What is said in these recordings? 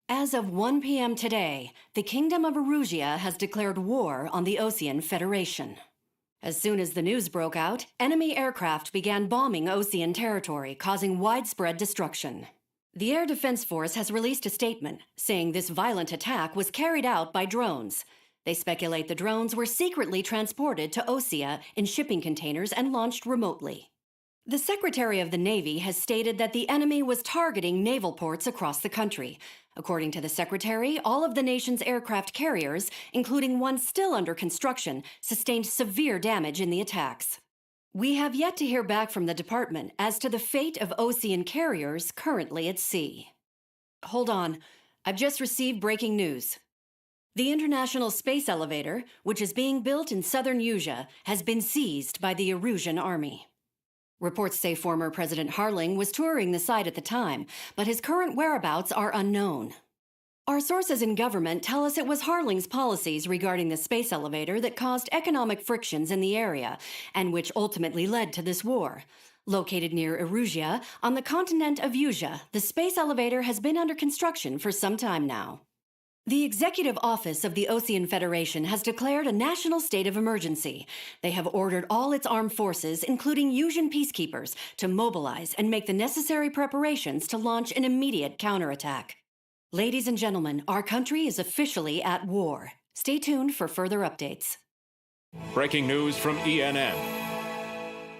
As of 1 p.m. today, the Kingdom of Erusia has declared war on the Osean Federation. As soon as the news broke out, enemy aircraft began bombing Osean territory, causing widespread destruction. The Air Defense Force has released a statement saying this violent attack was carried out by drones. They speculate the drones were secretly transported to Osea in shipping containers and launched remotely. The Secretary of the Navy has stated that the enemy was targeting naval ports across the country. According to the Secretary, all of the nation's aircraft carriers, including one still under construction, sustained severe damage in the attacks. We have yet to hear back from the department as to the fate of Osean carriers currently at sea. Hold on, I've just received breaking news. The International Space Elevator, which is being built in southern Usea, has been seized by the Erusian army. Reports say former President Harling was touring the site at the time, but his current whereabouts are unknown. Our sources in government tell us it was Harling's policies regarding the space elevator that caused economic frictions in the area, and which ultimately led to this war. Located near Erusia, on the continent of Usea, the space elevator has been under construction for some time now. The Executive Office of the Osean Federation has declared a national state of emergency. They have ordered all its armed forces, including Usean peacekeepers, to mobilize and make the necessary preparations to launch an immediate counterattack. Ladies and gentlemen, our country is officially at war. Stay tuned for further updates. Breaking news from ENN.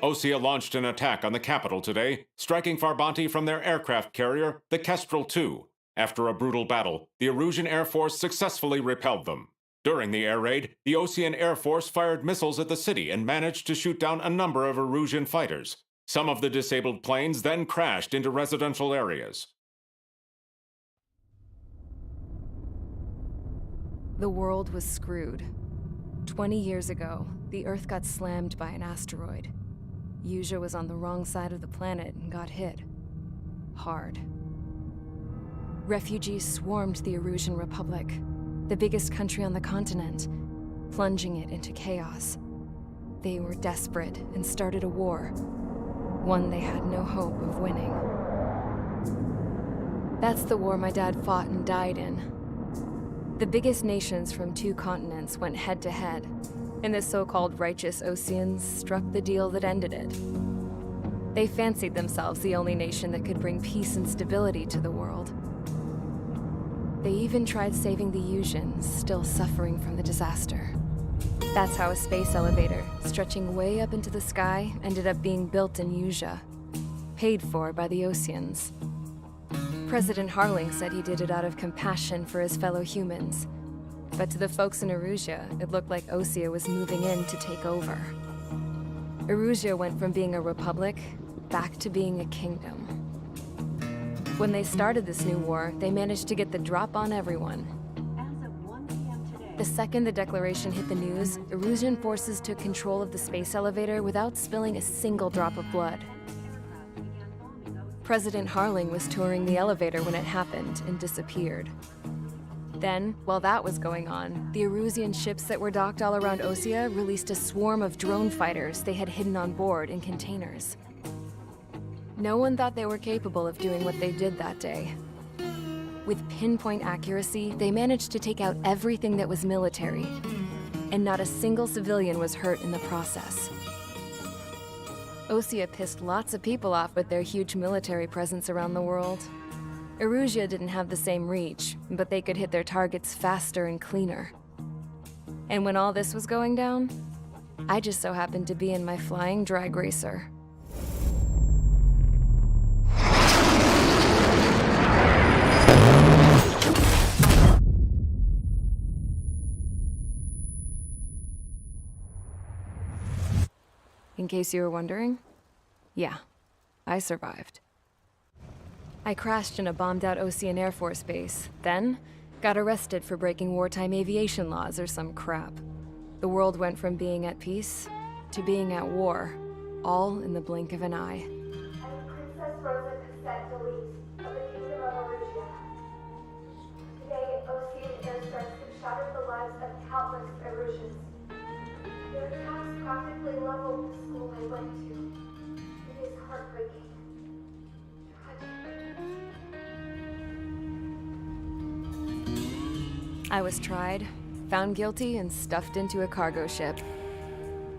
Osea launched an attack on the capital today, striking Farbanti from their aircraft carrier, the Kestrel II. After a brutal battle, the Erusian Air Force successfully repelled them. During the air raid, the Osean Air Force fired missiles at the city and managed to shoot down a number of Erusian fighters. Some of the disabled planes then crashed into residential areas. The world was screwed. 20 years ago, the Earth got slammed by an asteroid. Usea was on the wrong side of the planet and got hit. Hard. Refugees swarmed the Erusian Republic, the biggest country on the continent, plunging it into chaos. They were desperate and started a war, one they had no hope of winning. That's the war my dad fought and died in. The biggest nations from 2 continents went head-to-head, and the so-called righteous Oseans struck the deal that ended it. They fancied themselves the only nation that could bring peace and stability to the world. They even tried saving the Useans, still suffering from the disaster. That's how a space elevator, stretching way up into the sky, ended up being built in Usea, paid for by the Oseans. President Harling said he did it out of compassion for his fellow humans. But to the folks in Erusia, it looked like Osea was moving in to take over. Erusia went from being a republic back to being a kingdom. When they started this new war, they managed to get the drop on everyone. As of 1 p.m. today, The second the declaration hit the news, Erusian forces took control of the space elevator without spilling a single drop of blood. President Harling was touring the elevator when it happened and disappeared. Then, while that was going on, the Erusian ships that were docked all around Osea released a swarm of drone fighters they had hidden on board in containers. No one thought they were capable of doing what they did that day. With pinpoint accuracy, they managed to take out everything that was military, and not a single civilian was hurt in the process. Osea pissed lots of people off with their huge military presence around the world. Erusia didn't have the same reach, but they could hit their targets faster and cleaner. And when all this was going down, I just so happened to be in my flying drag racer. In case you were wondering, yeah, I survived. I crashed in a bombed-out Osean Air Force base, then got arrested for breaking wartime aviation laws or some crap. The world went from being at peace to being at war, all in the blink of an eye. I am Princess Rosa Cassette Delete of the Kingdom of Erusia. countless erosions. Their attacks practically leveled the school I went to. It is heartbreaking. Tragic. I was tried, found guilty, and stuffed into a cargo ship.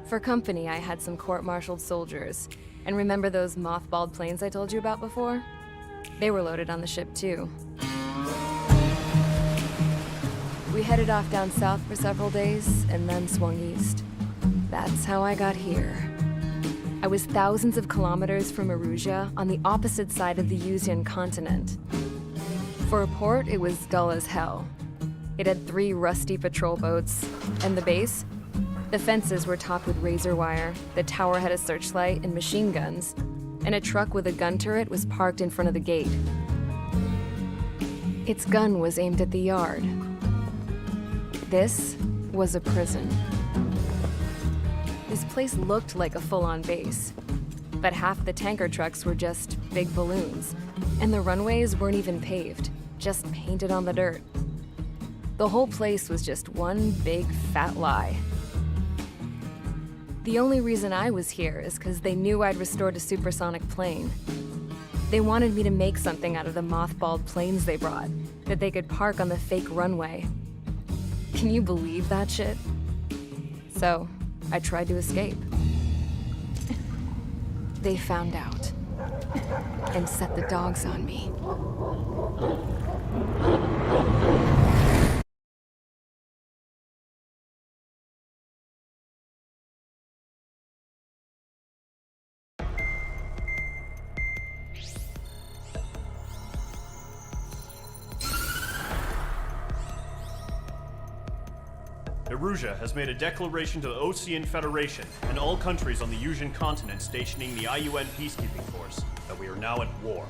For company, I had some court-martialed soldiers. And remember those mothballed planes I told you about before? They were loaded on the ship, too. We headed off down south for several days, and then swung east. That's how I got here. I was thousands of kilometers from Erusia, on the opposite side of the Usian continent. For a port, it was dull as hell. It had 3 rusty patrol boats, and the base? The fences were topped with razor wire, the tower had a searchlight and machine guns, and a truck with a gun turret was parked in front of the gate. Its gun was aimed at the yard. This was a prison. This place looked like a full-on base, but half the tanker trucks were just big balloons, and the runways weren't even paved, just painted on the dirt. The whole place was just one big fat lie. The only reason I was here is because they knew I'd restored a supersonic plane. They wanted me to make something out of the mothballed planes they brought, that they could park on the fake runway. Can you believe that shit? So, I tried to escape. They found out, and set the dogs on me. Erusia has made a declaration to the Ocean Federation and all countries on the Usian continent stationing the IUN peacekeeping force that we are now at war.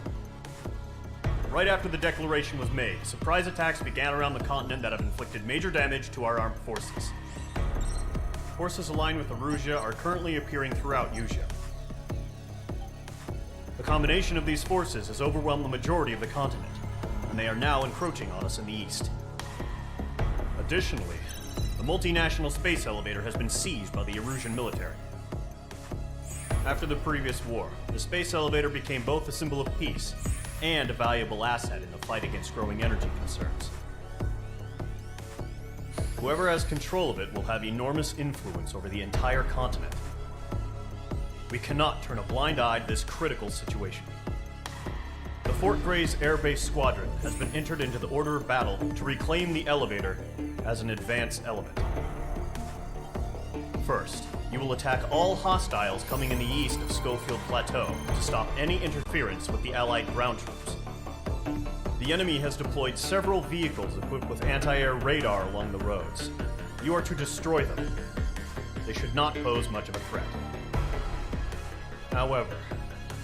Right after the declaration was made, surprise attacks began around the continent that have inflicted major damage to our armed forces. Forces aligned with Erusia are currently appearing throughout Usia. The combination of these forces has overwhelmed the majority of the continent, and they are now encroaching on us in the east. Additionally, the multinational space elevator has been seized by the Erusian military. After the previous war, the space elevator became both a symbol of peace and a valuable asset in the fight against growing energy concerns. Whoever has control of it will have enormous influence over the entire continent. We cannot turn a blind eye to this critical situation. The Fort Gray's Air Base Squadron has been entered into the order of battle to reclaim the elevator as an advanced element. First, you will attack all hostiles coming in the east of Schofield Plateau to stop any interference with the Allied ground troops. The enemy has deployed several vehicles equipped with anti-air radar along the roads. You are to destroy them. They should not pose much of a threat. However,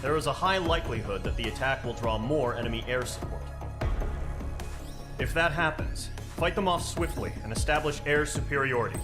there is a high likelihood that the attack will draw more enemy air support. If that happens, fight them off swiftly and establish air superiority.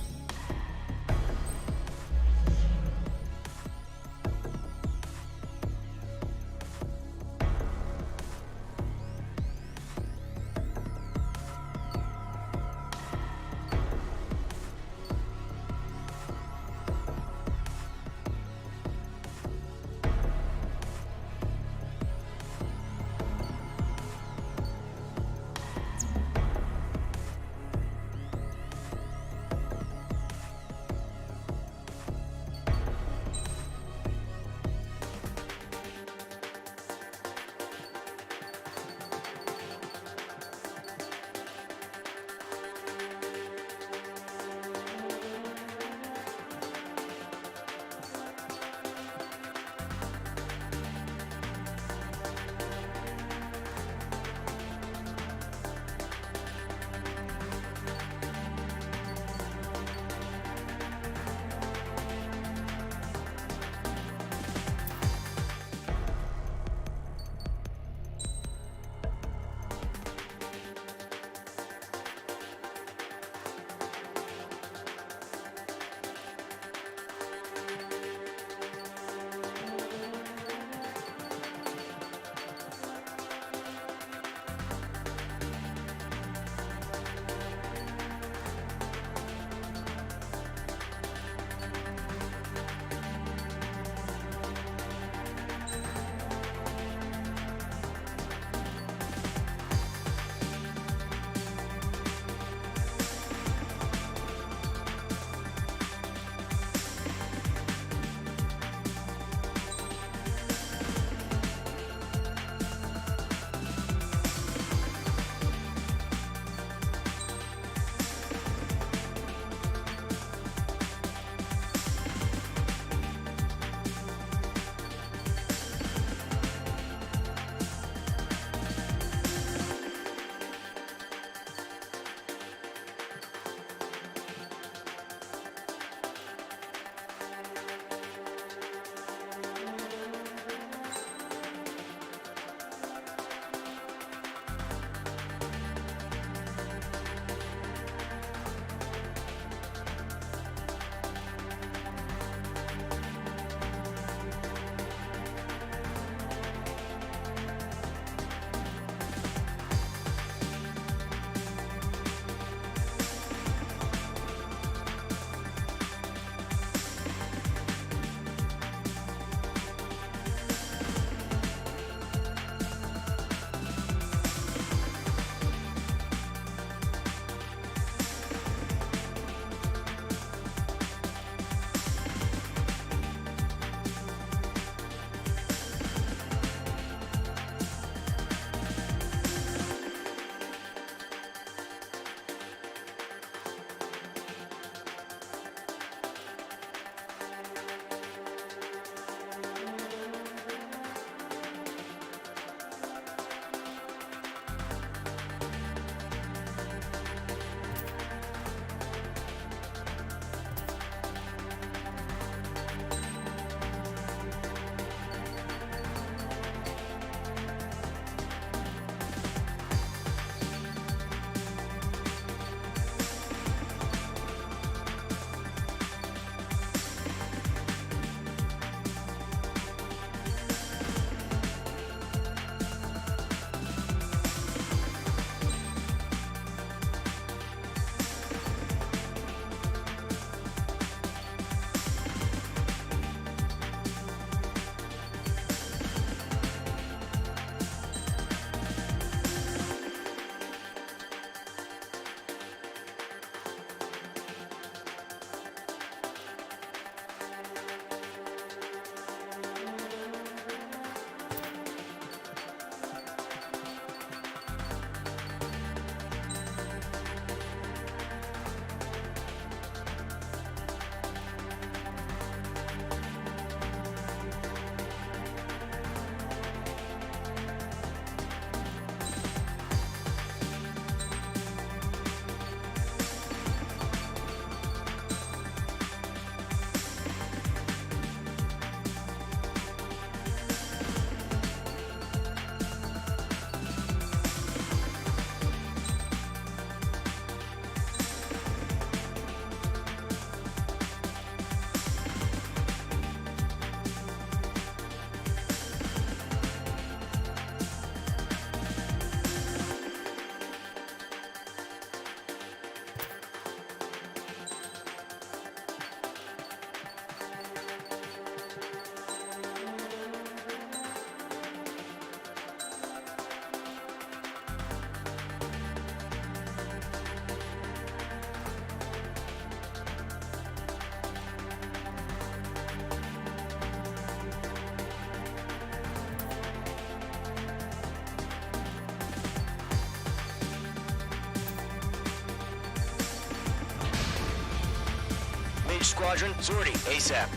Page Squadron, sortie, ASAP.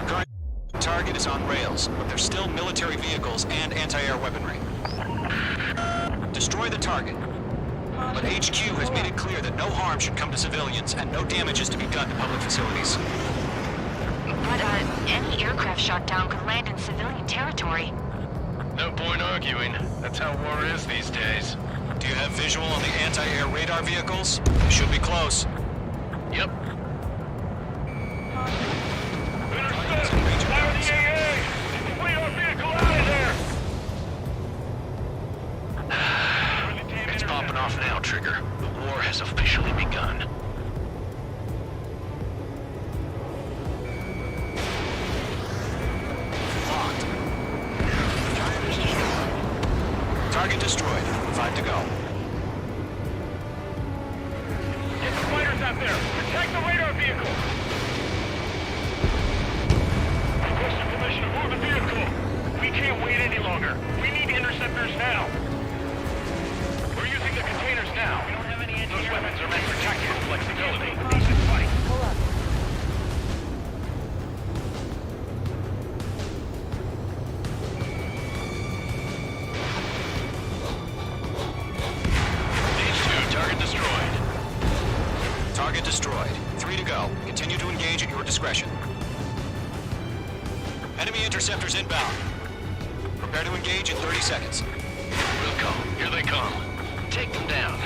Current target is on rails, but there's still military vehicles and anti-air weaponry. Destroy the target. But HQ has made it clear that no harm should come to civilians and no damage is to be done to public facilities. But, any aircraft shot down could land in civilian territory. No point arguing. That's how war is these days. Do you have visual on the anti-air radar vehicles? They should be close. Yep. Targets in range of targets. It's popping off now, Trigger. The war has officially begun. Locked. Target destroyed. 5 to go. Get the fighters out there! Protect the radar vehicle! Requesting permission to move the vehicle! We can't wait any longer. We need interceptors now! We're using the containers now. We don't have any Those weapons are meant for tactical flexibility. Decent fight. Pull up. Stage 2, target destroyed. Target destroyed. 3 to go. Continue to engage at your discretion. Enemy interceptors inbound. Prepare to engage in 30 seconds. We'll come. Here they come. Take them down.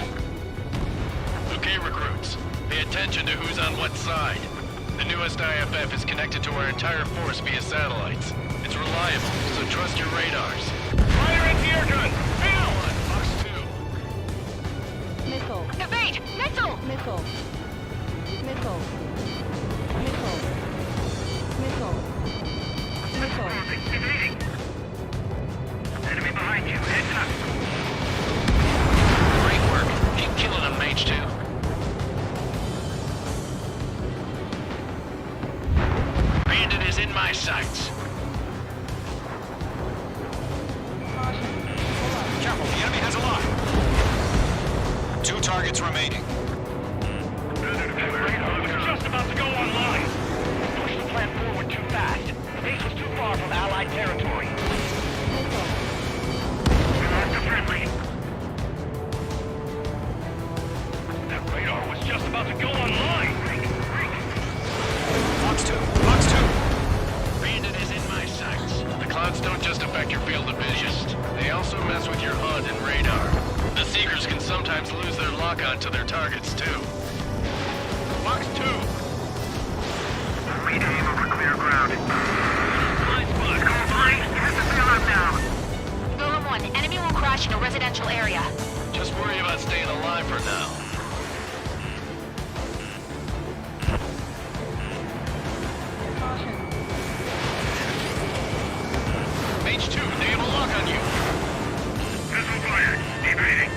Okay, recruits. Pay attention to who's on what side. The newest IFF is connected to our entire force via satellites. It's reliable, so trust your radars. Fire at the air gun! Now! Fox 2. Missile. Evade! Missile! Missile. Missile. Missile. Missile. Missile. Evading! Enemy behind you. Heads up. Great work. Keep killing them, Mage 2. Bandit is in my sights. Careful, the enemy has a lock. 2 targets remaining. We're just about to go online. Push the plan forward too fast. The base was too far from Allied territory. We're after friendly. That radar was just about to go online. Fox 2. Fox 2. Bandit is in my sights. The clouds don't just affect your field of vision. They also mess with your HUD and radar. The Seekers can sometimes lose their lock-on to their targets, too. Fox 2! Lead aim over clear ground. Blind spot. Blind. You have to fill up now. Golem 1, enemy will crash in a residential area. Just worry about staying alive for now. Mage 2, they have a lock on you. Missile fired. Evading.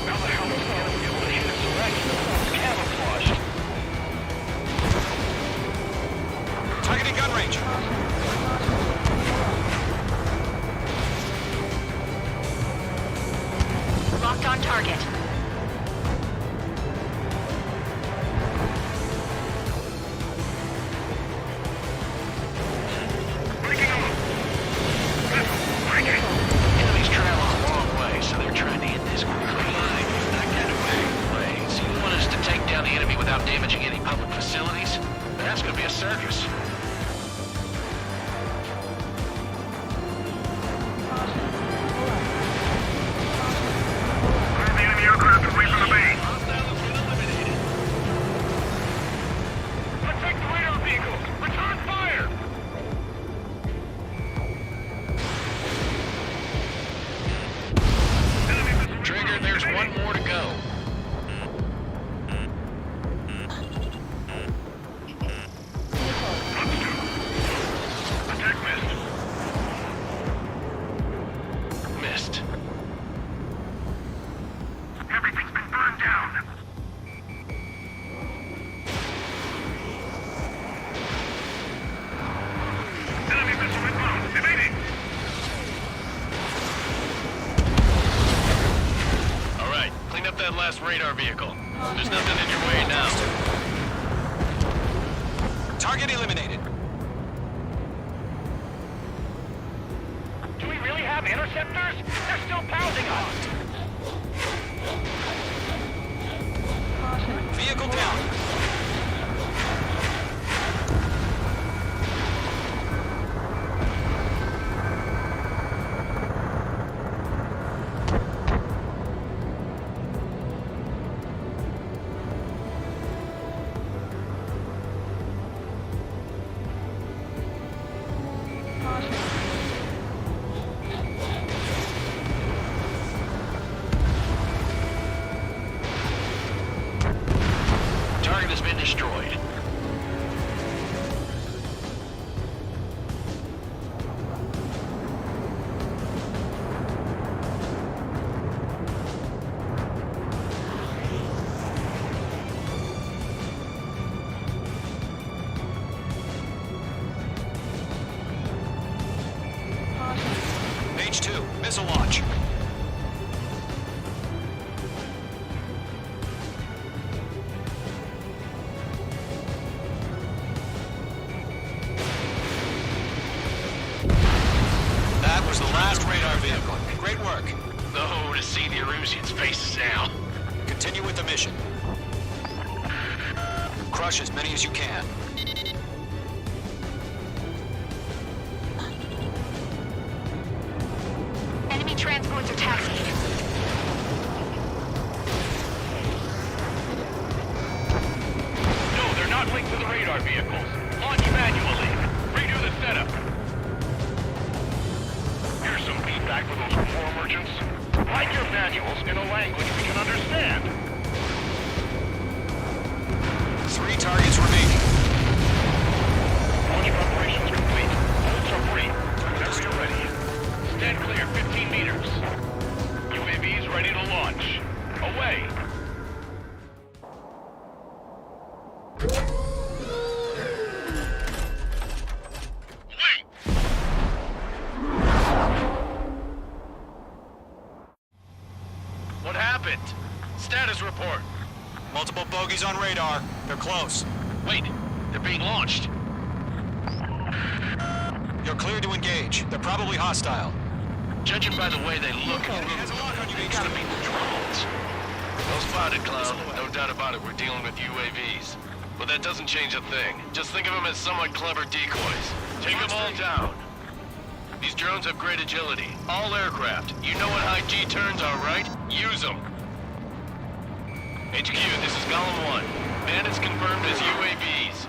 How the hell is the enemy able to hit us direct? It's camouflaged. Targeting gun range. Locked on target. Enemies travel a long way, so they're trying to hit this quickly. Not that way. So you want us to take down the enemy without damaging any public facilities? That's gonna be a circus. The enemy aircraft away from the base. Protect the radar vehicles! Return fire! Trigger, there's one more to go. Attack missed. missed. Everything's been burned down. Enemy missile inbound. Evading. All right, clean up that last radar vehicle. There's nothing in your way now. Target eliminated. Do we really have interceptors? They're still pounding us. Vehicle down. Target has been destroyed. H2, missile launch. That was the last radar vehicle. Great work. Oh, to see the Erusians' faces now. Continue with the mission. Crush as many as you can. Enemy transports are taxiing. No, they're not linked to the radar vehicles. Launch manually. Redo the setup. Here's some feedback for those war merchants. Write your manuals in a language we can understand. 3 targets remaining. Launch preparations complete. Bolts are free. Whenever you're ready. Stand clear 15 meters. UAVs ready to launch. Away. Wait! What happened? Status report. Multiple bogies on radar. They're close. Wait, they're being launched. You're cleared to engage. They're probably hostile. Judging by the way they look, Enemy has a lock on you, they gotta be drones. Well spotted, Cloud. No doubt about it, we're dealing with UAVs. But that doesn't change a thing. Just think of them as somewhat clever decoys. Take them all down. These drones have great agility. All aircraft. You know what high G turns are, right? Use them. HQ, this is Column 1. Bandits confirmed as UAVs.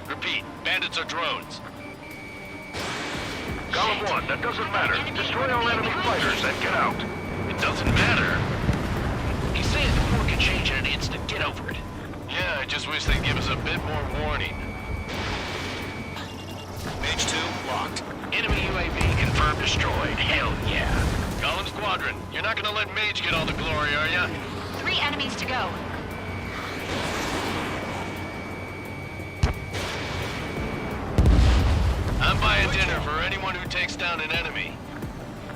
Repeat, bandits are drones. Column 1, that doesn't matter. Destroy all enemy fighters and get out. It doesn't matter? He's saying the war can change in an instant. Get over it. Yeah, I just wish they'd give us a bit more warning. Mage 2, locked. Enemy UAV confirmed destroyed. Hell yeah. Column Squadron, you're not gonna let Mage get all the glory, are ya? 3 enemies to go. I'm buying dinner for anyone who takes down an enemy.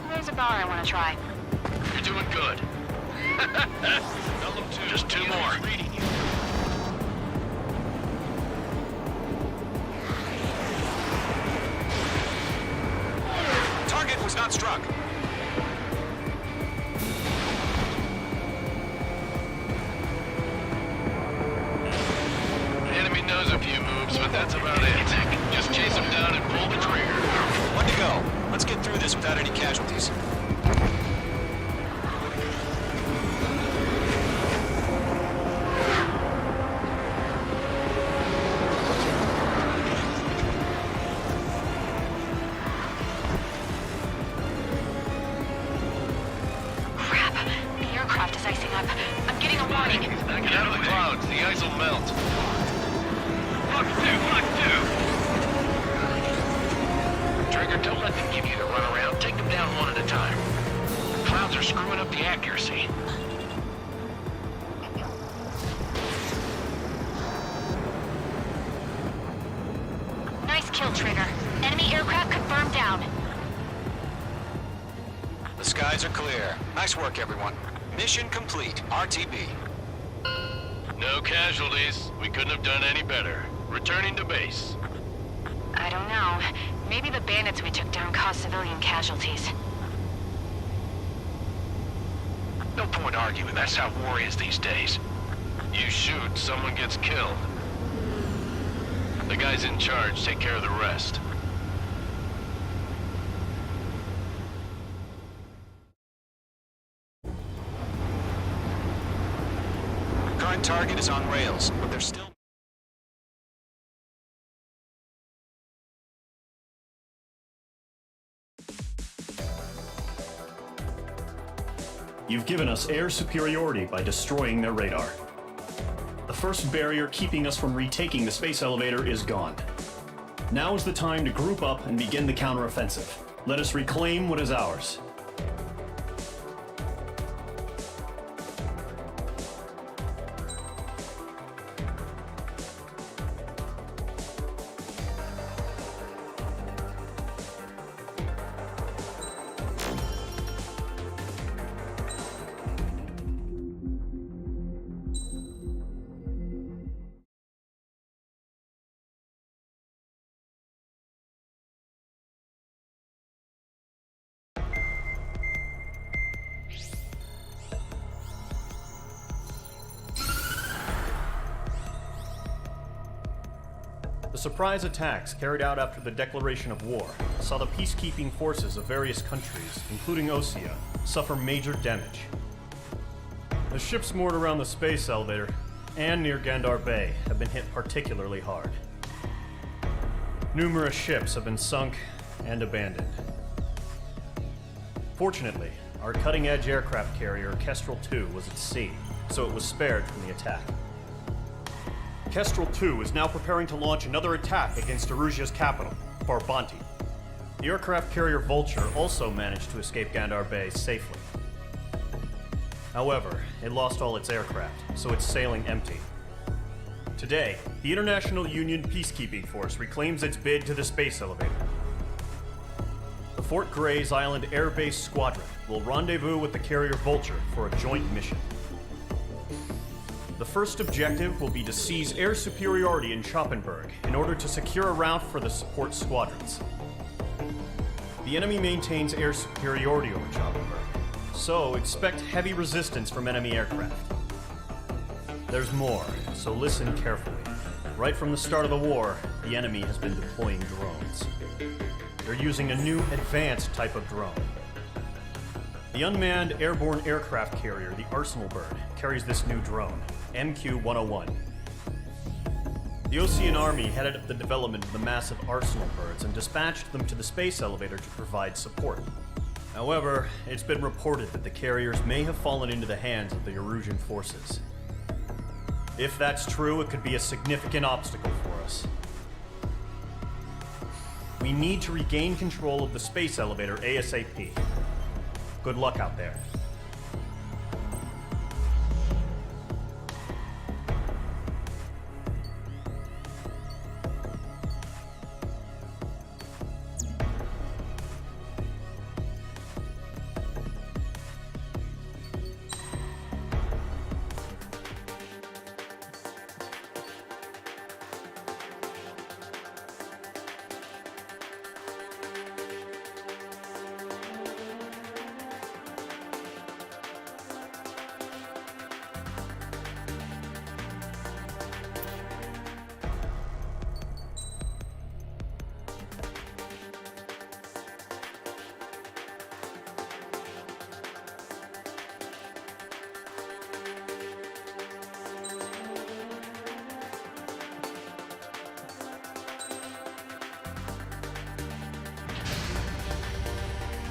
There's a bar I want to try. You're doing good. Column 2, just 2 more. Reading you. Target was not struck. The enemy knows a few moves, but that's about it. Just chase him down and pull the trigger. 1 to go. Let's get through this without any casualties. Crap. The aircraft is icing up. I'm getting a warning. Get out of the clouds. The ice will melt. Lock 2, lock 2. Trigger, don't let them give you the runaround. Take them down one at a time. Clouds are screwing up the accuracy. Nice kill, Trigger. Enemy aircraft confirmed down. The skies are clear. Nice work, everyone. Mission complete. RTB. No casualties. We couldn't have done any better. Returning to base. I don't know. Maybe the bandits we took down caused civilian casualties. No point arguing. That's how war is these days. You shoot, someone gets killed. The guys in charge take care of the rest. Current target is on rails, but there's still... You've given us air superiority by destroying their radar. The first barrier keeping us from retaking the space elevator is gone. Now is the time to group up and begin the counteroffensive. Let us reclaim what is ours. The surprise attacks carried out after the declaration of war saw the peacekeeping forces of various countries, including Osea, suffer major damage. The ships moored around the space elevator and near Gandar Bay have been hit particularly hard. Numerous ships have been sunk and abandoned. Fortunately, our cutting-edge aircraft carrier Kestrel II was at sea, so it was spared from the attack. Kestrel II is now preparing to launch another attack against Erusia's capital, Farbanti. The aircraft carrier Vulture also managed to escape Gandar Bay safely. However, it lost all its aircraft, so it's sailing empty. Today, the International Union Peacekeeping Force reclaims its bid to the space elevator. The Fort Gray's Island Air Base Squadron will rendezvous with the carrier Vulture for a joint mission. The first objective will be to seize air superiority in Schoppenberg in order to secure a route for the support squadrons. The enemy maintains air superiority over Schoppenberg, so expect heavy resistance from enemy aircraft. There's more, so listen carefully. Right from the start of the war, the enemy has been deploying drones. They're using a new advanced type of drone. The unmanned airborne aircraft carrier, the Arsenal Bird, carries this new drone, MQ-101. The Osean Army headed up the development of the massive Arsenal Birds and dispatched them to the space elevator to provide support. However, it's been reported that the carriers may have fallen into the hands of the Erusian forces. If that's true, it could be a significant obstacle for us. We need to regain control of the space elevator ASAP. Good luck out there.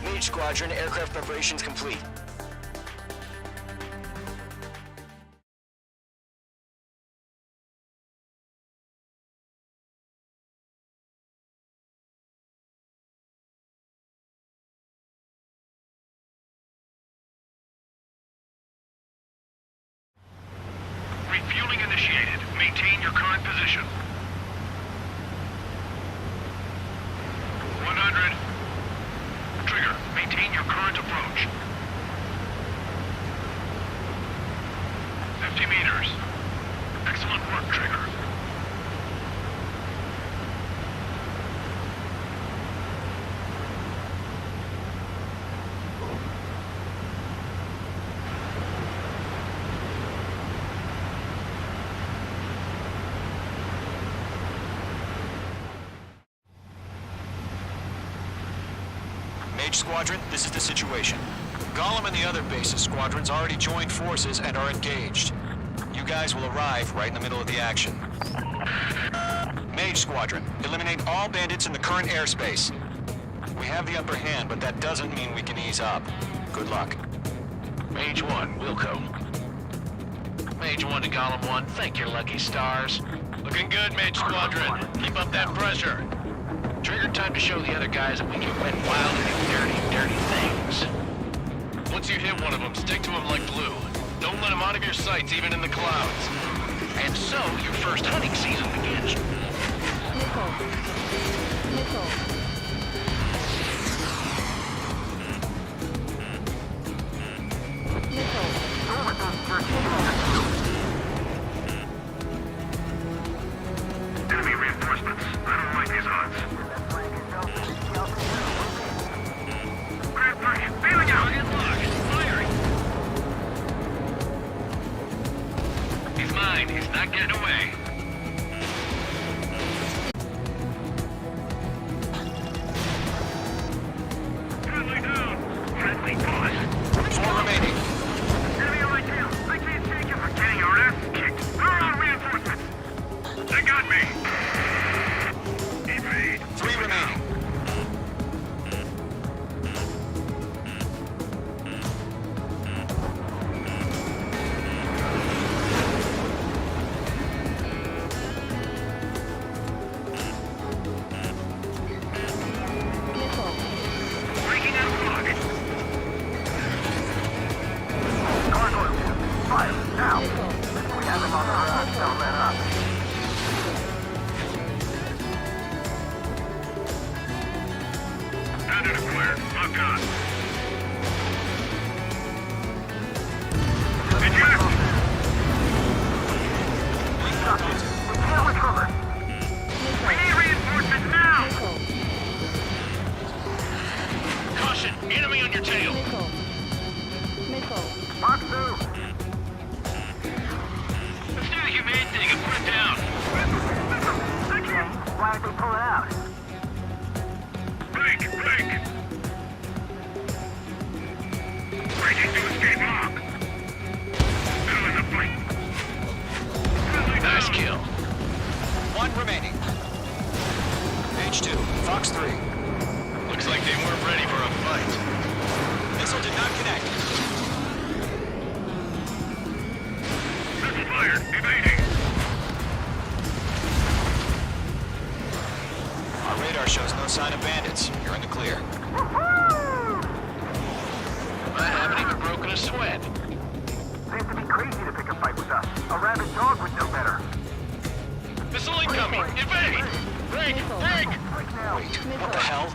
Mage Squadron, aircraft preparations complete. Maintain your current position. 100. Trigger, maintain your current approach. 50 meters. Excellent work, Trigger. Mage Squadron, this is the situation. Gollum and the other bases squadrons already joined forces and are engaged. You guys will arrive right in the middle of the action. Mage Squadron, eliminate all bandits in the current airspace. We have the upper hand, but that doesn't mean we can ease up. Good luck. Mage 1, Wilco. Mage 1 to Gollum 1, thank your lucky stars. Looking good, Mage Squadron. Keep up that pressure. Trigger, time to show the other guys that we can win wild and do dirty, dirty things. Once you hit one of them, stick to them like glue. Don't let them out of your sights, even in the clouds. And so, your first hunting season begins. Nickel. Nickel. Enemy reinforcements. I don't like these odds. Grand push. Bailing out. Target locked. Firing. He's mine. He's not getting away. Friendly down. Friendly pause. 4 remaining. Enemy on my tail. I can't take him. We're getting our ass kicked. We're on reinforcements. They got me. Evade. 3 remaining. Breaking out of pocket. Bandit acquired. Lock on. Eject! We need reinforcements now! Caution! Enemy on your tail! Let's do the humane thing and put it down! Why did they pull it out? Break! Breaking to escape lock! Middle in the fight! Nice kill! 1 remaining. Mage 2, Fox 3. Looks like they weren't ready for a fight. Missile did not connect. Missile fired! Evading! Our radar shows no sign of bandits. You're in the clear. I haven't even broken a sweat. They have to be crazy to pick a fight with us. A rabid dog would know better. Missile incoming! Evade! Break! Wait, what the hell?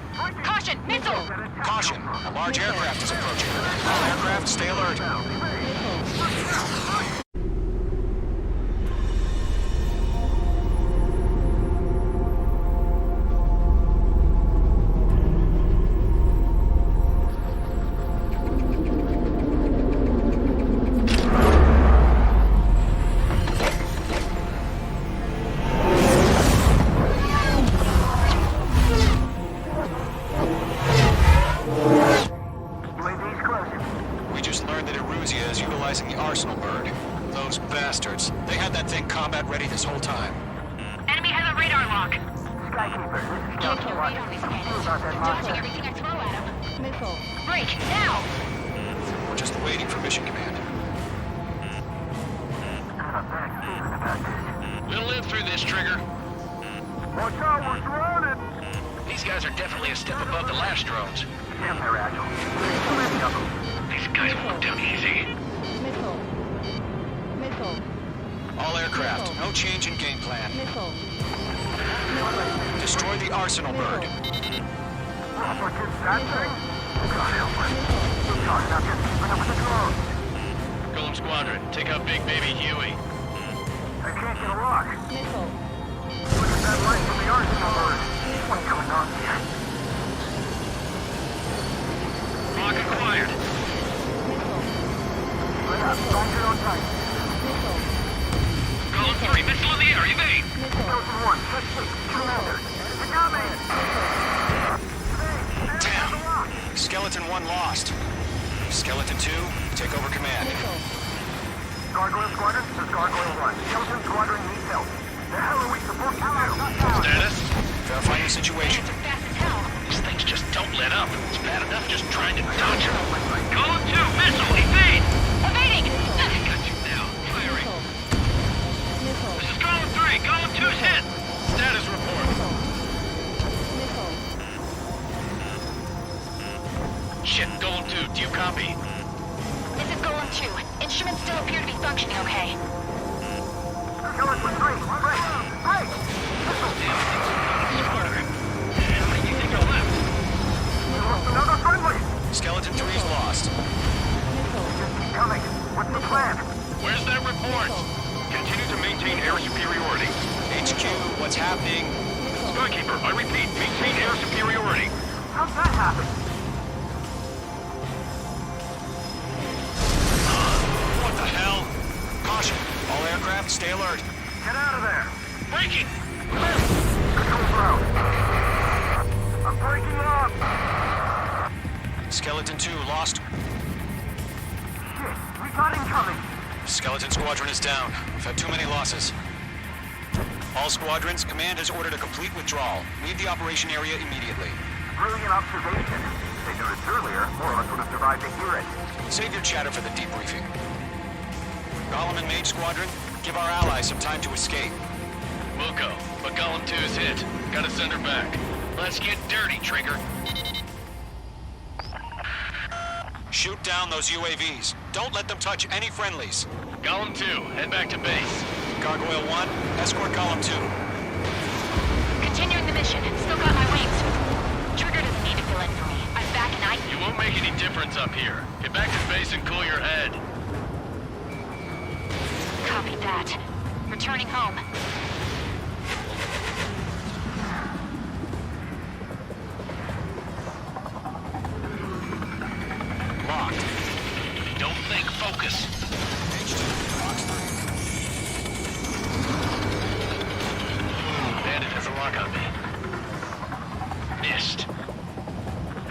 Caution! Missile! Caution! A large aircraft is approaching. All aircraft, stay alert. We just learned that Eruzia is utilizing the Arsenal bird. Those bastards. They had that thing combat ready this whole time. Enemy has a radar lock. Skykeeper, this is Check your radar scanners. Dodging everything I throw at him. Break! Now! We're just waiting for mission command. We'll live through this, Trigger. Watch out, we're surrounded! These guys are definitely a step above the last drones. Damn, they're agile. There's too many of them. These guys won't come down easy. All aircraft, no change in game plan. Missile. Destroy the arsenal bird. What's that thing? God help us. We're talking about just keeping up with the drones. Golem Squadron, take out Big Baby Huey. I can't get a lock. Missile. Look at that light from the arsenal bird. What's going on here? Lock acquired. Let up. Find your own time. Golem 3, missile in the air, evade! Skeleton 1, check 6, Commander. You got me! Damn. Skeleton 1 lost. Skeleton 2, take over command. Gargoyle Squadron, this is Gargoyle 1. Skeleton Squadron needs help. The hell are we supposed to do? Status? Verifying the situation. Fast as hell. These things just don't let up. It's bad enough just trying to dodge her. Golem 2, missile, evade! Evading! Got you now. Firing. This is Golem 3, Golem 2's hit! Status report. Shit, Golem 2, do you copy? This is Golem 2. Instruments still appear to be functioning okay. Skeleton 3, break! Break! Smarter. How many do you think are left? Another friendly! Skeleton 3's lost. Just keep coming. What's the plan? Where's that report? Continue to maintain air superiority. HQ, what's happening? Skykeeper, I repeat, maintain air superiority. How'd that happen? What the hell? Caution, all aircraft, stay alert. Get out of there! Breaking! Control ground. I'm breaking up! Skeleton 2 lost. Shit, we got incoming! Skeleton Squadron is down. We've had too many losses. All squadrons, command has ordered a complete withdrawal. Leave the operation area immediately. Brilliant observation. If they knew this earlier, more of us would have survived to hear it. Save your chatter for the debriefing. Golem and Mage Squadron, give our allies some time to escape. Muko, but Golem 2's hit. Gotta send her back. Let's get dirty, Trigger. Shoot down those UAVs. Don't let them touch any friendlies. Golem 2, head back to base. Gargoyle 1, escort Golem 2. Continuing the mission. Still got my wings. Trigger doesn't need to fill in for me. I'm back and You won't make any difference up here. Get back to base and cool your head. Copy that. Returning home. Locked. Don't think, focus. Bandit has a lock on me. Missed.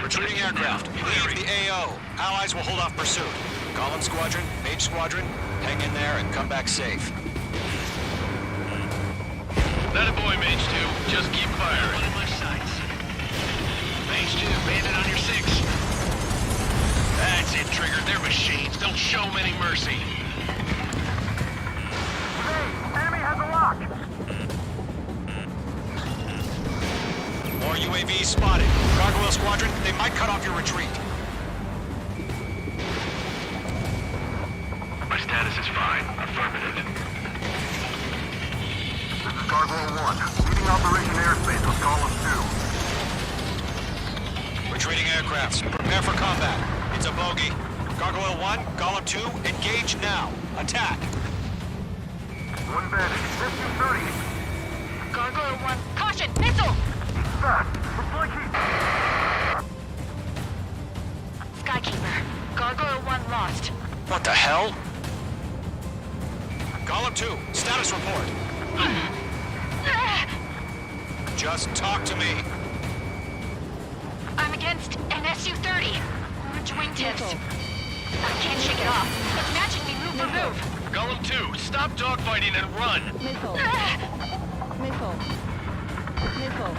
Retreating aircraft. Leave the AO. Allies will hold off pursuit. Golem Squadron, Mage Squadron, hang in there and come back safe. That a boy, Mage 2. Just keep firing. One in my sights. Mage 2, bandit on your 6. That's it, Trigger. They're machines. Don't show them any mercy. Hey, enemy has a lock! More UAVs spotted. Gargoyle Squadron, they might cut off your retreat. My status is fine. Affirmative. This is Gargoyle 1, leading Operation Airspace with Golem 2. Retreating aircrafts, prepare for combat. It's a bogey. Gargoyle 1, Golem 2, engage now. Attack. One bandit, 50-30. Gargoyle 1. Caution! Missile! Fast, it's like he... Skykeeper. Gargoyle 1 lost. What the hell? Golem 2, status report. Just talk to me. I'm against an Su-30. Orange wingtips. I can't shake it off. It's matching me move for move. Golem 2, stop dogfighting and run. Missile. Missile. Missile.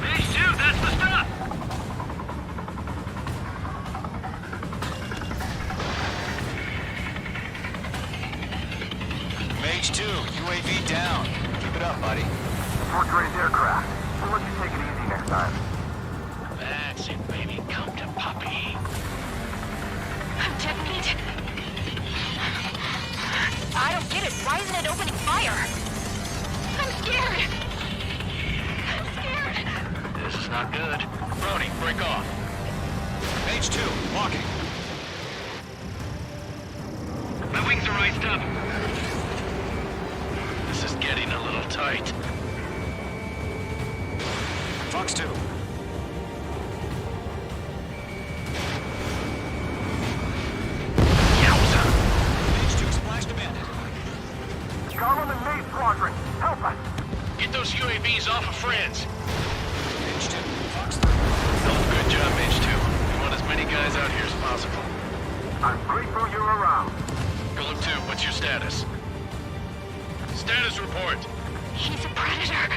Mage 2, that's the stuff. Mage 2, UAV down. Keep it up, buddy. Portrait's aircraft. We'll let you take it easy next time. That's it, baby. Come to Puppy. I'm dead meat. I don't get it. Why isn't it opening fire? I'm scared. I'm scared. This is not good. Brody, break off. Mage 2, walking. My wings are iced up. This is getting a little tight. Fox 2. Yowza! Mage 2 splashed a bandit. Gollum and Maid Squadron, help us! Get those UAVs off of friends. Mage 2, Fox 3. Oh, good job, Mage 2. We want as many guys out here as possible. I'm grateful you're around. Golem 2, what's your status? Status report. He's a predator.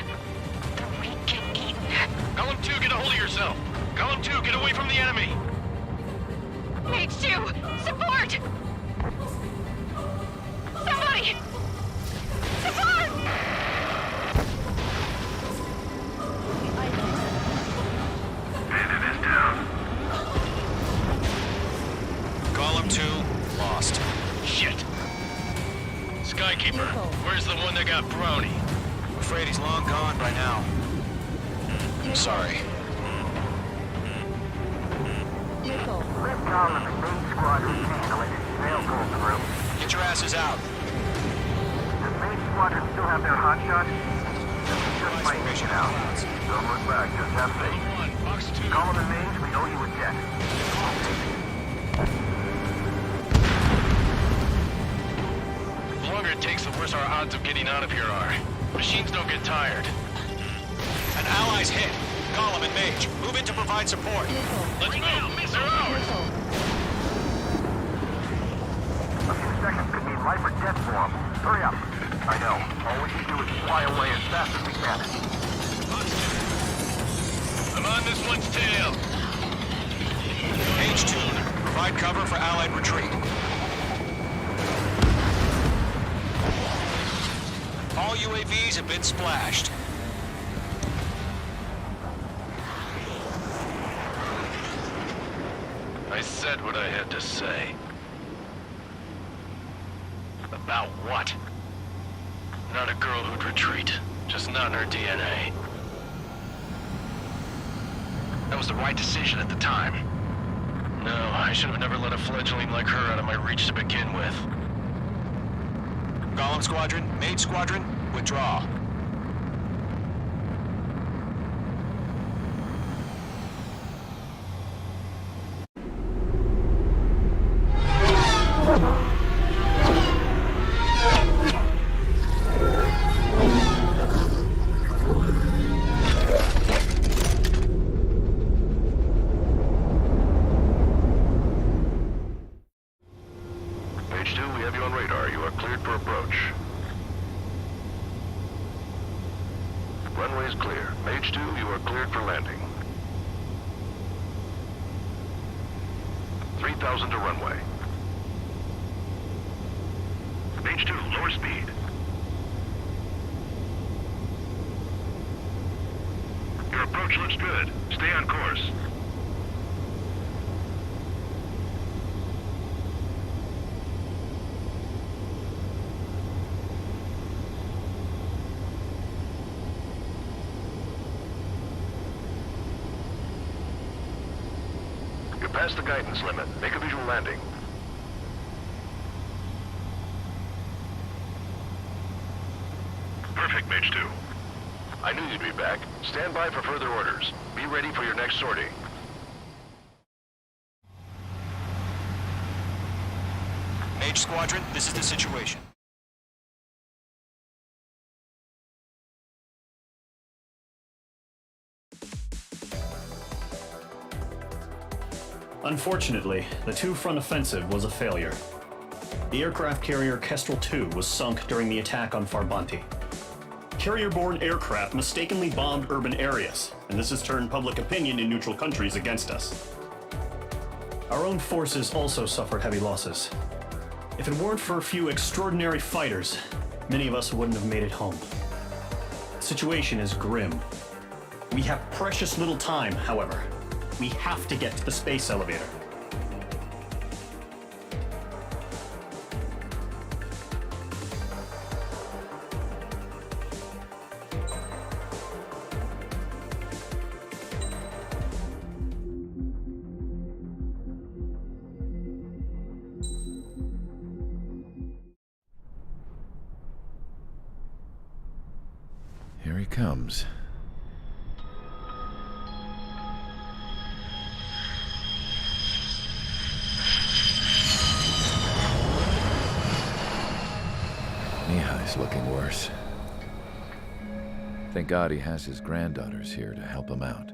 The weak get eaten. Golem 2, get a hold of yourself. Golem 2, get away from the enemy. Mage 2, support! Somebody! Support! Bandit is down. Golem 2, lost. Shit. Skykeeper, where's the one that got brownie? I'm afraid he's long gone by now. Sorry. Let Gollum and Maid Squadron handle it. They'll pull through. Get your asses out. Does Maid Squadron still have their hotshot? Just might make it out. Don't look back, just have faith. Golem 1, Fox 2. Gollum and Mage, we owe you a debt. The longer it takes, the worse our odds of getting out of here are. Machines don't get tired. An ally's hit. Golem and Mage, move in to provide support. Let's move! They're ours! A few seconds could mean life or death for them. Hurry up. I know. All we can do is fly away as fast as we can. I'm on this one's tail. Mage 2, provide cover for allied retreat. All UAVs have been splashed. I said what I had to say. About what? Not a girl who'd retreat. Just not in her DNA. That was the right decision at the time. No, I should have never let a fledgling like her out of my reach to begin with. Golem Squadron, Mage Squadron, withdraw. Mage 2, we have you on radar. You are cleared for approach. Runway is clear. Mage 2, you are cleared for landing. 3,000 to runway. Mage 2, lower speed. Your approach looks good. Stay on course. You're past the guidance limit. Make a visual landing. Perfect, Mage 2. I knew you'd be back. Stand by for further orders. Be ready for your next sortie. Mage Squadron, this is the situation. Unfortunately, the two-front offensive was a failure. The aircraft carrier Kestrel II was sunk during the attack on Farbanti. Carrier-borne aircraft mistakenly bombed urban areas, and this has turned public opinion in neutral countries against us. Our own forces also suffered heavy losses. If it weren't for a few extraordinary fighters, many of us wouldn't have made it home. The situation is grim. We have precious little time, however. We have to get to the space elevator. he comes. Mihai's looking worse. Thank God he has his granddaughters here to help him out.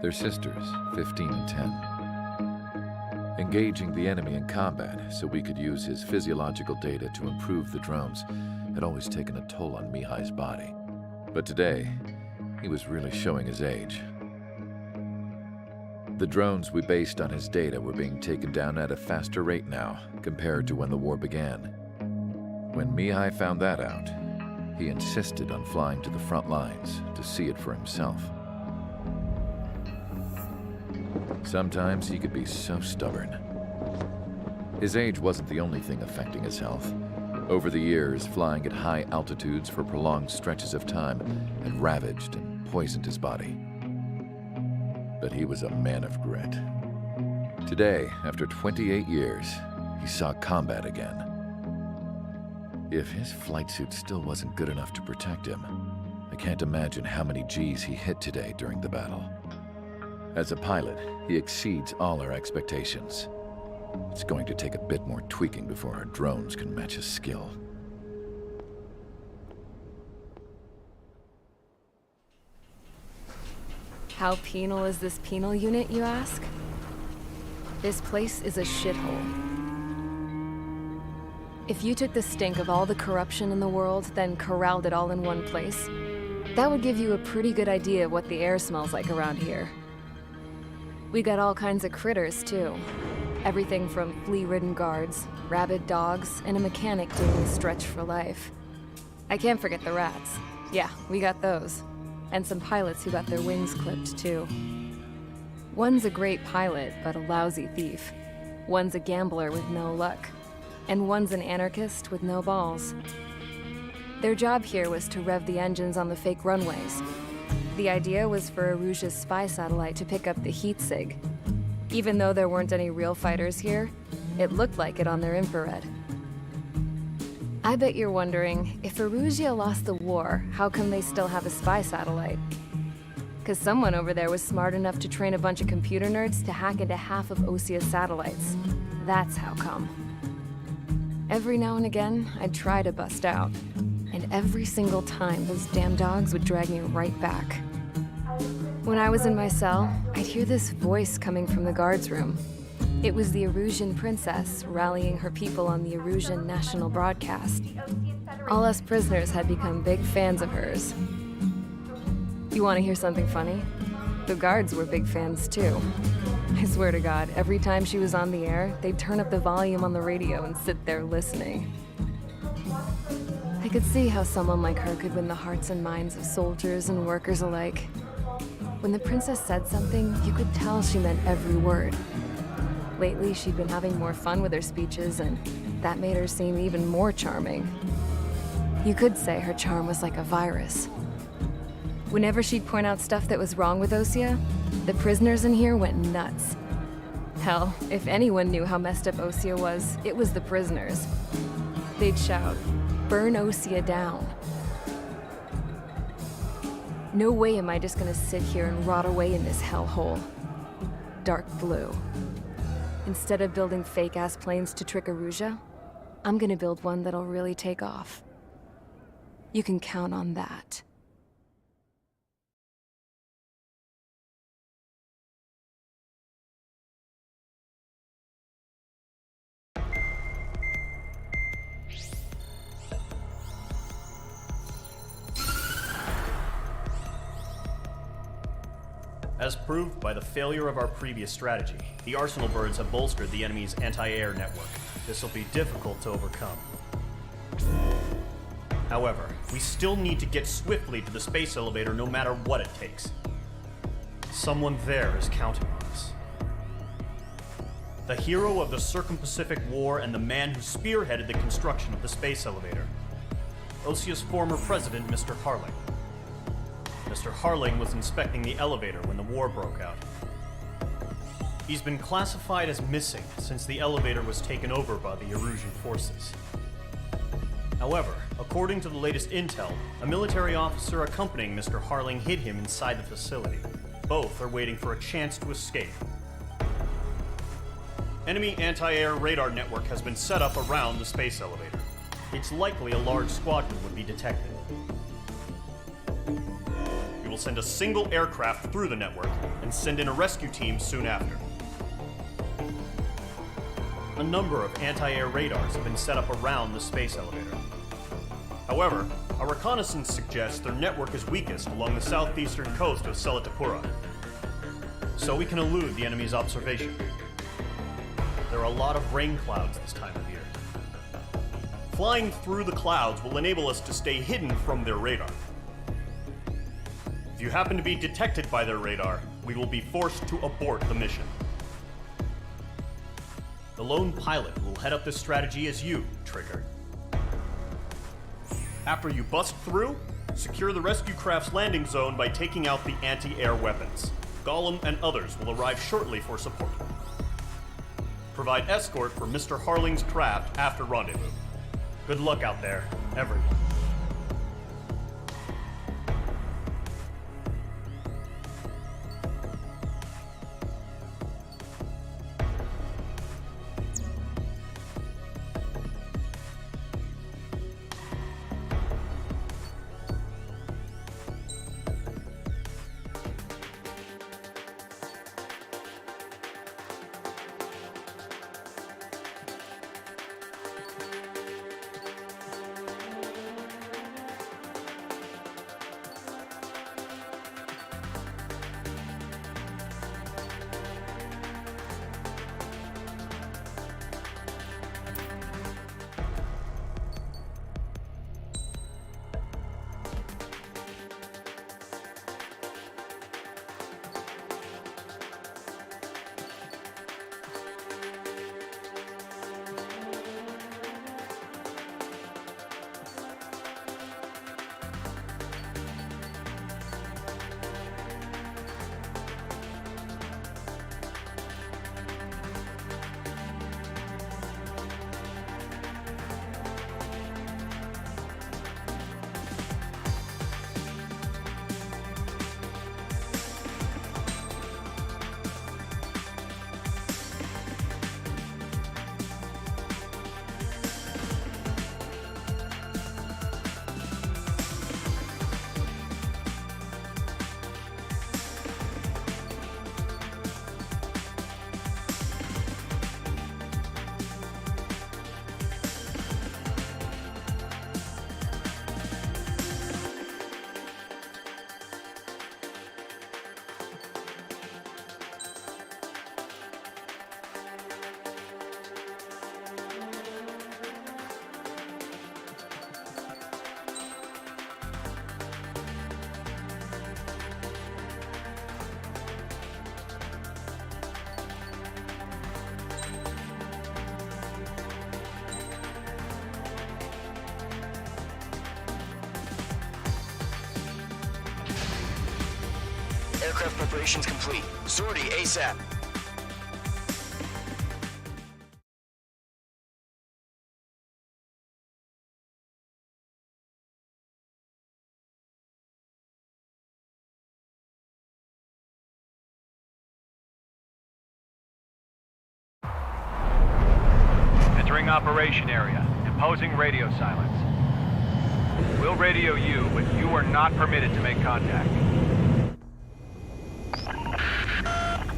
They're sisters, 15 and 10. Engaging the enemy in combat so we could use his physiological data to improve the drones had always taken a toll on Mihai's body. But today, he was really showing his age. The drones we based on his data were being taken down at a faster rate now compared to when the war began. When Mihai found that out, he insisted on flying to the front lines to see it for himself. Sometimes he could be so stubborn. His age wasn't the only thing affecting his health. Over the years, flying at high altitudes for prolonged stretches of time had ravaged and poisoned his body. But he was a man of grit. Today, after 28 years, he saw combat again. If his flight suit still wasn't good enough to protect him, I can't imagine how many Gs he hit today during the battle. As a pilot, he exceeds all our expectations. It's going to take a bit more tweaking before our drones can match his skill. How penal is this penal unit, you ask? This place is a shithole. If you took the stink of all the corruption in the world, then corralled it all in one place, that would give you a pretty good idea of what the air smells like around here. We got all kinds of critters, too. Everything from flea-ridden guards, rabid dogs, and a mechanic doing the stretch for life. I can't forget the rats. Yeah, we got those. And some pilots who got their wings clipped, too. One's a great pilot, but a lousy thief. One's a gambler with no luck. And one's an anarchist with no balls. Their job here was to rev the engines on the fake runways. The idea was for Erusia's spy satellite to pick up the heat sig. Even though there weren't any real fighters here, it looked like it on their infrared. I bet you're wondering, if Erusia lost the war, how come they still have a spy satellite? 'Cause someone over there was smart enough to train a bunch of computer nerds to hack into half of Osia's satellites. That's how come. Every now and again, I'd try to bust out. And every single time, those damn dogs would drag me right back. When I was in my cell, I'd hear this voice coming from the guards room. It was the Erusian princess rallying her people on the Erusian national broadcast. All us prisoners had become big fans of hers. You want to hear something funny? The guards were big fans too. I swear to God, every time she was on the air, they'd turn up the volume on the radio and sit there listening. I could see how someone like her could win the hearts and minds of soldiers and workers alike. When the princess said something, you could tell she meant every word. Lately, she'd been having more fun with her speeches, and that made her seem even more charming. You could say her charm was like a virus. Whenever she'd point out stuff that was wrong with Osia, the prisoners in here went nuts. Hell, if anyone knew how messed up Osia was, it was the prisoners. They'd shout, "Burn Osia down." No way am I just gonna sit here and rot away in this hellhole. Dark blue. Instead of building fake-ass planes to trick Erusia, I'm gonna build one that'll really take off. You can count on that. As proved by the failure of our previous strategy, the Arsenal birds have bolstered the enemy's anti-air network. This will be difficult to overcome. However, we still need to get swiftly to the space elevator no matter what it takes. Someone there is counting on us. The hero of the Circum-Pacific War and the man who spearheaded the construction of the space elevator. Osia's former president, Mr. Harling. Mr. Harling was inspecting the elevator when the war broke out. He's been classified as missing since the elevator was taken over by the Erusian forces. However, According to the latest intel, a military officer accompanying Mr. Harling hid him inside the facility. Both are waiting for a chance to escape. Enemy anti-air radar network has been set up around the space elevator. It's likely a large squadron would be detected. We will send a single aircraft through the network and send in a rescue team soon after. A number of anti-air radars have been set up around the space elevator. However, our reconnaissance suggests their network is weakest along the southeastern coast of Selatapura, so we can elude the enemy's observation. There are a lot of rain clouds this time of year. Flying through the clouds will enable us to stay hidden from their radar. If you happen to be detected by their radar, we will be forced to abort the mission. The lone pilot will head up this strategy as you, Trigger. After you bust through, secure the rescue craft's landing zone by taking out the anti-air weapons. Gollum and others will arrive shortly for support. Provide escort for Mr. Harling's craft after rendezvous. Good luck out there, everyone. Aircraft preparations complete. Sortie ASAP. Entering operation area. Imposing radio silence. We'll radio you, but you are not permitted to make contact.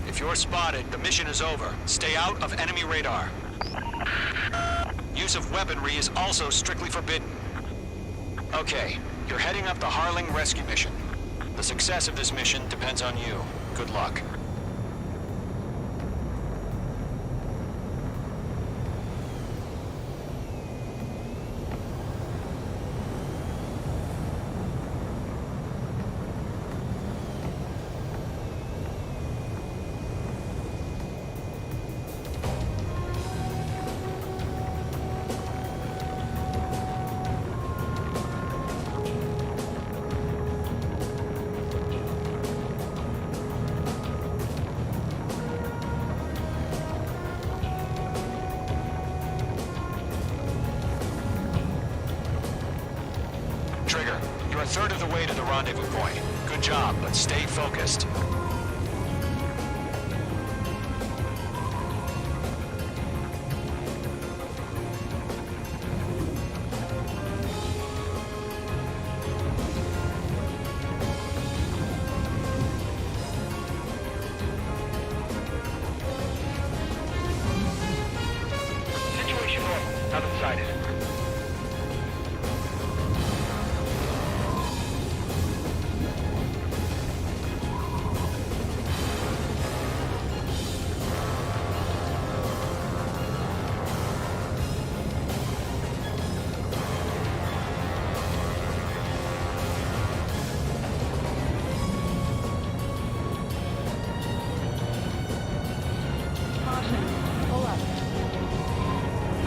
If you're spotted, the mission is over. Stay out of enemy radar. Use of weaponry is also strictly forbidden. Okay, you're heading up the Harling rescue mission. The success of this mission depends on you. Good luck. rendezvous point. Good job, but stay focused. Situation normal. Nothing sighted.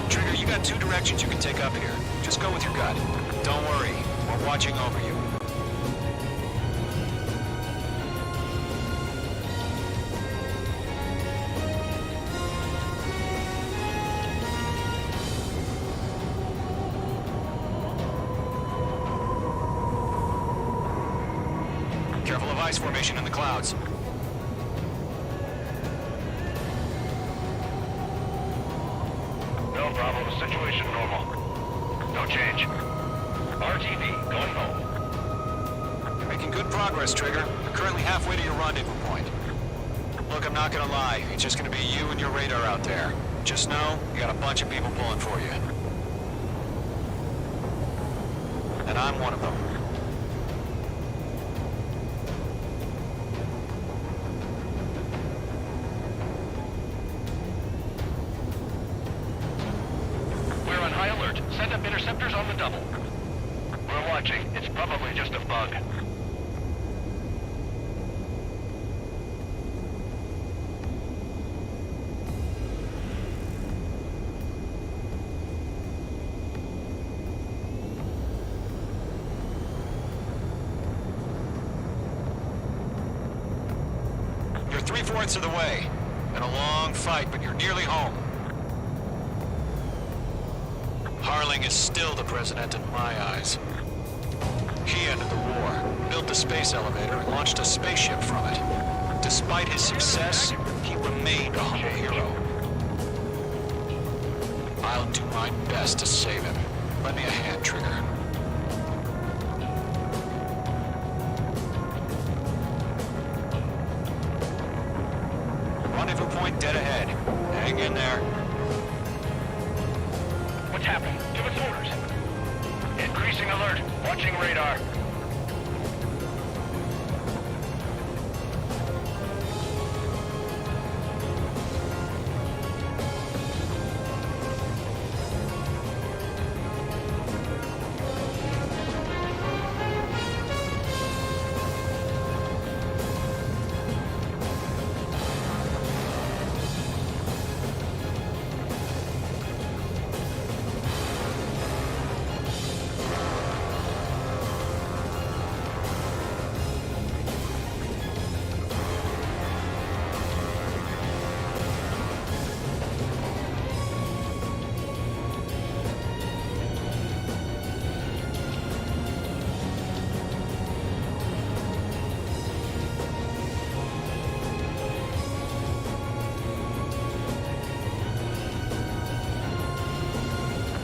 Trigger, you got two directions you can take up here. Just go with your gut. Don't worry, we're watching over you. Careful of ice formation in the clouds. No Bravo, situation normal. No change. RTV, going home. You're making good progress, Trigger. You're currently halfway to your rendezvous point. Look, I'm not gonna lie. It's just gonna be you and your radar out there. Just know, you got a bunch of people pulling for you. And I'm one of them. We're on high alert. Send up interceptors on the double. We're watching. It's probably just a bug. You're 3/4 of the way. Been a long fight, but you're nearly home. Harling is still the president in my eyes. He ended the war, built the space elevator, and launched a spaceship from it. Despite his success, he remained a humble hero. I'll do my best to save him. Lend me a hand, Trigger. Rendezvous point dead ahead. Hang in there. What's happening? Give us orders. Increasing alert. Watching radar.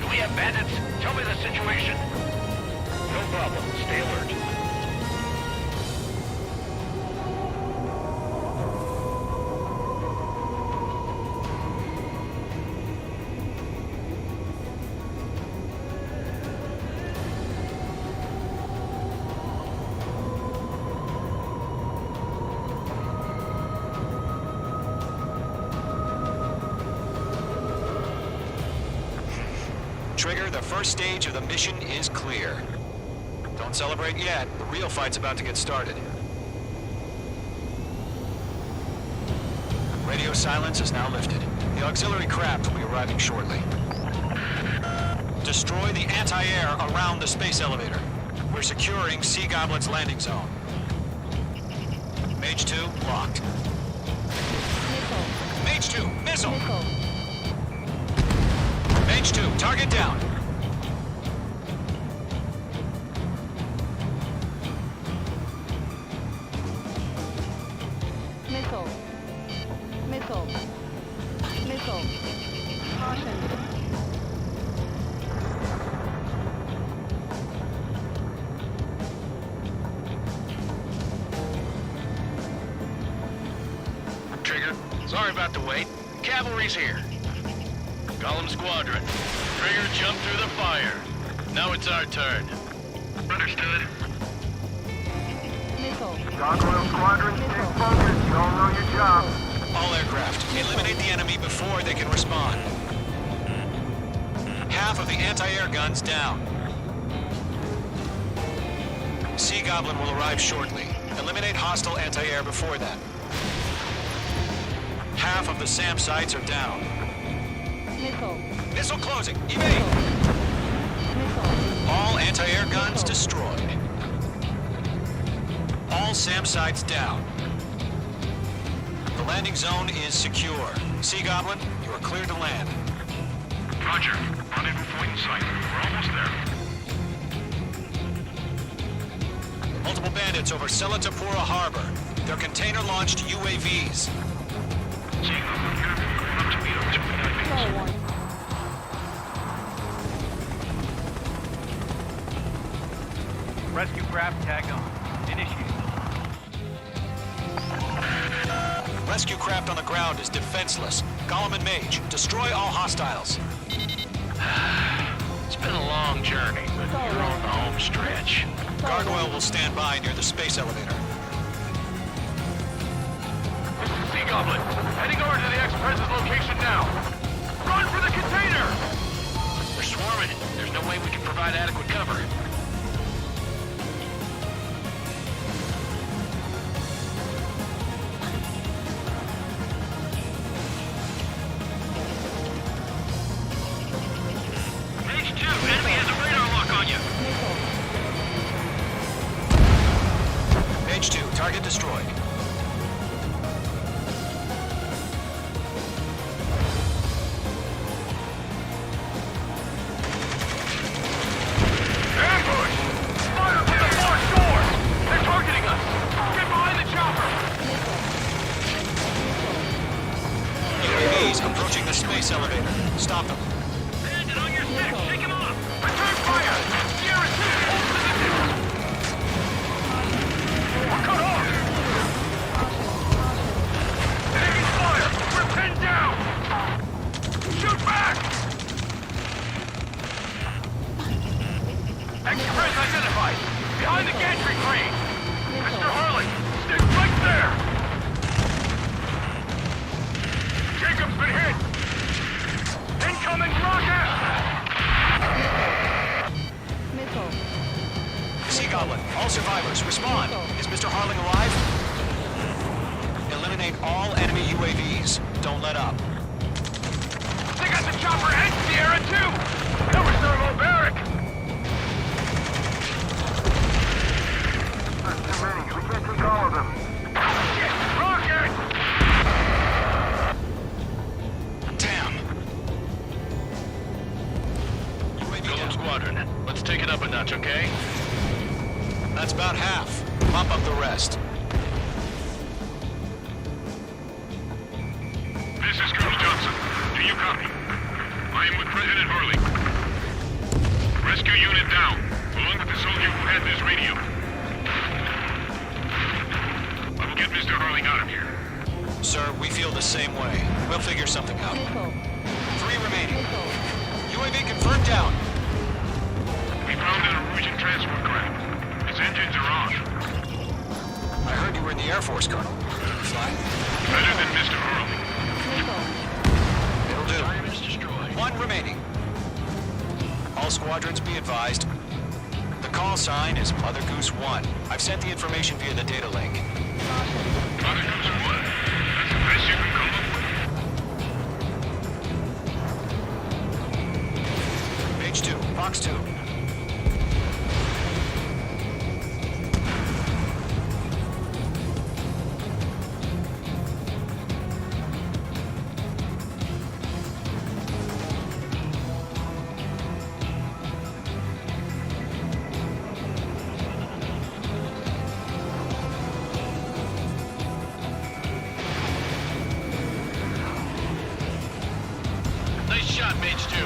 We have bandits. Tell me the situation. No problem. Stay alert. Trigger, the first stage of the mission is clear. Don't celebrate yet. The real fight's about to get started. Radio silence is now lifted. The auxiliary craft will be arriving shortly. Destroy the anti-air around the space elevator. We're securing Sea Goblin's landing zone. Mage 2, locked. Mage 2, missile! Mage 2, target down. Sorry about the wait. Cavalry's here. Gollum Squadron. Trigger jumped through the fire. Now it's our turn. Understood. Gargoyle Squadron, stay focused. You all know your job. All aircraft, eliminate the enemy before they can respond. Half of the anti-air guns down. Sea Goblin will arrive shortly. Eliminate hostile anti-air before that. Half of the SAM sites are down. Missile closing. Evade! All anti-air guns destroyed. All SAM sites down. The landing zone is secure. Sea Goblin, you are clear to land. Roger. Rendezvous point in sight. We're almost there. Multiple bandits over Selatapura Harbor. They're container-launched UAVs. Rescue craft tagged on. Initiate. Rescue craft on the ground is defenseless. Gollum and Mage, destroy all hostiles. It's been a long journey, but you're on the home stretch. Gargoyle will stand by near the space elevator. Sea Goblin, heading over to the Express's location now. Run for the container! We're swarming. There's no way we can provide adequate cover. Target destroyed. Ambush! Fire from the far shore! They're targeting us! Get behind the chopper! UAVs approaching the space elevator. Stop them. Bandit on your stick! Shake him off! Return fire! Sierra 2, hold position! We're cut off! Taking fire! We're pinned down! Shoot back! Express identified! Behind the gantry crane! Mr. Harley! Stick right there! Jacob's been hit! Incoming rocket! Sea Goblin, all survivors, respond. Is Mr. Harling alive? Eliminate all enemy UAVs. Don't let up. They got the chopper and Sierra too! Cover thermobaric! There's too many. We can't take all of them. Shit! Rocket! Damn. Gollum Squadron, let's take it up a notch, okay? That's about half. Mop up the rest. This is Colonel Johnson. Do you copy? I am with President Harley. Rescue unit down, along with the soldier who had this radio. I will get Mr. Harley out of here. Sir, we feel the same way. We'll figure something out. 3 remaining. UAV confirmed down. We found an Erusian transport craft. Its engines are on. I heard you were in the Air Force, Colonel. Fly? Better than Mr. Harley. It'll do. Target is destroyed. 1 remaining. All squadrons be advised. The call sign is Mother Goose 1. I've sent the information via the data link. Mother Goose 1. That's the best you can come up with. Page 2, box 2. Nice shot, Mage 2.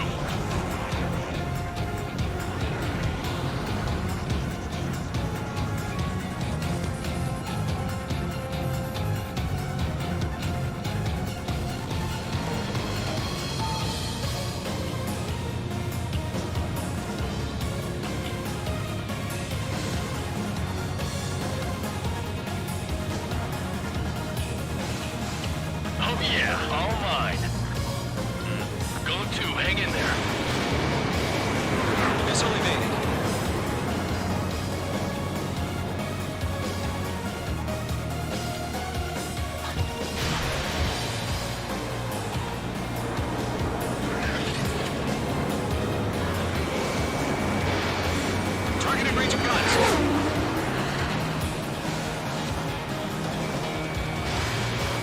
Oh yeah, all mine. Golem 2, hang in there. Missile evaded. Targeted range of guns.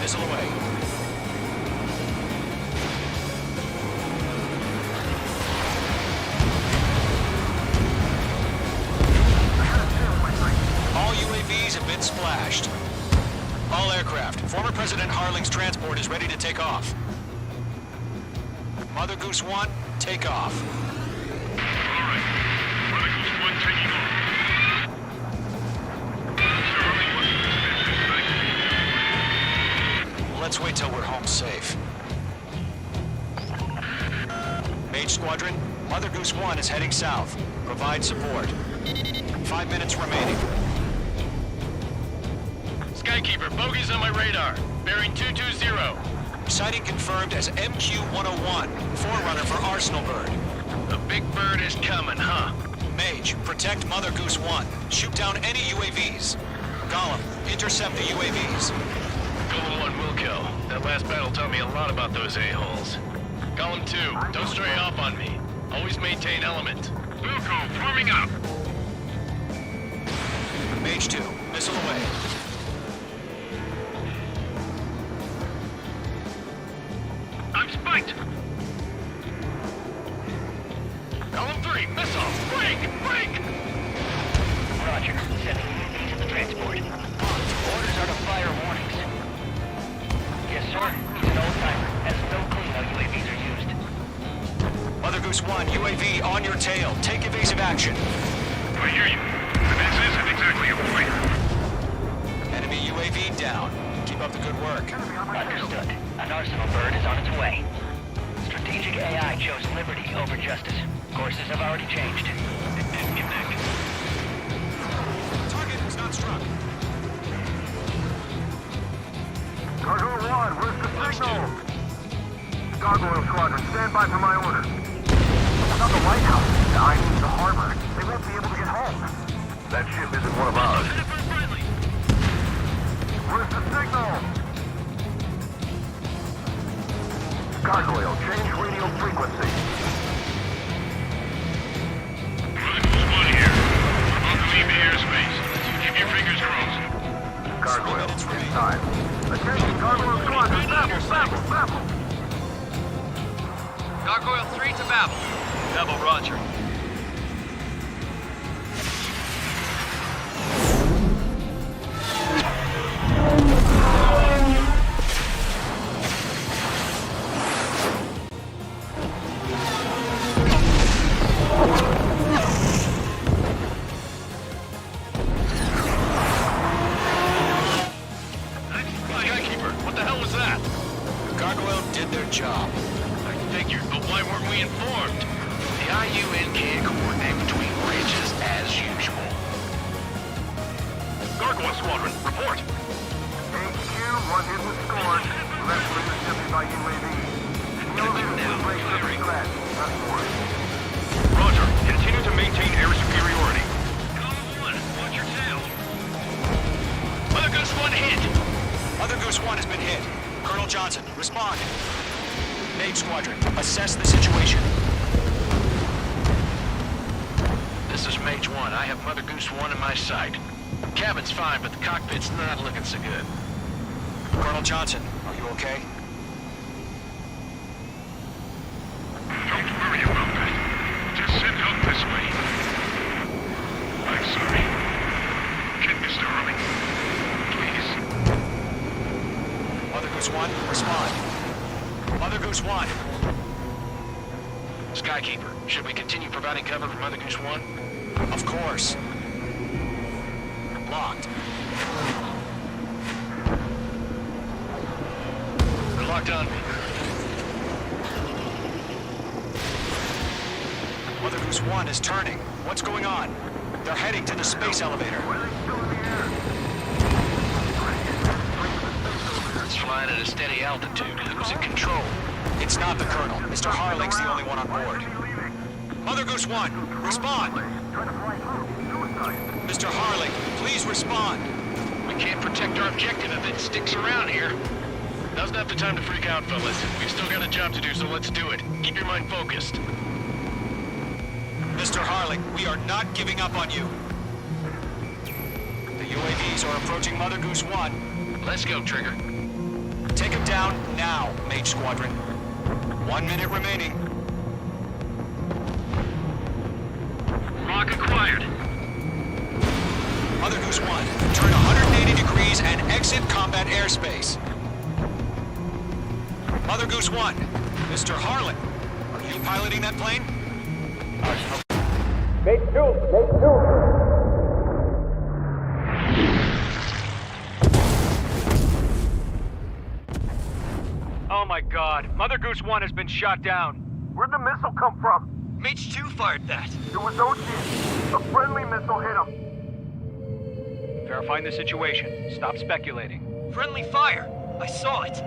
Missile away. All UAVs have been splashed. All aircraft. Former President Harling's transport is ready to take off. Mother Goose 1, take off. Alright. Mother Goose 1 taking off. Mr. Harling wasn't expecting. Let's wait till we're home safe. Mage Squadron, Mother Goose 1 is heading south. Provide support. 5 minutes remaining. Skykeeper, bogeys on my radar. Bearing 220. Sighting confirmed as MQ-101, forerunner for Arsenal Bird. The big bird is coming, huh? Mage, protect Mother Goose 1. Shoot down any UAVs. Gollum, intercept the UAVs. Golem 1 will kill. That last battle taught me a lot about those a-holes. Golem 2, don't stray off on me. Always maintain element. Wilco, forming up. Mage 2, missile away. I'm spiked. Golem 3, missile. Break! Break! Roger. Sending UAV to the transport. Orders are to fire warnings. Yes, sir. He's an old-timer. Has no clue how UAVs are used. Mother Goose 1, UAV on your tail. Take evasive action. I hear you. But this isn't exactly a fighter. Enemy UAV down. Keep up the good work. Understood. An Arsenal Bird is on its way. Strategic AI chose liberty over justice. Courses have already changed. Target is not struck. Gargoyle 1, where's the signal? Gargoyle Squadron, stand by for my orders. Without the lighthouse, I need the harbor. They won't be able to get home. That ship isn't one of ours. Where's the signal? Gargoyle, change radio frequency. Mother Goose 1 here. We're about to leave the airspace. Keep your fingers crossed. Gargoyle, it's time. Attention, Gargoyle Squadron, babble, babble, babble. Gargoyle 3 to Babel. Babel, roger. Skykeeper, what the hell was that? Gargoyle did their job. I figured, but why weren't we informed? The IUN can't coordinate between bridges as usual. Gargoyle Squadron, report. HQ, one hit was scored. Rest was intercepted by UAV. The elevator will break every crash. That's for it. Roger, continue to maintain air superiority. Golem 1, watch your tail. Mother Goose 1 hit. Mother Goose 1 has been hit. Colonel Johnson, respond. Mage Squadron, assess the situation. This is Mage 1. I have Mother Goose 1 in my sight. Cabin's fine, but the cockpit's not looking so good. Colonel Johnson, are you okay? Don't worry about that. Just send help this way. I'm sorry. Get Mr. Harling. Please. Mother Goose 1, respond. Mother Goose 1. Skykeeper, should we continue providing cover for Mother Goose 1? Of course. Locked. They're locked on me. Mother Goose 1 is turning. What's going on? They're heading to the space elevator. Let's fly flying at a steady altitude. Who's in control? It's not the Colonel. Mr. Harling's the only one on board. Mother Goose 1, respond! Mr. Harling, please respond! We can't protect our objective if it sticks around here. Now's not the time to freak out, fellas. We've still got a job to do, so let's do it. Keep your mind focused. Mr. Harling, we are not giving up on you. The UAVs are approaching Mother Goose 1. Let's go, Trigger. Take him down now, Mage Squadron. 1 minute remaining. Lock acquired. Mother Goose 1, turn 180 degrees and exit combat airspace. Mother Goose 1, Mr. Harlan, are you piloting that plane? Mate 2, Mate 2. Oh my god, Mother Goose 1 has been shot down. Where'd the missile come from? Mage 2 fired that. It was Ocean. A friendly missile hit him. Verifying the situation. Stop speculating. Friendly fire. I saw it.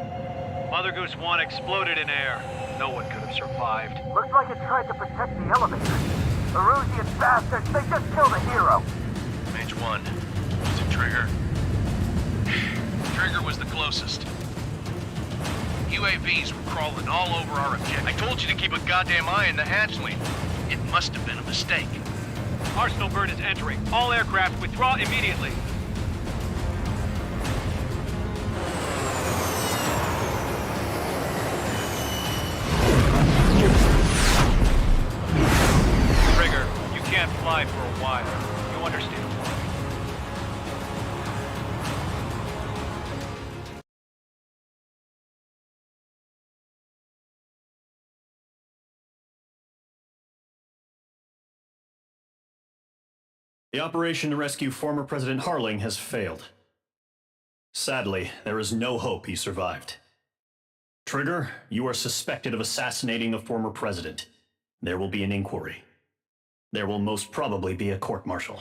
Mother Goose 1 exploded in air. No one could have survived. Looks like it tried to protect the elevator. Erusian bastards, they just killed a hero. Mage 1. Was it Trigger? Trigger was the closest. UAVs were crawling all over our objective. I told you to keep a goddamn eye on the hatchling. It must have been a mistake. Arsenal bird is entering. All aircraft withdraw immediately. Trigger, you can't fly for a while. You understand? The operation to rescue former President Harling has failed. Sadly, there is no hope he survived. Trigger, you are suspected of assassinating the former president. There will be an inquiry. There will most probably be a court-martial.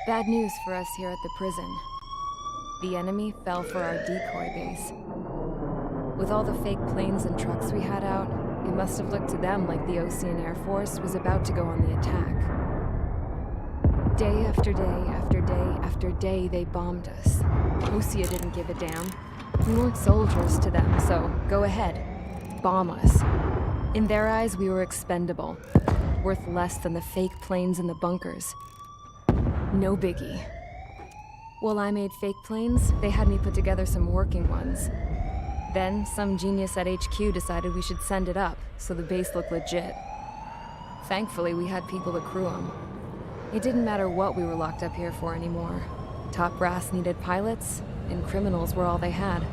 Bad news for us here at the prison. The enemy fell for our decoy base. With all the fake planes and trucks we had out, it must have looked to them like the Osean Air Force was about to go on the attack. Day after day after day after day, they bombed us. Osea didn't give a damn. We weren't soldiers to them, so go ahead. Bomb us. In their eyes, we were expendable. Worth less than the fake planes in the bunkers. No biggie. While I made fake planes, they had me put together some working ones. Then, some genius at HQ decided we should send it up, so the base looked legit. Thankfully, we had people to crew them. It didn't matter what we were locked up here for anymore. Top brass needed pilots, and criminals were all they had.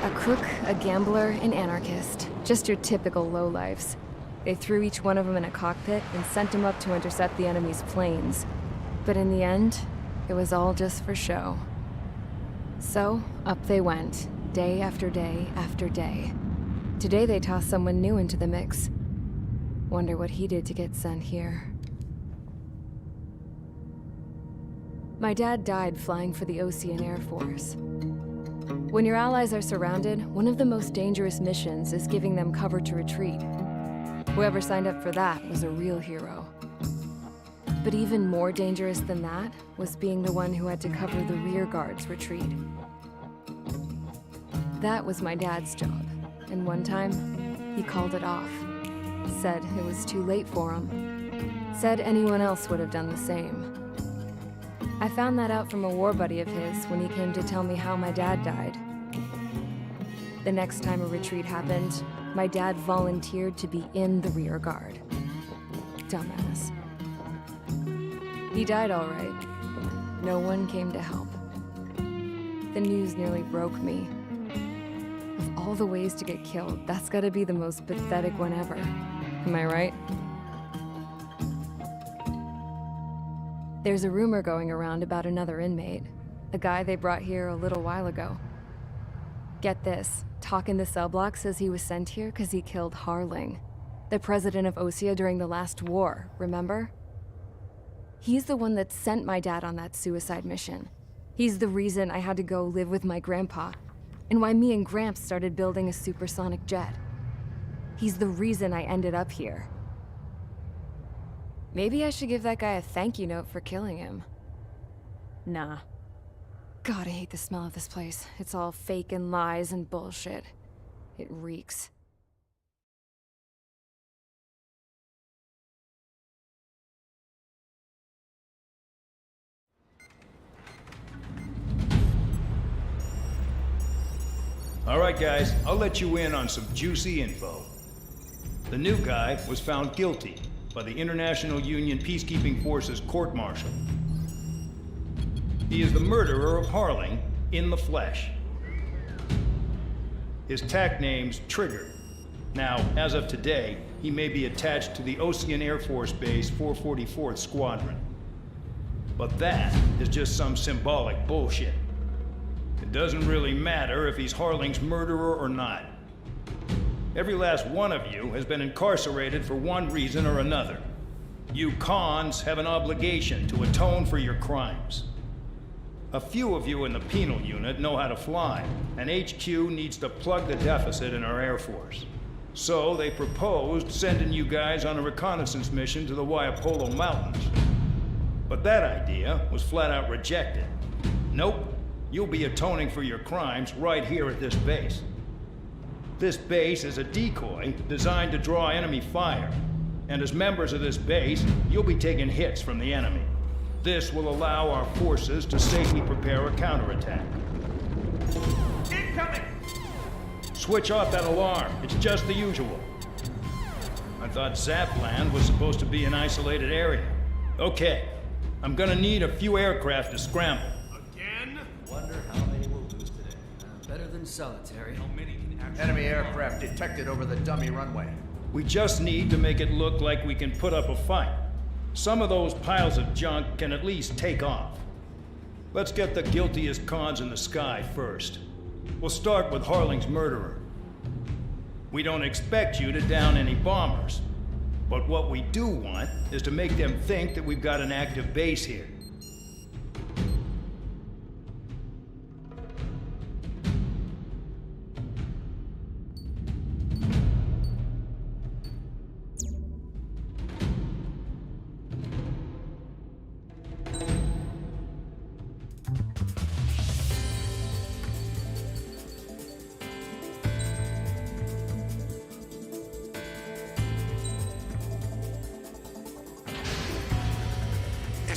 A crook, a gambler, an anarchist. Just your typical lowlifes. They threw each one of them in a cockpit and sent them up to intercept the enemy's planes. But in the end, it was all just for show. So, up they went, day after day after day. Today they tossed someone new into the mix. Wonder what he did to get sent here. My dad died flying for the Osean Air Force. When your allies are surrounded, one of the most dangerous missions is giving them cover to retreat. Whoever signed up for that was a real hero. But even more dangerous than that was being the one who had to cover the rear guard's retreat. That was my dad's job, and one time, he called it off. Said it was too late for him. Said anyone else would have done the same. I found that out from a war buddy of his when he came to tell me how my dad died. The next time a retreat happened, my dad volunteered to be in the rear guard. Dumbass. He died all right. No one came to help. The news nearly broke me. Of all the ways to get killed, that's gotta be the most pathetic one ever. Am I right? There's a rumor going around about another inmate. A guy they brought here a little while ago. Get this, talk in the cell block says he was sent here because he killed Harling, the president of Osea during the last war, remember? He's the one that sent my dad on that suicide mission. He's the reason I had to go live with my grandpa, and why me and Gramps started building a supersonic jet. He's the reason I ended up here. Maybe I should give that guy a thank you note for killing him. Nah. God, I hate the smell of this place. It's all fake and lies and bullshit. It reeks. All right, guys, I'll let you in on some juicy info. The new guy was found guilty by the International Union Peacekeeping Forces court-martial. He is the murderer of Harling in the flesh. His TAC name's Trigger. Now, as of today, he may be attached to the Osean Air Force Base 444th Squadron. But that is just some symbolic bullshit. It doesn't really matter if he's Harling's murderer or not. Every last one of you has been incarcerated for one reason or another. You cons have an obligation to atone for your crimes. A few of you in the penal unit know how to fly, and HQ needs to plug the deficit in our Air Force. So they proposed sending you guys on a reconnaissance mission to the Waiapolo Mountains. But that idea was flat out rejected. Nope, you'll be atoning for your crimes right here at this base. This base is a decoy designed to draw enemy fire, and as members of this base, you'll be taking hits from the enemy. This will allow our forces to safely prepare a counterattack. Incoming! Switch off that alarm. It's just the usual. I thought Zapland was supposed to be an isolated area. Okay, I'm gonna need a few aircraft to scramble. Again? Wonder how many we'll lose today. Better than solitary. How many can actually... Enemy aircraft detected over the dummy runway. We just need to make it look like we can put up a fight. Some of those piles of junk can at least take off. Let's get the guiltiest cons in the sky first. We'll start with Harling's murderer. We don't expect you to down any bombers. But what we do want is to make them think that we've got an active base here.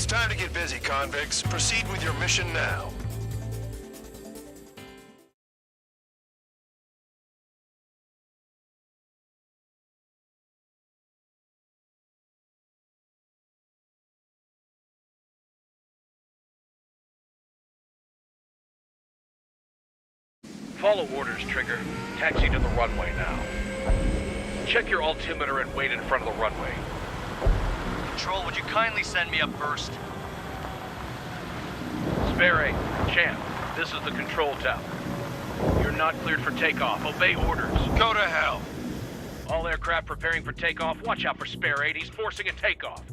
It's time to get busy, convicts. Proceed with your mission now. Follow orders, Trigger. Taxi to the runway now. Check your altimeter and wait in front of the runway. Control, would you kindly send me up first? Spare 8, Champ, this is the control tower. You're not cleared for takeoff. Obey orders. Go to hell. All aircraft preparing for takeoff. Watch out for Spare 8. He's forcing a takeoff.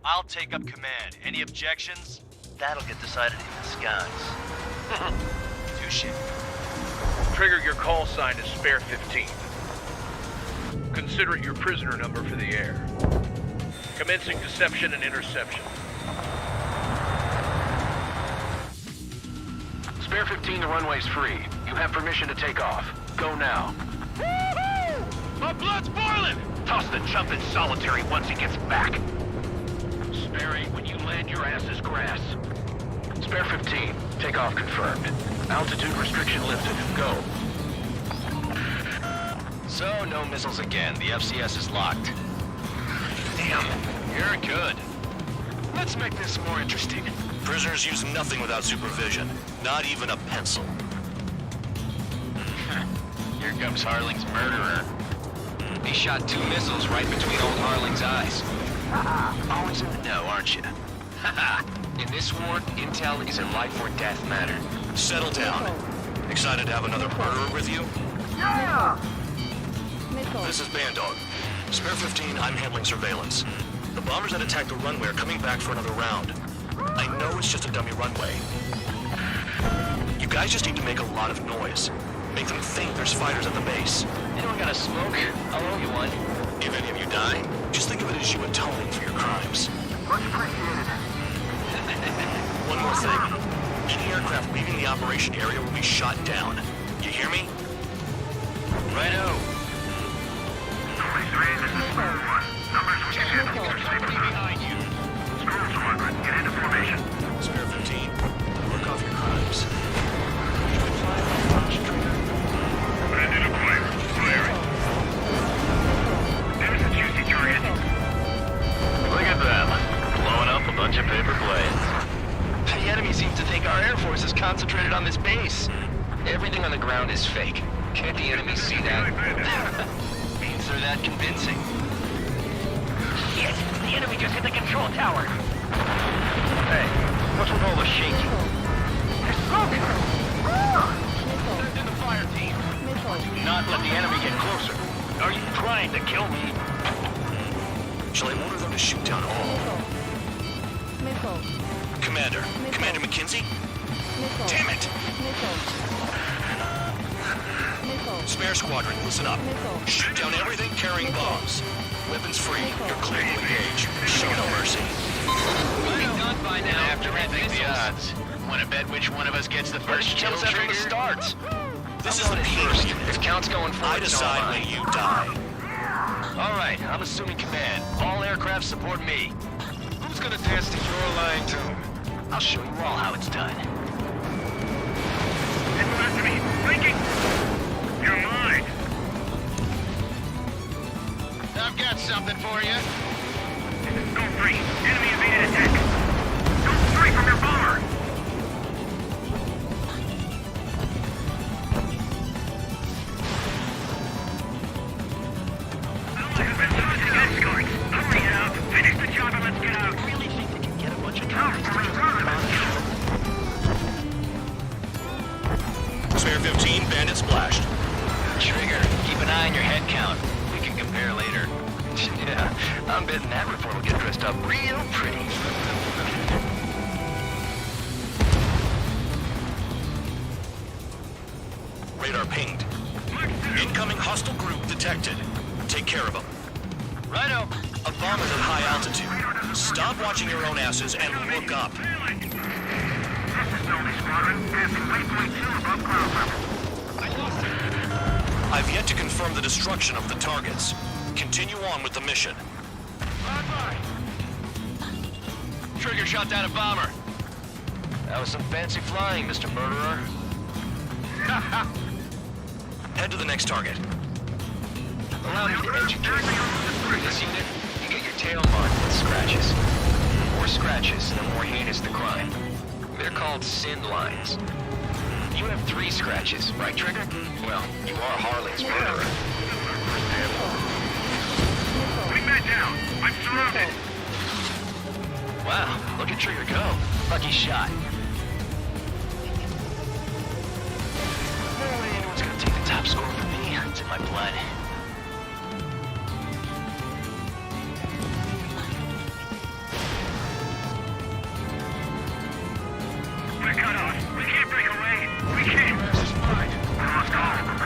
I'll take up command. Any objections? That'll get decided in the skies. Touche. Trigger, your call sign is Spare 15. Consider it your prisoner number for the air. Commencing deception and interception. Spare 15, the runway's free. You have permission to take off. Go now. Woohoo! My blood's boiling! Toss the chump in solitary once he gets back. Spare 8, when you land, your ass is grass. Spare 15, takeoff confirmed. Altitude restriction lifted. Go. So, no missiles again. The FCS is locked. Damn, you're good. Let's make this more interesting. Prisoners use nothing without supervision. Not even a pencil. Here comes Harling's murderer. He shot 2 missiles right between old Harling's eyes. Always in the know, aren't you? In this war, intel is a life or death matter. Settle down. Excited to have another murderer with you? Yeah! This is Bandog. Spare 15, I'm handling surveillance. The bombers that attacked the runway are coming back for another round. I know it's just a dummy runway. You guys just need to make a lot of noise. Make them think there's fighters at the base. Anyone got a smoke? I'll owe you one. If any of you die, just think of it as you atoning for your crimes. Much appreciated. One more thing. Any aircraft leaving the operation area will be shot down. You hear me? Righto. This is Small 1. Numbers we can handle are safely behind you. Scroll Squadron, get into formation. Spare 15, work off your crimes. Bandit acquired. Firing. There's a juicy target. Look at them. Blowing up a bunch of paper planes. The enemy seems to think our Air Force is concentrated on this base. Everything on the ground is fake. Can't the enemy see that? Means they're that convincing. Shit! The enemy just hit the control tower! Hey, what's with all the shaking? There's smoke! Send in the fire team. Do not let the enemy get closer. Are you trying to kill me? Shall I order them to shoot down all? Commander. Commander McKenzie? Damn it! Spare Squadron, listen up. Shoot down everything carrying bombs. Weapons free. You're clear to engage. Show no mercy. We'll be done by now. After we think the odds. Want to bet which one of us gets the first kill, Kills after the Trigger? start. This is the first. If count's going forward, I decide when you die. All right, I'm assuming command. All aircraft support me. Who's gonna dance to your line tune? I'll show you all how it's done. Listen to me. Thinking. You're mine. I've got something for you. Zone 3. Enemy evaded attack. Zone 3 from your bomber. Escorts. Hurry it up. Finish the job and let's get out. Really think they can get a bunch of convicts to just Spare 15, bandit splashed. Trigger, keep an eye on your head count. We can compare later. Yeah, I'm betting that report will get dressed up real pretty. Radar pinged. Incoming hostile group detected. Take care of them. Righto. A bomb is at high altitude. Stop watching your own asses and look up. This is Sony Squadron. Passing waypoint 2 above ground level. I've yet to confirm the destruction of the targets. Continue on with the mission. Trigger shot down a bomber. That was some fancy flying, Mr. Murderer. Head to the next target. Allow me to educate you. This unit, you get your tail marked with scratches. The more scratches, the more heinous the crime. They're called sin lines. You have 3 scratches, right, Trigger? Well, you are Harley's murderer. Bring that down. I'm surrounded. Wow, look at Trigger go. Lucky shot. Apparently anyone's gonna take the top score from me. It's in my blood. We're cut off. We can't break away. We can't. This is mine. We lost all of them.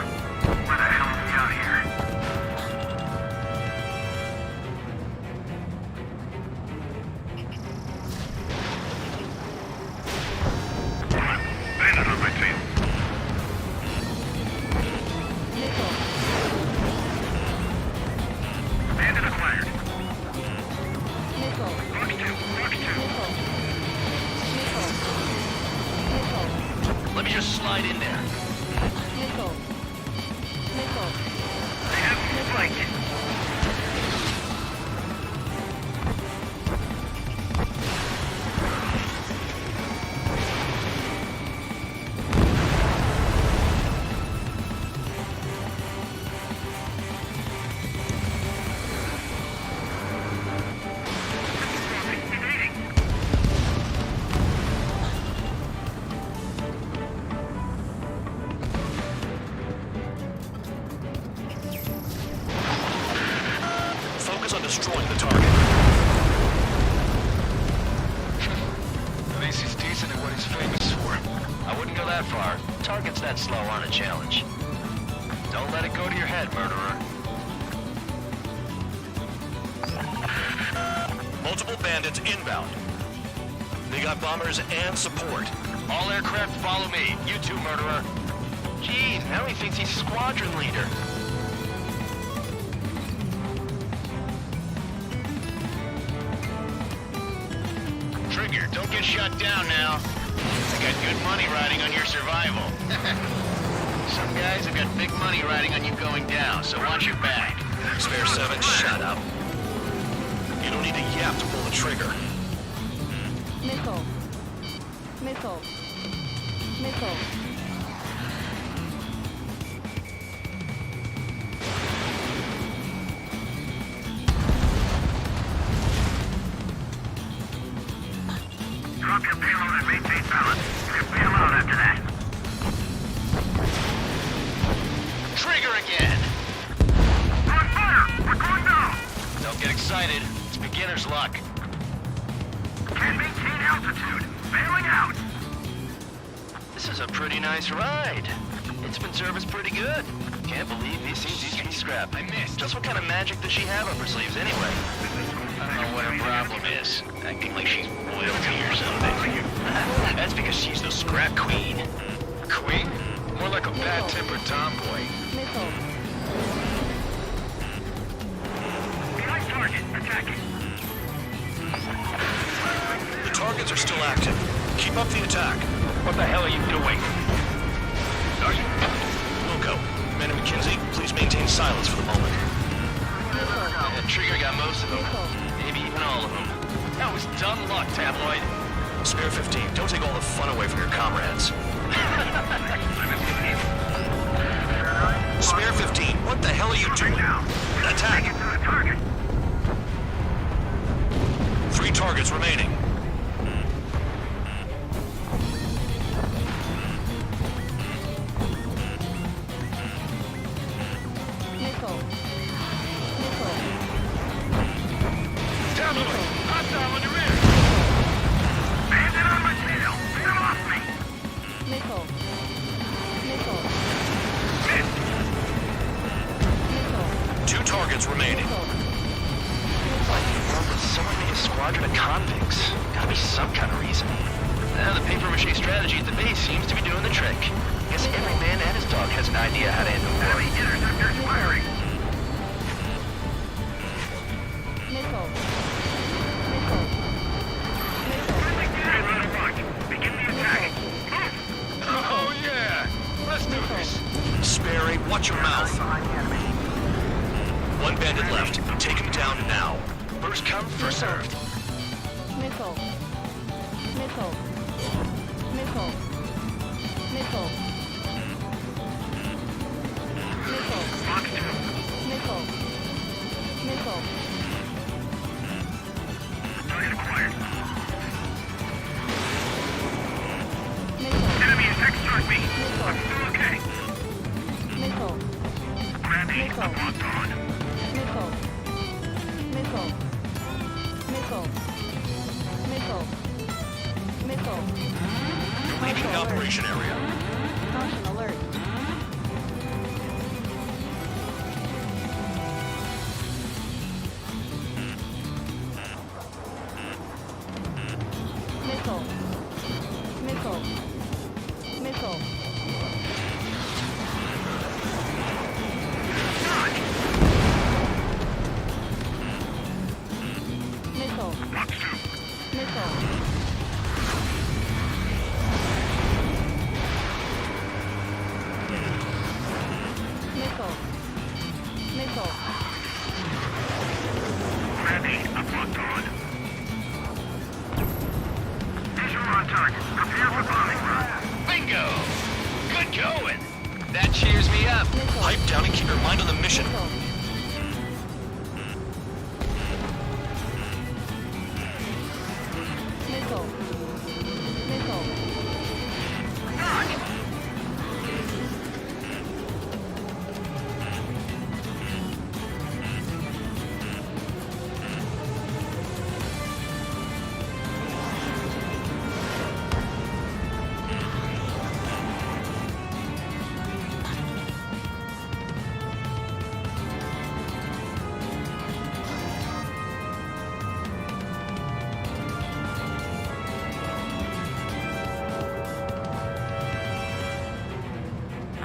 Where the hell are we out here? Bandit on my tail. Bandit acquired. Rock 2. Let me just slide in there. They have me flanked. Focus on destroying the target. At least he's decent at what he's famous for. I wouldn't go that far. Targets that slow aren't a challenge. Don't let it go to your head, murderer. Multiple bandits inbound. They got bombers and support. All aircraft follow me. You too, murderer. Jeez, now he thinks he's squadron leader. Trigger, don't get shut down now. I got good money riding on your survival. Some guys have got big money riding on you going down, so watch your back. Spare 7, shut up. You don't need to yap to pull the trigger. Missile. Drop your payload and maintain balance. You can bail out after that. Trigger again! We're on fire! We're going down! Don't get excited. It's beginner's luck. Can't maintain altitude. Bailing out! This is a pretty nice ride. It's been serviced pretty good. Can't believe these things used to be scrap. I missed. Just what kind of magic does she have up her sleeves anyway? I don't know what her problem is. Acting like she's royalty or something. That's because she's the scrap queen. Queen? More like a bad-tempered tomboy. Behind target. Attacking. The targets are still active. Keep up the attack. What the hell are you doing? Are you... Wilco, Commander McKenzie, please maintain silence for the moment. Trigger got most of them. Maybe even all of them. That was dumb luck, Tabloid. Spare 15, don't take all the fun away from your comrades. Spare 15, what the hell are you doing? Attack! 3 targets remaining. Tabloid! Hostile on your rear! Bandit on my tail! Get off me! Missile. 2 targets remaining. Someone made a squadron of convicts. Gotta be some kind of reason. Now the paper-mache strategy at the base seems to be doing the trick. Guess every man and his dog has an idea how to end the war. Enemy interceptors firing! First come, first served. Missile. Missile. Missile. Missile. Missile. Box 2. Missile. Missile. Target acquired. Missile. Enemy attack struck me. Missile. I'm still okay. Missile. Gravity Missile. up locked on. Missile. Missile. Missile. Missile. Missile. Leaving the operation area. Caution alert. Missile. Missile. Missile. Missile. Box 2. Missile. Missile. Missile. Gravity up locked on. Visual on target. Prepare for bombing run. Bingo! Good going. That cheers me up. Pipe down and keep your mind on the mission. Missile. Missile. Missile.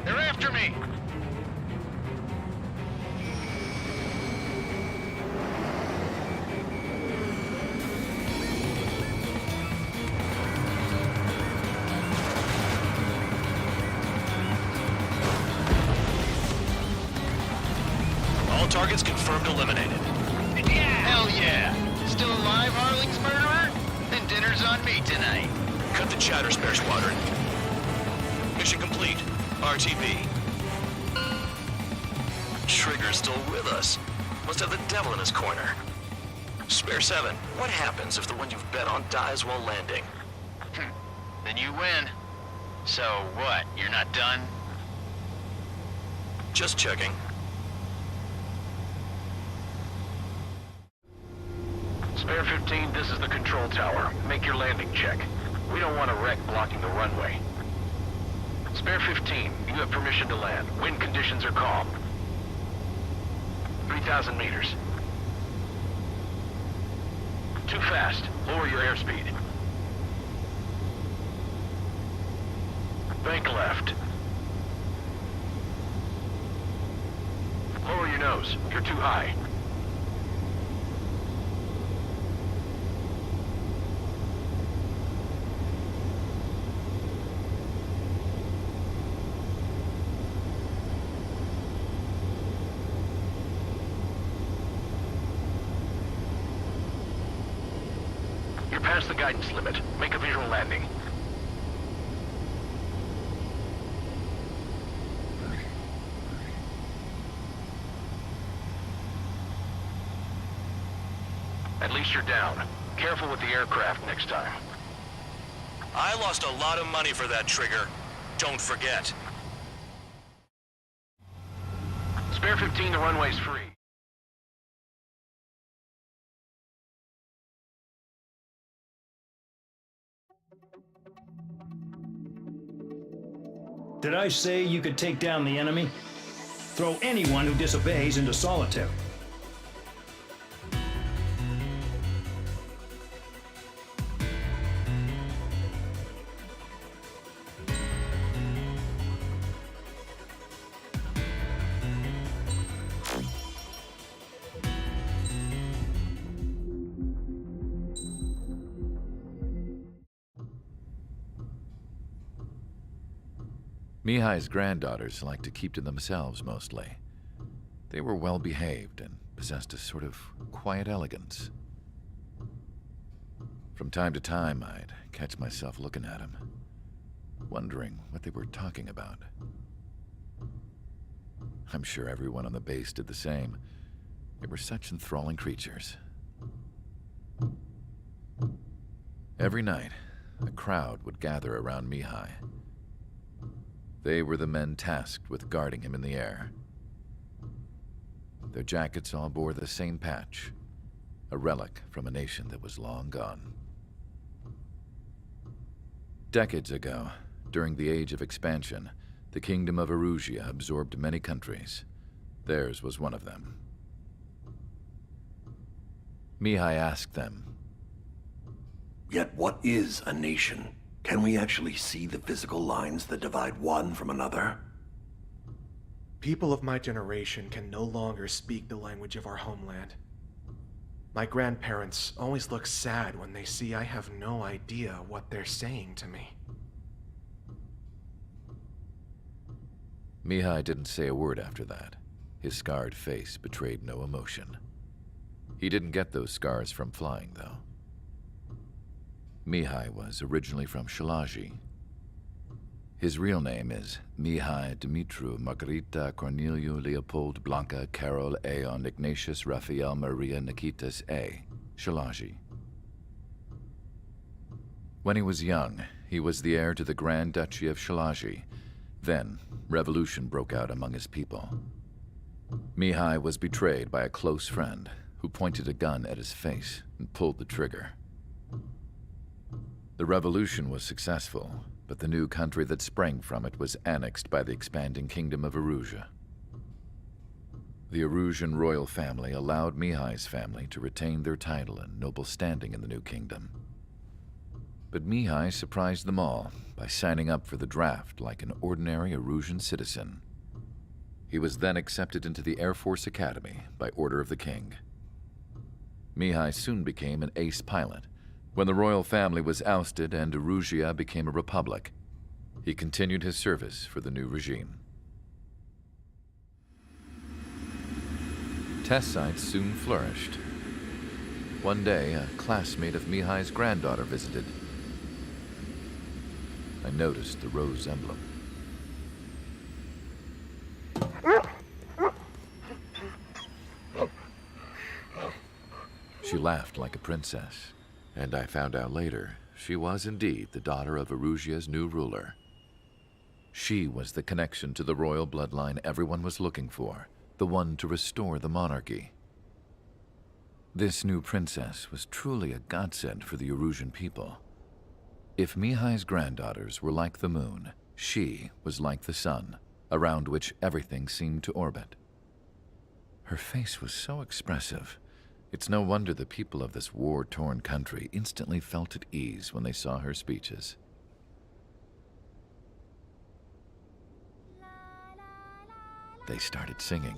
They're after me. All targets confirmed eliminated. Hell yeah. Still alive, Harling's murderer? Then dinner's on me tonight. Cut the chatter, Spare Squadron. Mission complete. RTB. Trigger's still with us. Must have the devil in his corner. Spare 7, what happens if the one you've bet on dies while landing? Then you win. So what, you're not done? Just checking. Spare 15, this is the control tower. Make your landing check. We don't want a wreck blocking the runway. Spare 15, you have permission to land. Wind conditions are calm. 3,000 meters. Too fast. Lower your airspeed. Bank left. Lower your nose. You're too high. You're past the guidance limit. Make a visual landing. At least you're down. Careful with the aircraft next time. I lost a lot of money for that trigger. Don't forget. Spare 15, the runway's free. Did I say you could take down the enemy? Throw anyone who disobeys into solitary. Mihai's granddaughters liked to keep to themselves mostly. They were well behaved and possessed a sort of quiet elegance. From time to time, I'd catch myself looking at him, wondering what they were talking about. I'm sure everyone on the base did the same. They were such enthralling creatures. Every night, a crowd would gather around Mihai. They were the men tasked with guarding him in the air. Their jackets all bore the same patch, a relic from a nation that was long gone. Decades ago, during the Age of Expansion, the Kingdom of Erusia absorbed many countries. Theirs was one of them. Mihai asked them, "Yet what is a nation? Can we actually see the physical lines that divide one from another?" People of my generation can no longer speak the language of our homeland. My grandparents always look sad when they see I have no idea what they're saying to me. Mihai didn't say a word after that. His scarred face betrayed no emotion. He didn't get those scars from flying, though. Mihai was originally from Shalagi. His real name is Mihai Dumitru Margarita Corneliu Leopold Blanca Carol Aeon Ignatius Raphael Maria Nikitas A. Shalagi. When he was young, he was the heir to the Grand Duchy of Shalagi. Then, revolution broke out among his people. Mihai was betrayed by a close friend who pointed a gun at his face and pulled the trigger. The revolution was successful, but the new country that sprang from it was annexed by the expanding Kingdom of Erusia. The Erusian royal family allowed Mihai's family to retain their title and noble standing in the new kingdom. But Mihai surprised them all by signing up for the draft like an ordinary Erusian citizen. He was then accepted into the Air Force Academy by order of the king. Mihai soon became an ace pilot. When the royal family was ousted and Erusia became a republic, he continued his service for the new regime. Test sites soon flourished. One day, a classmate of Mihai's granddaughter visited. I noticed the rose emblem. She laughed like a princess, and I found out later she was indeed the daughter of Erusia's new ruler. She was the connection to the royal bloodline everyone was looking for, the one to restore the monarchy. This new princess was truly a godsend for the Erusian people. If Mihai's granddaughters were like the moon, she was like the sun, around which everything seemed to orbit. Her face was so expressive. It's no wonder the people of this war-torn country instantly felt at ease when they saw her speeches. They started singing.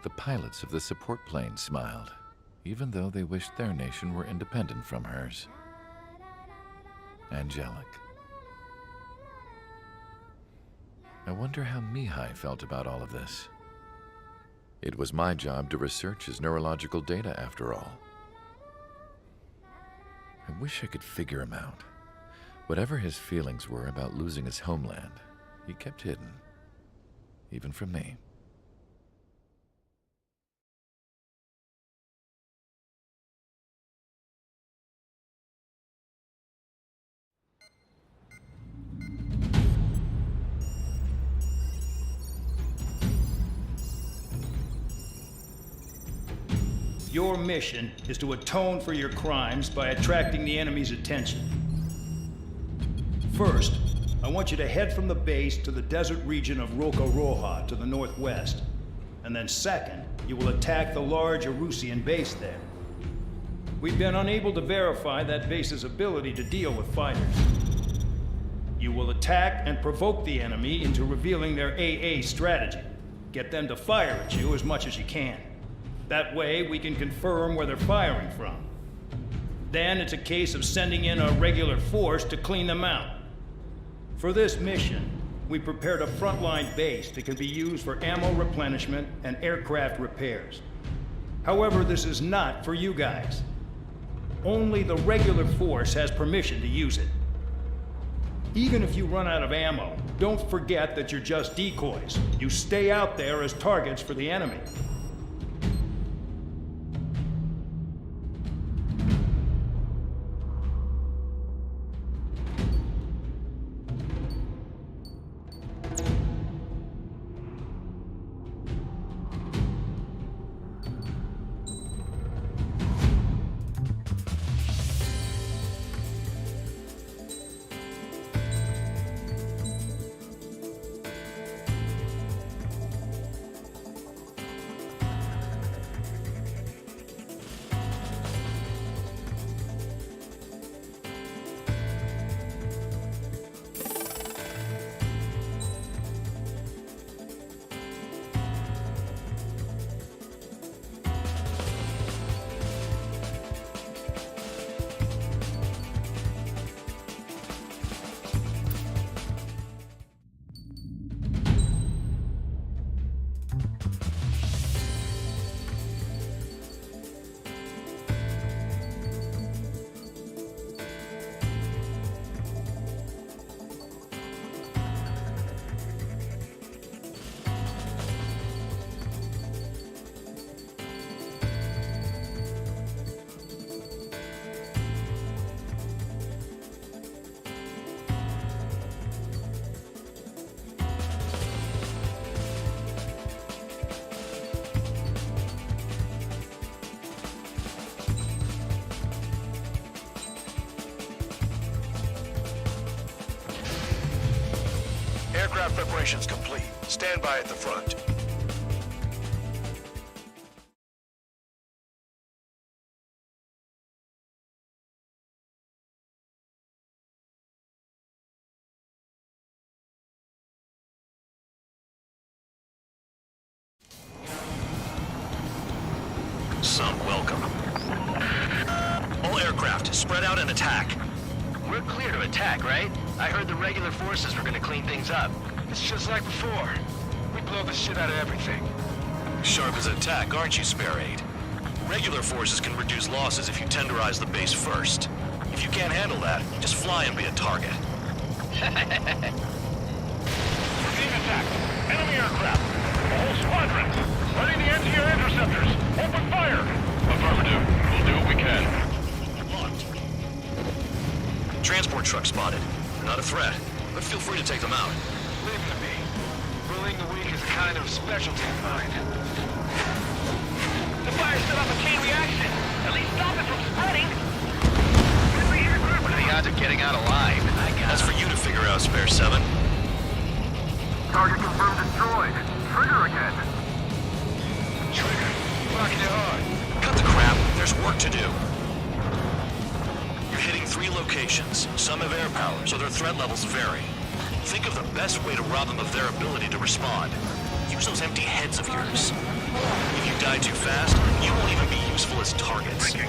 The pilots of the support planes smiled, even though they wished their nation were independent from hers. Angelic. I wonder how Mihai felt about all of this. It was my job to research his neurological data, after all. I wish I could figure him out. Whatever his feelings were about losing his homeland, he kept hidden, even from me. Your mission is to atone for your crimes by attracting the enemy's attention. First, I want you to head from the base to the desert region of Roca-Roja to the northwest. And then second, you will attack the large Erusian base there. We've been unable to verify that base's ability to deal with fighters. You will attack and provoke the enemy into revealing their AA strategy. Get them to fire at you as much as you can. That way, we can confirm where they're firing from. Then it's a case of sending in a regular force to clean them out. For this mission, we prepared a frontline base that can be used for ammo replenishment and aircraft repairs. However, this is not for you guys. Only the regular force has permission to use it. Even if you run out of ammo, don't forget that you're just decoys. You stay out there as targets for the enemy. Aircraft preparations complete. Stand by at the front. Some welcome. All aircraft, spread out and attack. We're clear to attack, right? I heard the regular forces were gonna clean things up. It's just like before. We blow the shit out of everything. Sharp as an attack, aren't you, Spare Aid? Regular forces can reduce losses if you tenderize the base first. If you can't handle that, just fly and be a target. We're being attacked. Enemy aircraft. The whole squadron. Ready the anti-air interceptors. Open fire. Affirmative. We'll do what we can. Locked. Transport truck spotted. They're not a threat, but feel free to take them out. Leave them to me. Bullying the weak is a kind of specialty of mine. The fire set off a chain reaction. At least stop it from spreading. What are the odds of getting out alive? That's for you to figure out, Spare 7. Target confirmed destroyed. Trigger again. Trigger. Rocking it hard. Cut the crap. There's work to do. You're hitting 3 locations. Some have air power, so their threat levels vary. Think of the best way to rob them of their ability to respond. Use those empty heads of yours. If you die too fast, you won't even be useful as targets. Any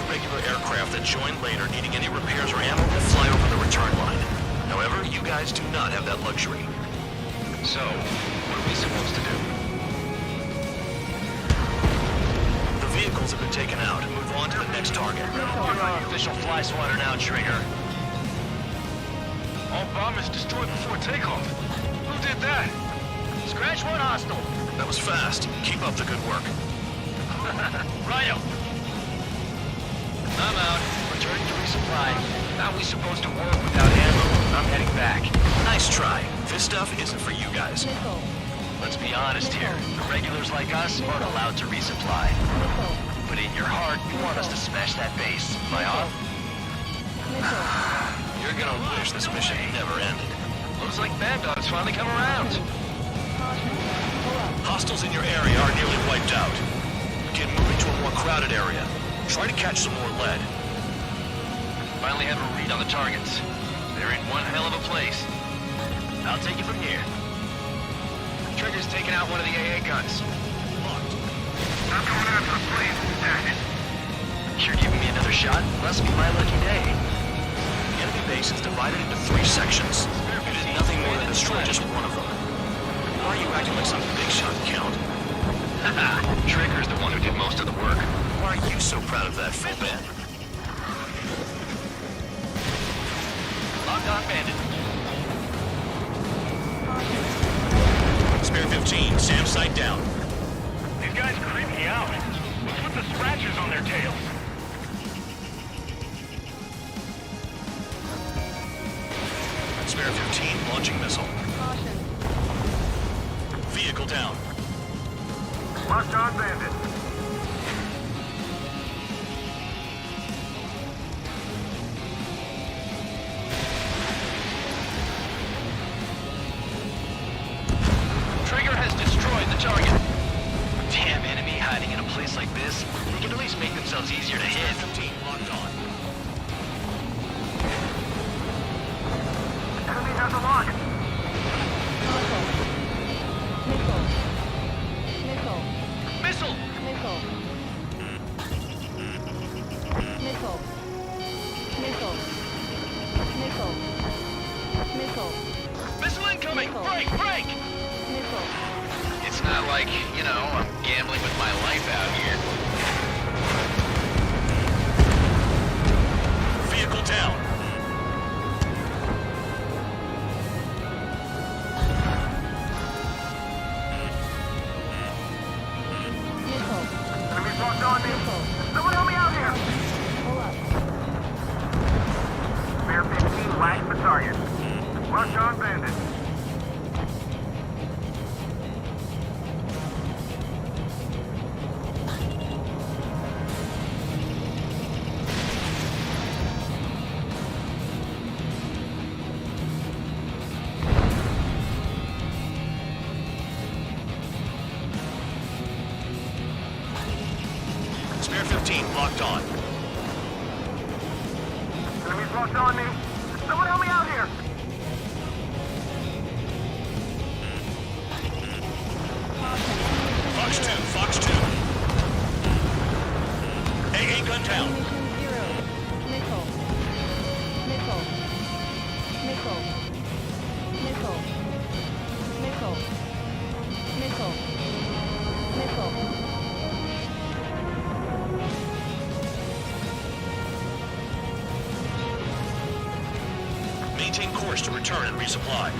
regular aircraft that join later needing any repairs or ammo will fly over the return line. However, you guys do not have that luxury. So, what are we supposed to do? The vehicles have been taken out. Move on to the next target. You're our official fly swatter now, Trigger. All bombers destroyed before takeoff. Who did that? Scratch one hostile. That was fast. Keep up the good work. Righto. I'm out. Returning to resupply. How are we supposed to work without ammo? I'm heading back. Nice try. This stuff isn't for you guys. Let's be honest here. The regulars like us aren't allowed to resupply. But in your heart, you want us to smash that base. Am I off? You're gonna wish this mission never ended. Looks like Bad Dog's finally come around. Hostiles in your area are nearly wiped out. Get moving to a more crowded area. Try to catch some more lead. Finally have a read on the targets. They're in one hell of a place. I'll take it from here. Trigger's taking out one of the AA guns. Locked. I'm going after the plane. Damn it. You're giving me another shot? Must be my lucky day. The enemy base is divided into 3 sections. You did nothing more than destroy just one of them. Why are you acting like some big shot count? Haha, Trigger's the one who did most of the work. Why are you so proud of that, full band? Locked on bandit. Spare 15, Sam sight down. These guys creep me out. What's with the scratches on their tails? Spare 15, launching missile. Caution. Vehicle down. Locked on bandit. Trigger has destroyed the target. Damn enemy hiding in a place like this. They can at least make themselves easier to hit. 15, locked on. Enemy has a lock. Missile. Missile. Missile! Missile. Missile. Missile. Missile. Missile. Missile incoming! Missile. Break! Break! Missile. It's not like, you know, I'm gambling with my life out here. Vehicle down. Missile. Enemy's locked on me. Missile. Someone help me out here. Pull up. Spare 15, lags the target. Locked on bandit. Spare 15, locked on. Enemy's locked on me. Someone help me out here. Fox 2, Fox 2. AA gun down. Ammunition 0. Missile. Missile. Missile. Missile. Missile. Missile. Missile. Maintain course to return and resupply.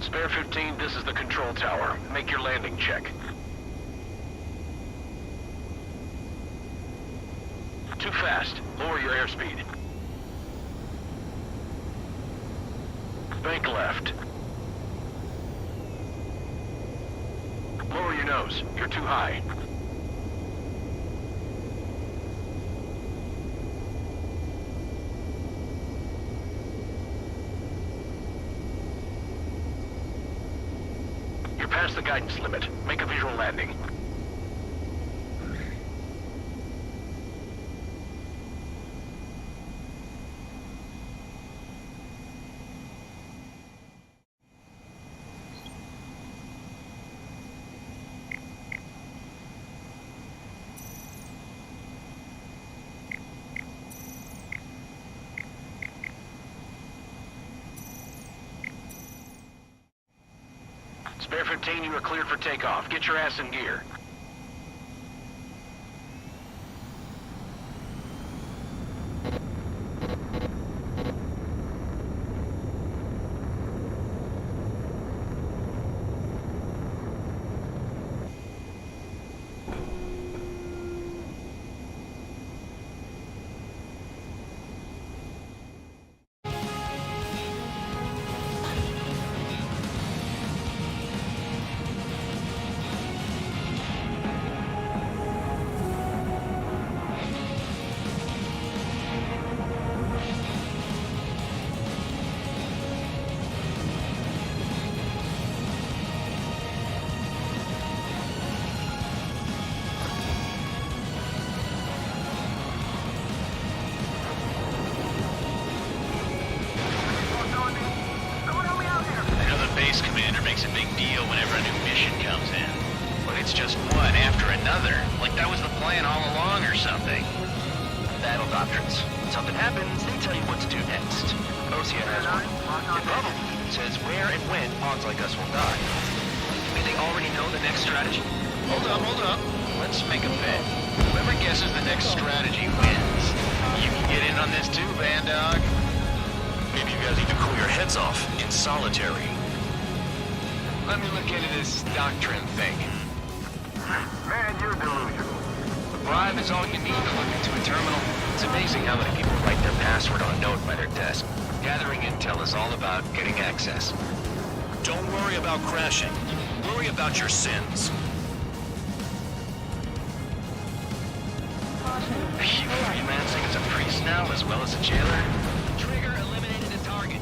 Spare 15, this is the control tower. Make your landing check. Too fast. Lower your airspeed. Bank left. Lower your nose. You're too high. You're past the guidance limit. Make a visual landing. Spare 15, you are cleared for takeoff. Get your ass in gear. Base commander makes a big deal whenever a new mission comes in. But it's just one after another. Like that was the plan all along or something. Battle doctrines. When something happens, they tell you what to do next. OCN has one. It probably says where and when pawns like us will die. they already know the next strategy? Hold up. Let's make a bet. Whoever guesses the next strategy wins. You can get in on this too, Van Dog. Maybe you guys need to cool your heads off in solitary. Let me look into this doctrine thing. Man, you're delusional. A bribe is all you need to look into a terminal. It's amazing how many people write their password on a note by their desk. Gathering intel is all about getting access. Don't worry about crashing. Worry about your sins. You freelancing as a priest now, as well as a jailer? Trigger eliminated a target.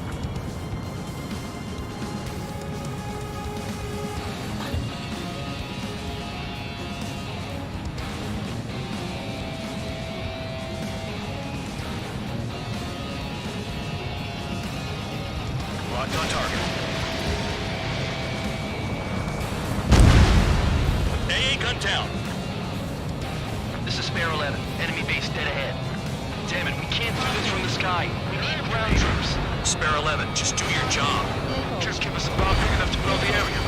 Locked on target. AA gun down. This is Spare 11. Enemy base dead ahead. Damn it, we can't do this from the sky. We need ground troops. Spare 11, just do your job. Just give us a bomb big enough to blow the area.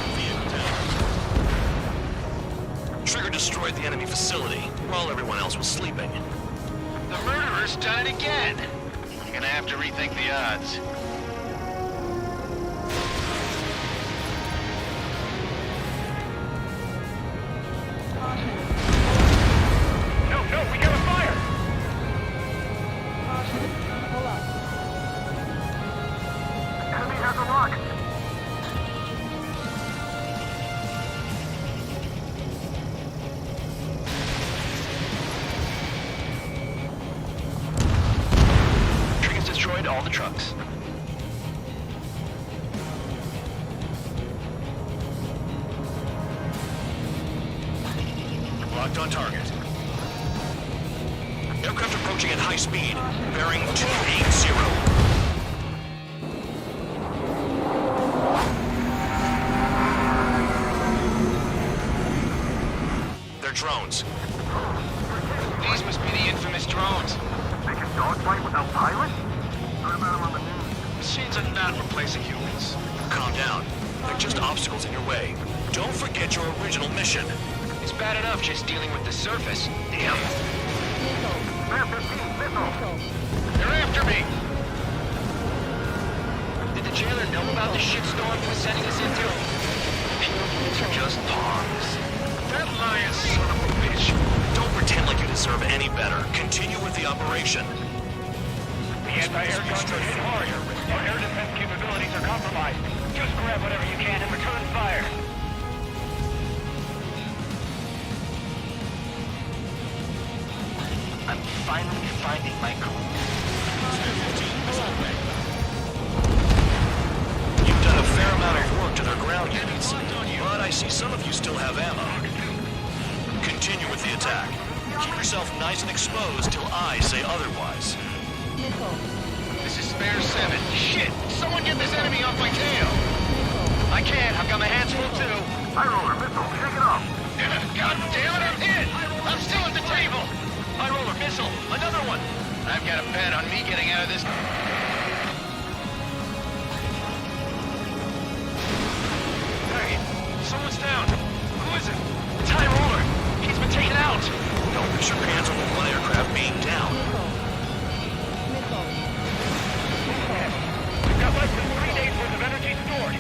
Trigger destroyed the enemy facility while everyone else was sleeping. The murderer's done it again. You're gonna have to rethink the odds. No, we got a fire! Enemy has a lock. Trigger's destroyed all the trucks. Locked on target. Aircraft approaching at high speed. Bearing 280. They're drones. These must be the infamous drones. They can dogfight without pilots? Heard about them on the news. Machines are not replacing humans. Calm down. They're just obstacles in your way. Don't forget your original mission. It's bad enough just dealing with the surface. Damn. Spare 15, missile. They're after me! Did the jailer know about the shitstorm he was sending us into? Humans are just pawns. That lying son of a bitch. Don't pretend like you deserve any better. Continue with the operation. The anti-air guns are hit hard. Our air defense capabilities are compromised. Just grab whatever you can and return fire. I'm finally finding my groove. You've done a fair amount of work to their ground units, but I see some of you still have ammo. Continue with the attack. Keep yourself nice and exposed till I say otherwise. This is Spare 7. Shit! Someone get this enemy off my tail! I can't. I've got my hands full too. High roller, missile, shake it off. God damn it, I'm hit! I'm still at the table! High roller, missile, another one! I've got a bet on me getting out of this. Hey, someone's down. Who is it? It's High roller. He's been taken out. Don't put your hands on the one aircraft being down. We've got less than 3 days worth of energy stored.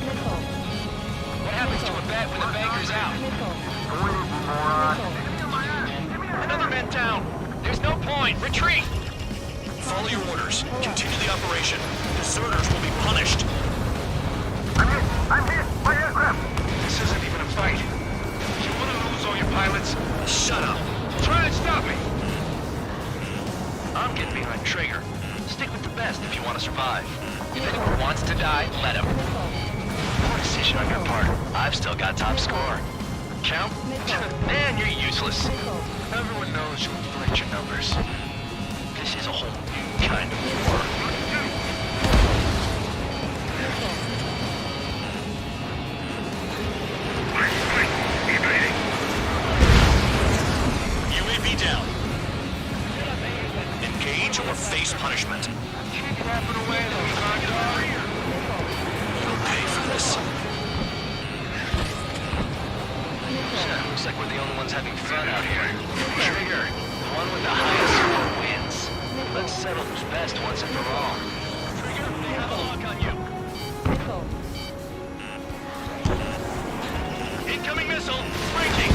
What happens to a bet when the banker's out? Another man down. There's no point. Retreat. Follow your orders. Continue the operation. Deserters will be punished. I'm hit! My aircraft! This isn't even a fight. You want to lose all your pilots? Shut up. Try and stop me. I'm getting behind Traeger. Stick with the best if you want to survive. If anyone wants to die, let him. Poor decision on your part. I've still got top score. Count? Man, you're useless. Everyone knows you inflate your numbers. This is a whole new kind of war. UAV down. Engage or face punishment. You'll pay for this. like we're the only ones having fun out here. Trigger, the one with the highest score wins. Let's settle who's best once and for all. Trigger, they have a lock on you. Incoming missile, breaking.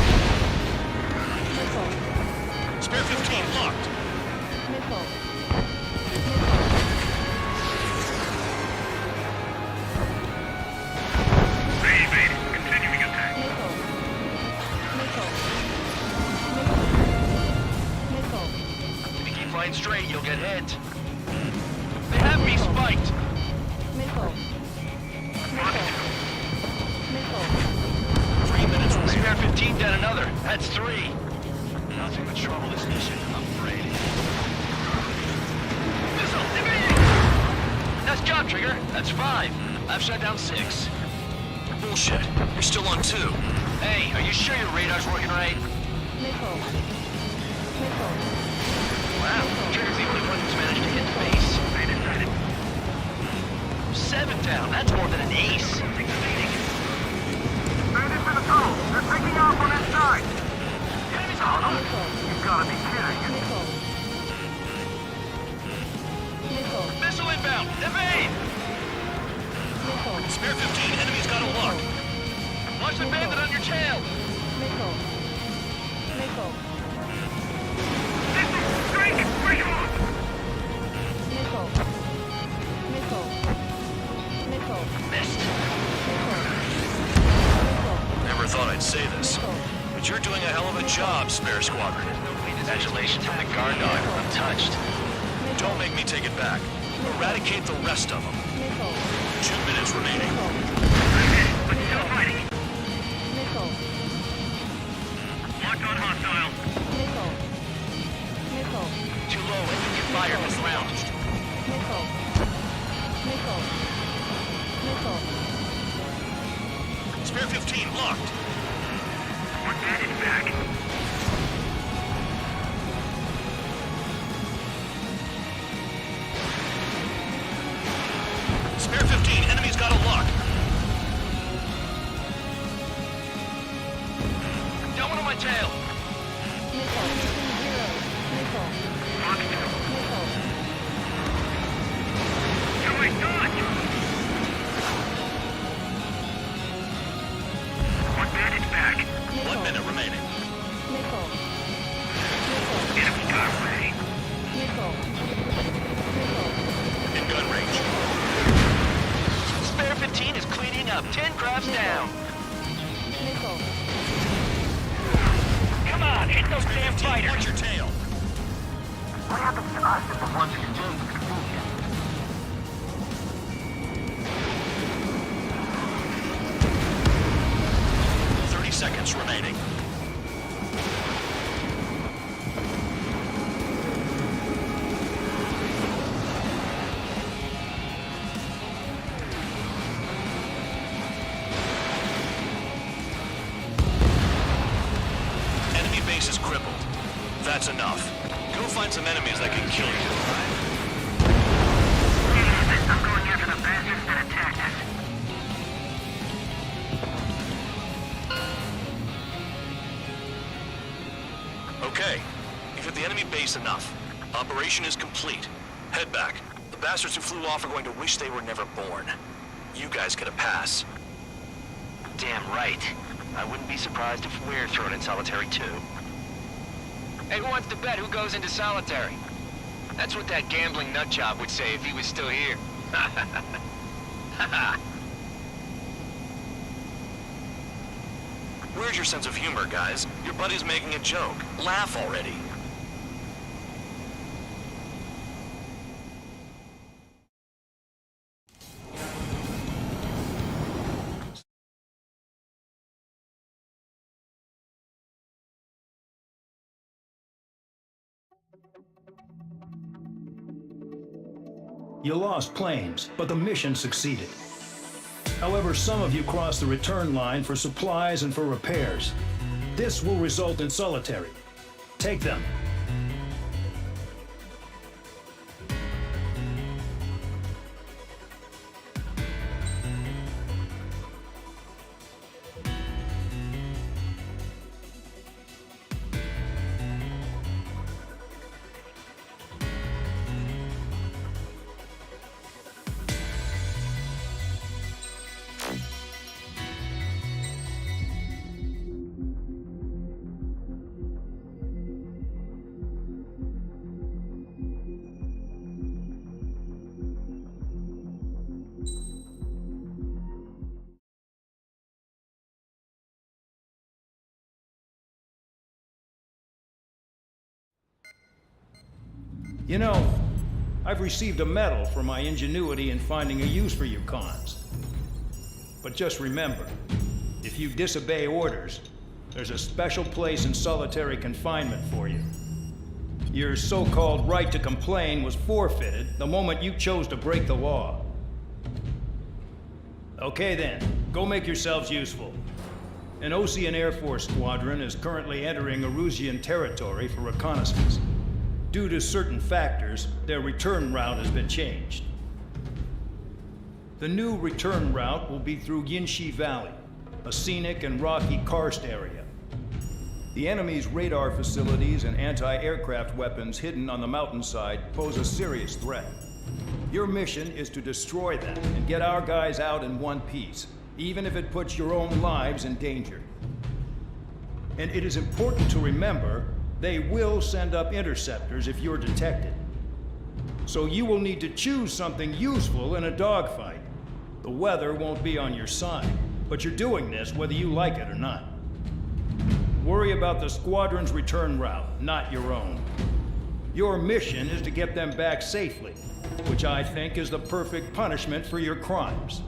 Spare 15 locked. Continuing attack. If you keep flying straight, you'll get hit. They have me spiked. 3 minutes remaining. Spare 15 down another. That's 3. Nothing but trouble this mission, I'm afraid. Missile, evading! Nice job, Trigger. That's 5. I've shut down 6. Bullshit. You're still on 2. Hey, are you sure your radar's working right? Wow, Trigger's the only one who's managed to hit the base. 7 down. That's more than an ace. Straight into the tunnel. They're taking off on that side. Enemies on them. You've got to be kidding. Missile inbound. Evade! Spare 15, enemy's got a lock. Watch the bandit on your tail. Strike! Break him off! Missed. Never thought I'd say this, but you're doing a hell of a job, Spare Squadron. Congratulations on the guard dog. Untouched. Don't make me take it back. Eradicate the rest of them. 2 minutes remaining. But still fighting. Locked on hostile. Too low. Let you fire this round. Spare 15 locked. Want that in back. Spare 15, enemy's got a lock. Got one on my tail. Doing dodge. Want that in back. 1 minute remaining. Enemy car ready. In gun range. Spare 15 is cleaning up. 10 crafts down. Come on, hit those damn fighters. Watch your tail. What happens to us if the ones exchange is convenient? 30 seconds remaining. Enemy base is crippled. That's enough. Go find some enemies that can kill you. I'm going after the bastards that attacked us. Okay, you've hit the enemy base enough. Operation is complete. Head back. The bastards who flew off are going to wish they were never born. You guys get a pass. Damn right. I wouldn't be surprised if we're thrown in solitary too. Hey, who wants to bet who goes into solitary? That's what that gambling nutjob would say if he was still here. Where's your sense of humor, guys? Your buddy's making a joke. Laugh already. You lost planes, but the mission succeeded. However, some of you crossed the return line for supplies and for repairs. This will result in solitary. Take them. You know, I've received a medal for my ingenuity in finding a use for you cons. But just remember, if you disobey orders, there's a special place in solitary confinement for you. Your so-called right to complain was forfeited the moment you chose to break the law. Okay then, go make yourselves useful. An Ocean Air Force squadron is currently entering Erusian territory for reconnaissance. Due to certain factors, their return route has been changed. The new return route will be through Yinshi Valley, a scenic and rocky karst area. The enemy's radar facilities and anti-aircraft weapons hidden on the mountainside pose a serious threat. Your mission is to destroy them and get our guys out in one piece, even if it puts your own lives in danger. And it is important to remember, they will send up interceptors if you're detected. So you will need to choose something useful in a dogfight. The weather won't be on your side, but you're doing this whether you like it or not. Worry about the squadron's return route, not your own. Your mission is to get them back safely, which I think is the perfect punishment for your crimes.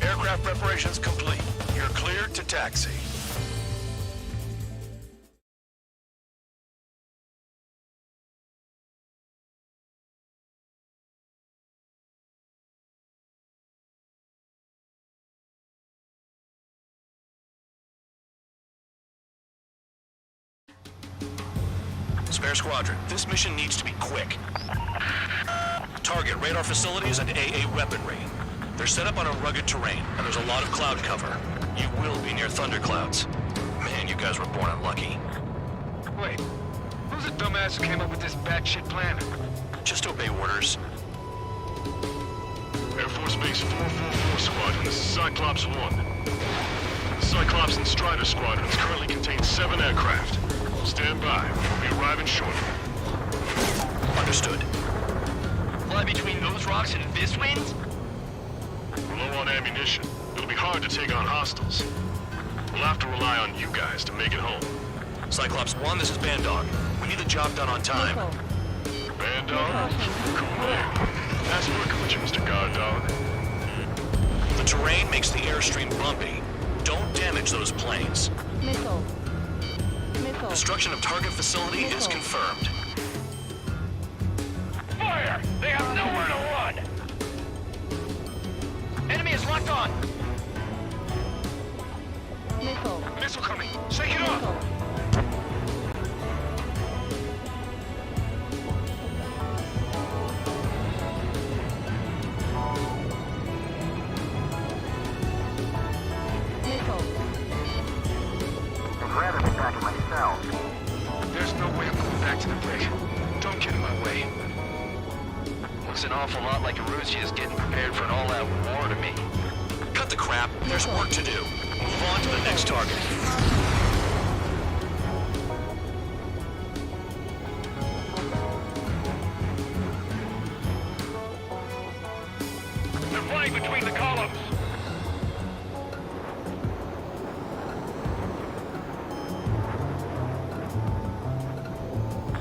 Aircraft preparations complete. You're cleared to taxi. Spare squadron, this mission needs to be quick. Target radar facilities and AA weaponry. They're set up on a rugged terrain, and there's a lot of cloud cover. You will be near thunderclouds. Man, you guys were born unlucky. Wait, who's the dumbass who came up with this batshit plan? Just obey orders. Air Force Base 444 Squadron, this is Cyclops 1. The Cyclops and Strider Squadrons currently contain 7 aircraft. Stand by. We'll be arriving shortly. Understood. Fly between those rocks and this wind? We're low on ammunition. It'll be hard to take on hostiles. We'll have to rely on you guys to make it home. Cyclops 1, this is Bandog. We need the job done on time. Bandog? Cool name. Ask for a coach, Mr. Guard Dog. The terrain makes the airstream bumpy. Don't damage those planes. Missile. Destruction of target facility is confirmed. Fire! They have nowhere to run! Enemy is locked on! Missile. Missile coming! Shake it off! Russia is getting prepared for an all-out war to me. Cut the crap. There's work to do. Move on to the next target. They're flying between the columns.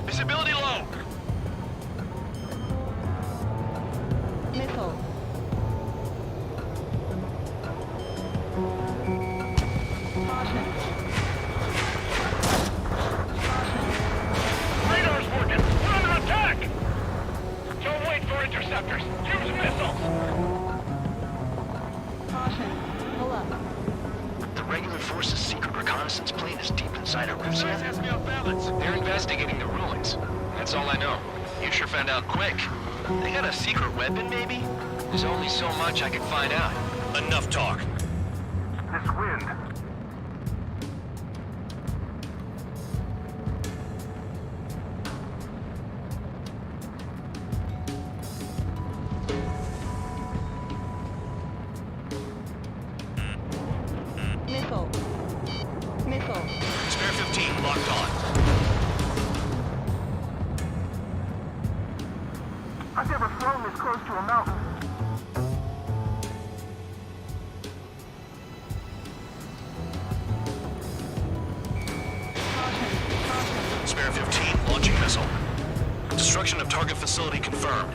Visibility low. Missile. Radar's working. We're under attack. Don't wait for interceptors. Use missiles. Caution. Pull up. The regular force's secret reconnaissance plane is deep inside of Russia. Has me off balance. They're investigating the ruins. That's all I know. You sure found out quick. They got a secret weapon, maybe? There's only so much I can find out. Enough talk. This wind. Missile. Missile. Spare 15 locked on. I've never flown this close to a mountain. Spare 15 launching missile. Destruction of target facility confirmed.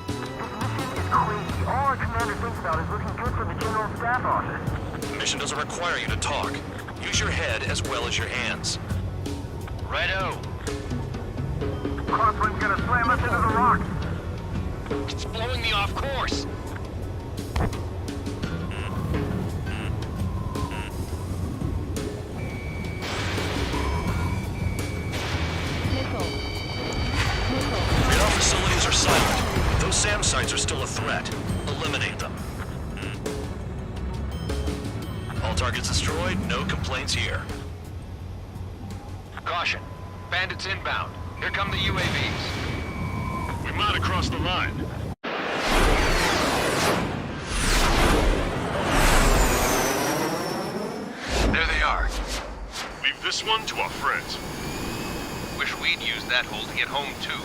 This mission is crazy. All our commander thinks about is looking good for the General Staff Office. The mission doesn't require you to talk. Use your head as well as your hands. Righto. Crosswind's gonna slam us into the rocks. It's blowing me off course. Missile. Missile. Radar facilities are silent. Those SAM sites are still a threat. Eliminate them. All targets destroyed, no complaints here. Caution. Bandits inbound. Here come the UAVs. We might have crossed the line. There they are. Leave this one to our friends. Wish we'd used that hole to get home, too.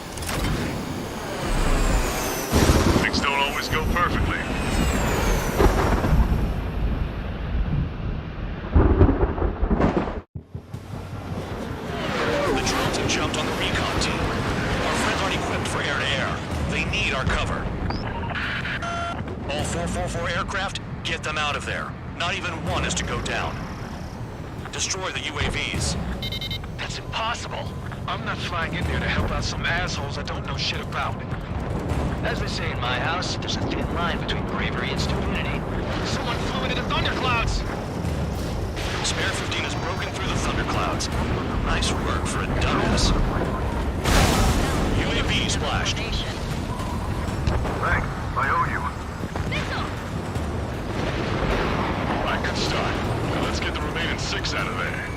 Things don't always go perfectly. The drones have jumped on the recon team. Our friends aren't equipped for air-to-air. They need our cover. All 444 aircraft, get them out of there. Not even one is to go down. Destroy the UAVs. That's impossible. I'm not flying in there to help out some assholes I don't know shit about. As they say in my house, there's a thin line between bravery and stupidity. Someone flew into the thunderclouds! Spare 15 has broken through the thunderclouds. Nice work for a dumbass. UAV splashed. Thanks. I owe you. All right, good start. Now let's get the remaining 6 out of there.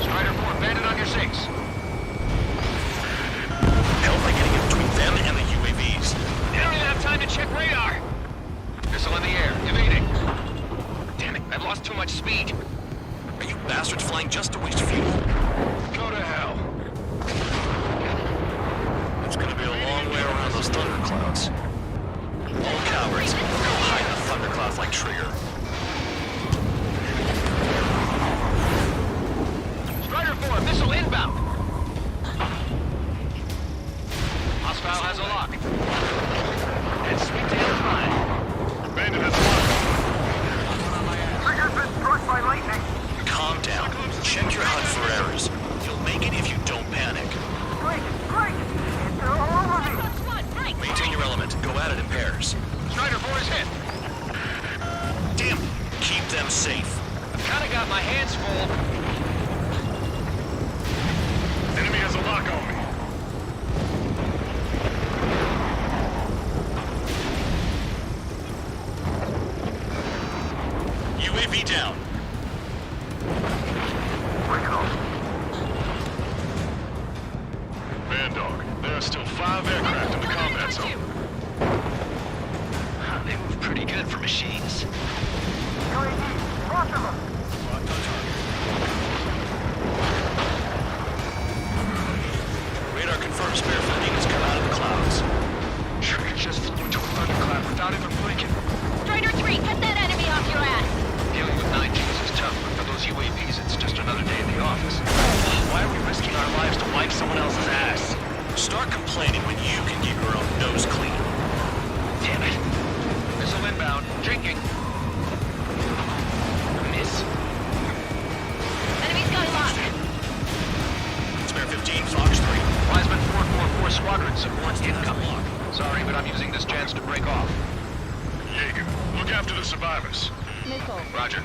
Strider 4, bandit on your 6. Hell by getting in between them and the UAVs. You don't even have time to check radar! Missile in the air, evading. Damn it, I've lost too much speed. Are you bastards flying just to waste fuel? Go to hell. It's gonna be a long way around those thunderclouds. All cowards, go hide in the thunderclouds like Trigger. Strider 4, missile inbound. Hostile has a lock. And sweet tail flying. Bandit has locked. Trigger's been struck by lightning. Calm down. Check your HUD for errors. You'll make it if you don't panic. Great! Great! It's all over me! Maintain your element. Go at it in pairs. Strider 4 is hit. Damn! Keep them safe. I've kinda got my hands full. Enemy has a lock on me. UAV down. Bring it on. Bandog, there are still 5 aircraft in the combat zone. They move pretty good for machines. UAV, roger them. Radar confirms Spare 15 has come out of the clouds. Trigger just flew into a thunderclap without even blinking. Strider 3, get that enemy off your ass! Dealing with 9Gs is tough, but for those UAVs, it's just another day in the office. Why are we risking our lives to wipe someone else's ass? Start complaining when you can keep your own nose clean. Damn it. Missile inbound. Drinking. Miss. Enemy's got locked. Spare 15, Fox 3. Wiseman 444 Squadron supports incoming. Sorry, but I'm using this chance to break off. Jaeger, look after the survivors. Missile. Roger.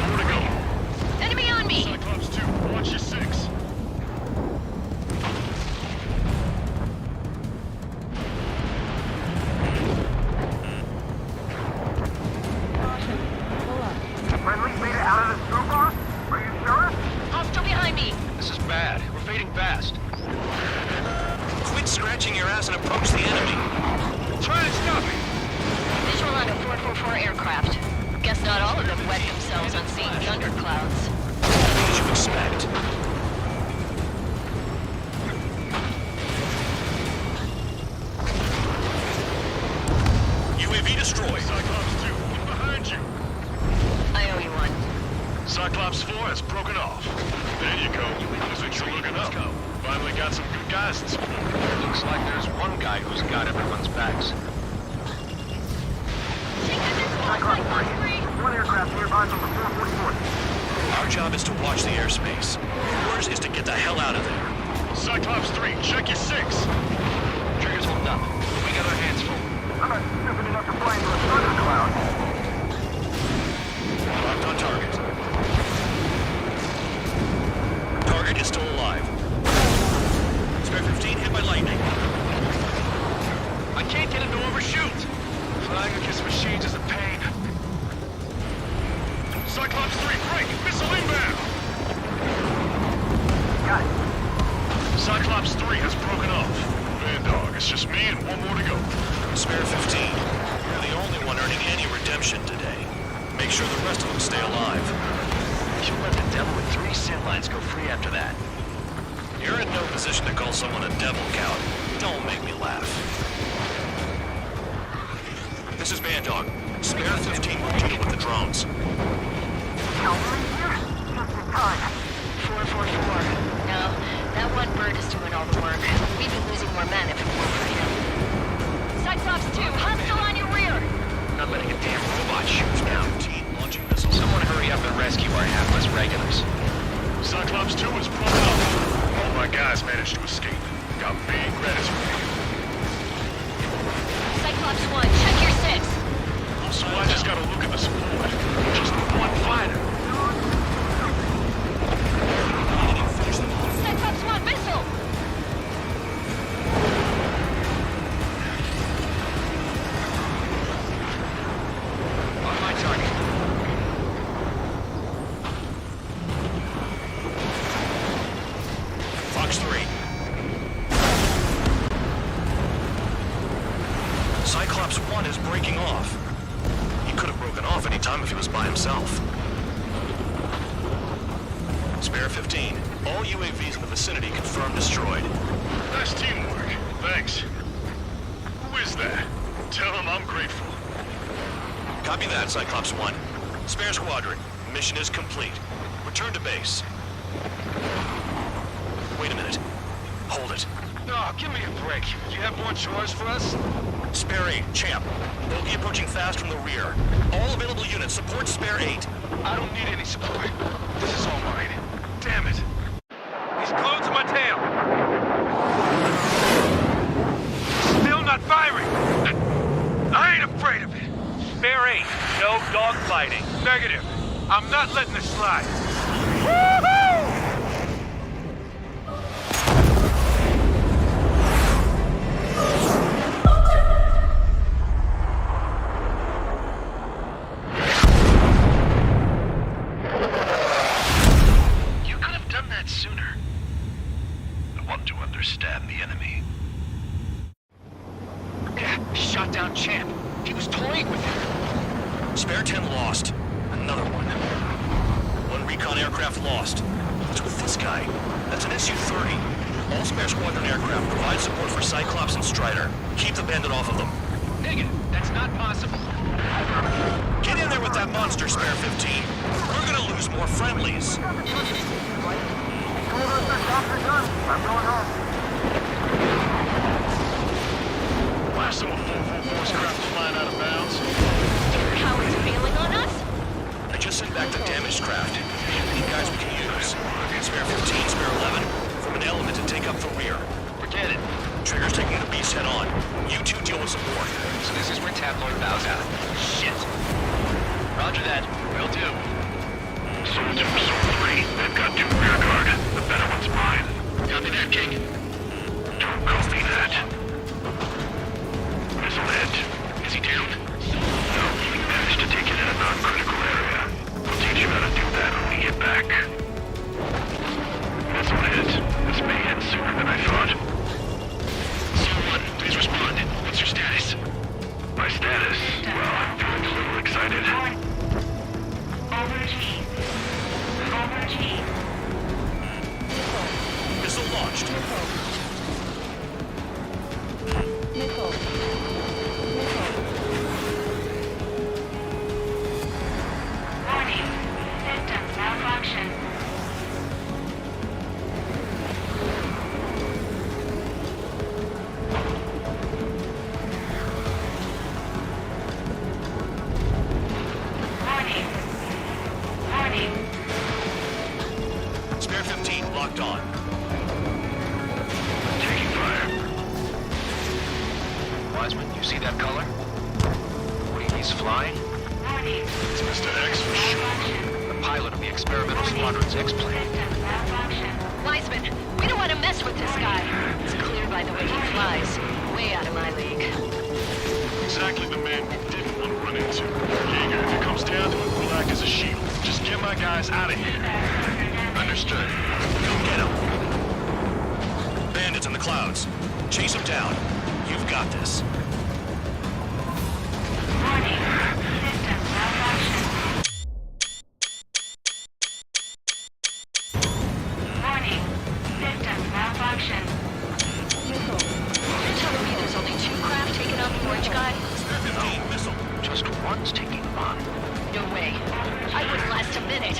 More to go. Enemy on me! Cyclops 2, watch your 6. Friendly's made it out of the screw box? Are you sure? Hostile behind me! This is bad. We're fading fast. Quit scratching your ass and approach the enemy. Try and stop me. Visual on a 444 aircraft. Guess not all of them wet themselves on seeing thunderclouds. What did you expect? UAV destroyed. Cyclops 2, look behind you. I owe you one. Cyclops 4 has broken off. There you go. Things are looking up. Finally got some good guys in support. Looks like there's one guy who's got everyone's backs. One aircraft nearby from the 444th. Our job is to watch the airspace. Yours is to get the hell out of there. Cyclops 3, check your 6. Triggers holding up. We got our hands full. I'm not stupid enough to fly into a thundercloud. Locked on target. Target is still alive. Spare 15 hit by lightning. I can't get him to overshoot. Flying against machines is a pain. Cyclops 3, break! Missile inbound! Got it. Cyclops 3 has broken off. Bandog, it's just me and one more to go. Spare 15. You're the only one earning any redemption today. Make sure the rest of them stay alive. You'll let the devil with 3 sin lines go free after that. You're in no position to call someone a devil, Count. Don't make me laugh. This is Bandog. Spare 15 will deal with the drones. Calvary here? Just in time. 444. No, that one bird is doing all the work. We'd be losing more men if it weren't for him. Cyclops 2, hostile on your rear! Not letting a damn robot shoot now. 15 launching missiles. Someone hurry up and rescue our hapless regulars. Cyclops 2 is broken up. All my guys managed to escape. Got big gratitude. Cyclops 1, check your 6. So I just gotta look at the support. Just one fighter. Cyclops 1, missile! On my target. Fox 3. Cyclops 1 is breaking off. He could have broken off any time if he was by himself. Spare 15. All UAVs in the vicinity confirmed destroyed. Nice teamwork. Thanks. Who is that? Tell him I'm grateful. Copy that, Cyclops 1. Spare Squadron. Mission is complete. Return to base. Wait a minute. Hold it. No, give me a break. Do you have more chores for us? Spare 8, Champ. Bogey approaching fast from the rear. All available units support Spare 8. I don't need any support. This is all mine. Damn it. He's glued to my tail. Still not firing. I ain't afraid of it. Spare 8, no dogfighting. Negative. I'm not letting this slide. Woohoo! with him. Spare 10 lost. Another one. One recon aircraft lost. What's with this guy? That's an Su-30. All spare squadron aircraft provide support for Cyclops and Strider. Keep the bandit off of them. Negative. That's not possible. Get in there with that monster, Spare 15. We're gonna lose more friendlies. Blasting with full force craft flying out of bounds. How is bailing on us? I just sent back the damaged craft. Any guys we can use. Spare 15, Spare 11. From an element to take up the rear. Forget it. Trigger's taking the beast head on. You two deal with support. So this is where Tabloid bows out. Shit. Roger that. Will do. Soul 2, Soul 3. They've got 2 rear guard. The better one's mine. Copy that, King. Don't copy that. Missile hit. Is he down? No, we managed to take it in a non-critical area. We'll teach you how to do that when we get back. Missile hit. This may hit sooner than I thought. Zero 1, please respond. What's your status? My status? Well, I'm feeling a little excited. Overachieve. Overachieve. Missile launched. Nickel. Warning. System malfunction. Warning. Warning. Spare 15 locked on. Taking fire. Wiseman, you see that color? What, he's flying? Warning. It's Mr. X for sure. The pilot of the experimental squadron's X-plane. System malfunction. Wiseman, we don't want to mess with this guy. It's clear by the way he flies. Way out of my league. Exactly the man we didn't want to run into. Jaeger, if it comes down to it, we'll act as a shield. Just get my guys out of here. Understood. Go get him. Bandits in the clouds. Chase them down. You've got this. Warning. System malfunction. Warning. System malfunction. You're telling me there's only 2 craft taking out the orange guy? Spare 15 missile. Just one's taking them on. No way. I wouldn't last a minute.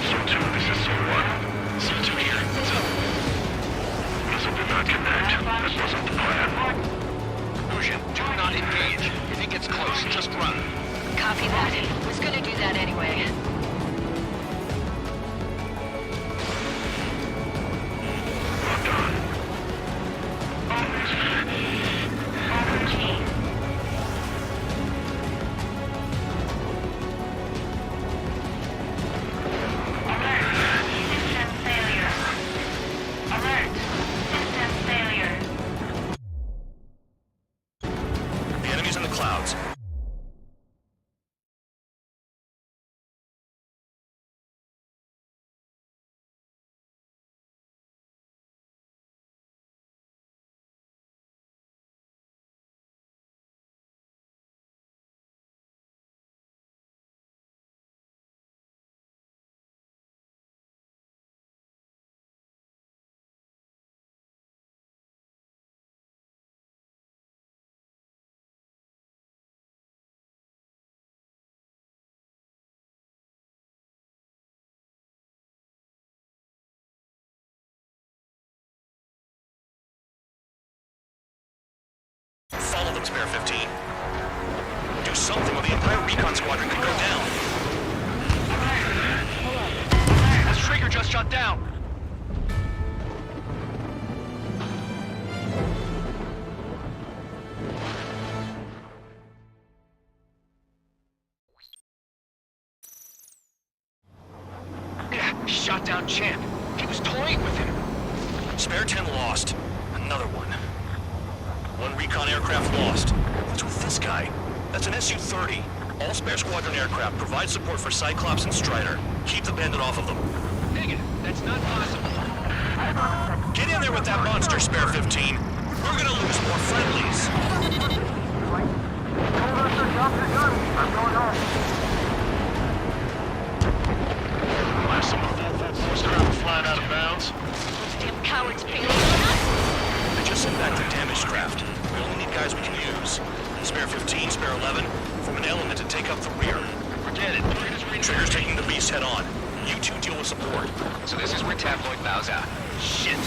Soul 2, this is Soul 1. Soul 2 here. Missile did not connect. That wasn't the plan. Lucian, do not engage. If he gets close, just run. Copy that. Was gonna do that anyway. Locked on. Overachieve. Alert. System failure. Alert. System failure. The enemy's in the clouds. Follow them, Spare 15. Do something or the entire recon squadron could go down. This trigger just shut down. Shot down Champ. He was toying with him. Spare 10 lost. Another one. One recon aircraft lost. What's with this guy? That's an Su-30. All spare squadron aircraft provide support for Cyclops and Strider. Keep the bandit off of them. Negative. That's not possible. Get in there with that monster, Spare 15. We're gonna lose more friendlies. Told us to drop the gun. I'm going home. Last some of the 444's craft flying out of bounds. Those damn cowards payloaded on us. They just sent back their damaged craft. We only need guys we can use. Spare 15, spare 11, form an element to take up the rear. Forget it. Trigger's taking the beast head on. You two deal with support. So this is where tabloid bows out. Shit.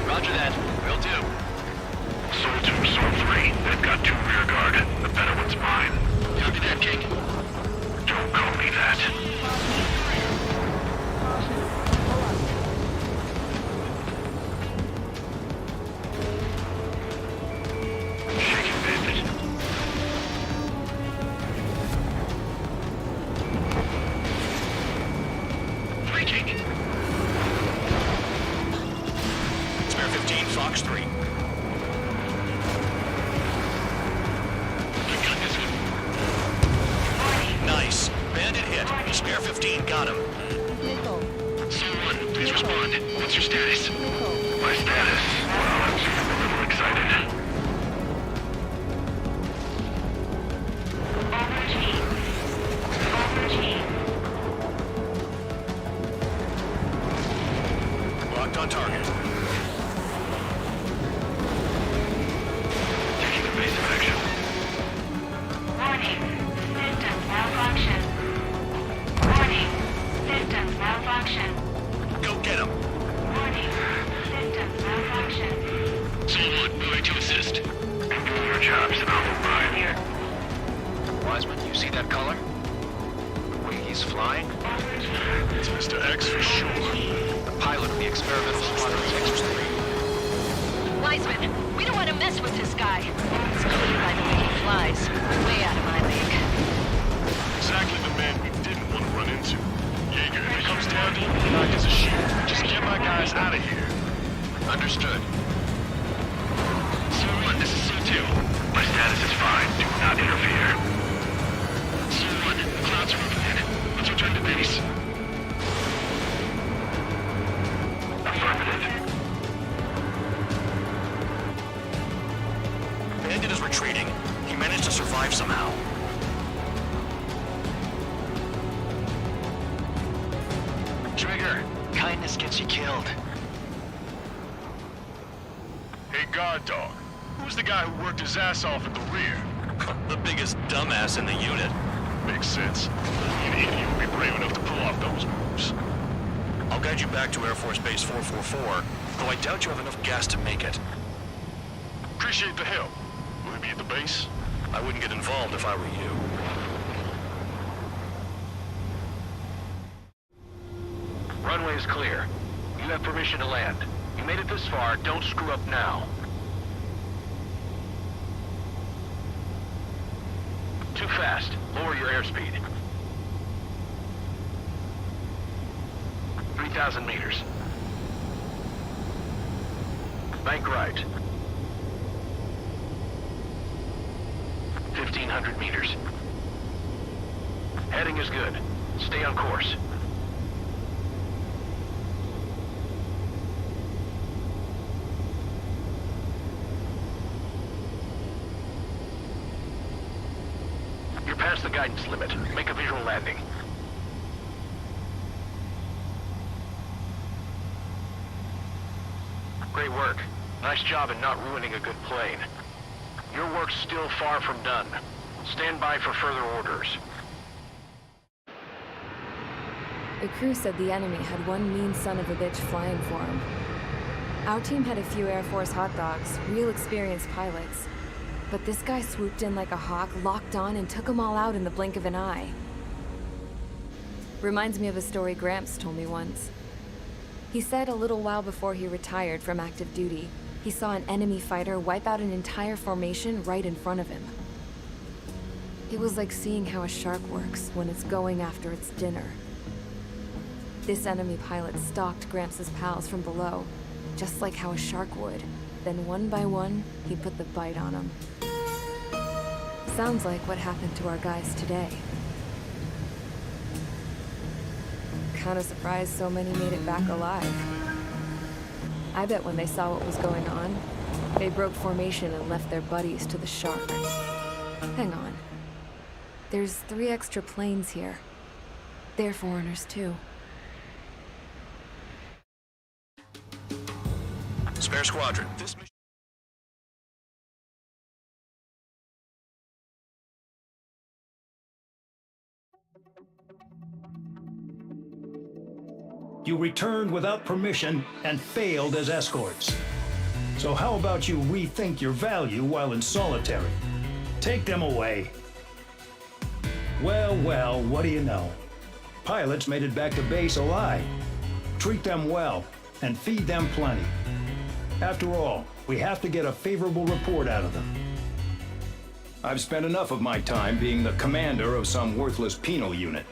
Roger that. Will do. Soul 2, Soul 3. They've got 2 rear guard. The better one's mine. Copy that, King. Don't call me that. Shaking bandit. Free King. Spare 15, Fox 3. Nice. Bandit hit. Spare 15 got him. Soul 1, please respond. What's your status? My status? Well, I'm feeling a little excited. Locked on target. Taking evasive action. Warning. Systems malfunction. Warning. Systems malfunction. Go get him. Warning. Systems malfunction. Soul 1, moving to assist. Do your jobs and I'll move by. Here. Wiseman, you see that color? The way he's flying? It's Mr. X for sure. The pilot of the experimental squadron's X-3. Wiseman, we don't want to mess with this guy. It's clear by the way he flies. Way out of my league. Exactly the man we didn't want to run into. Jaeger, if it comes down to it, knock as a shoot. Just get my guys out of here. Understood. Soul 1, this is Soul 2. My status is fine. Do not interfere. Soul 1, the clouds are overhead. Let's return to base. Affirmative. Bandit is retreating. He managed to survive somehow. Trigger, kindness gets you killed. Hey, guard dog. Who's the guy who worked his ass off at the rear? The biggest dumbass in the unit. Makes sense. An idiot would be brave enough to pull off those moves. I'll guide you back to Air Force Base 444, though I doubt you have enough gas to make it. Appreciate the help. Will he be at the base? I wouldn't get involved if I were you. Runway is clear. You have permission to land. You made it this far, don't screw up now. Too fast. Lower your airspeed. 3,000 meters. Bank right. 1,500 meters. Heading is good. Stay on course. You're past the guidance limit. Make a visual landing. Great work. Nice job in not ruining a good plane. Your work's still far from done. Stand by for further orders. The crew said the enemy had one mean son of a bitch flying for him. Our team had a few Air Force hot dogs, real experienced pilots. But this guy swooped in like a hawk, locked on, and took them all out in the blink of an eye. Reminds me of a story Gramps told me once. He said a little while before he retired from active duty, he saw an enemy fighter wipe out an entire formation right in front of him. It was like seeing how a shark works when it's going after its dinner. This enemy pilot stalked Gramps' pals from below, just like how a shark would. Then one by one, he put the bite on them. Sounds like what happened to our guys today. Kinda surprised so many made it back alive. I bet when they saw what was going on, They broke formation and left their buddies to the shark. Hang on. There's 3 extra planes here. They're foreigners, too. Spare squadron. This mission... You returned without permission and failed as escorts. So how about you rethink your value while in solitary? Take them away. Well, well, what do you know? Pilots made it back to base alive. Treat them well and feed them plenty. After all, we have to get a favorable report out of them. I've spent enough of my time being the commander of some worthless penal unit.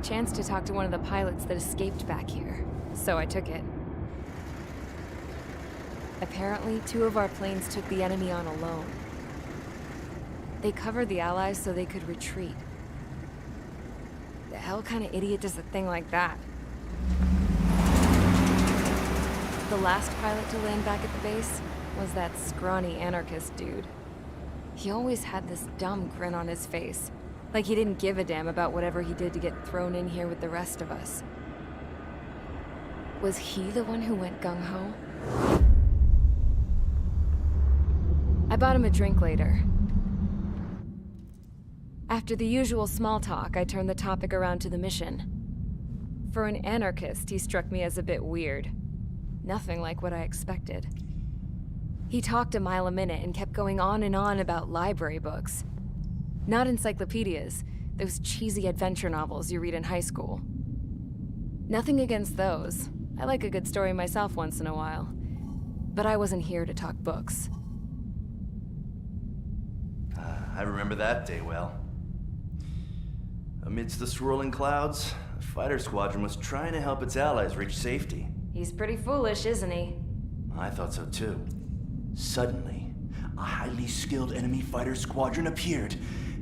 Chance to talk to one of the pilots that escaped back here, so I took it. Apparently, 2 of our planes took the enemy on alone. They covered the Allies so they could retreat. the hell kind of idiot does a thing like that? The last pilot to land back at the base was that scrawny anarchist dude. He always had this dumb grin on his face, like he didn't give a damn about whatever he did to get thrown in here with the rest of us. Was he the one who went gung-ho? I bought him a drink later. After the usual small talk, I turned the topic around to the mission. For an anarchist, he struck me as a bit weird. Nothing like what I expected. He talked a mile a minute and kept going on and on about library books. Not encyclopedias, those cheesy adventure novels you read in high school. Nothing against those. I like a good story myself once in a while. But I wasn't here to talk books. I remember that day well. Amidst the swirling clouds, a fighter squadron was trying to help its allies reach safety. He's pretty foolish, isn't he? I thought so too. Suddenly, a highly skilled enemy fighter squadron appeared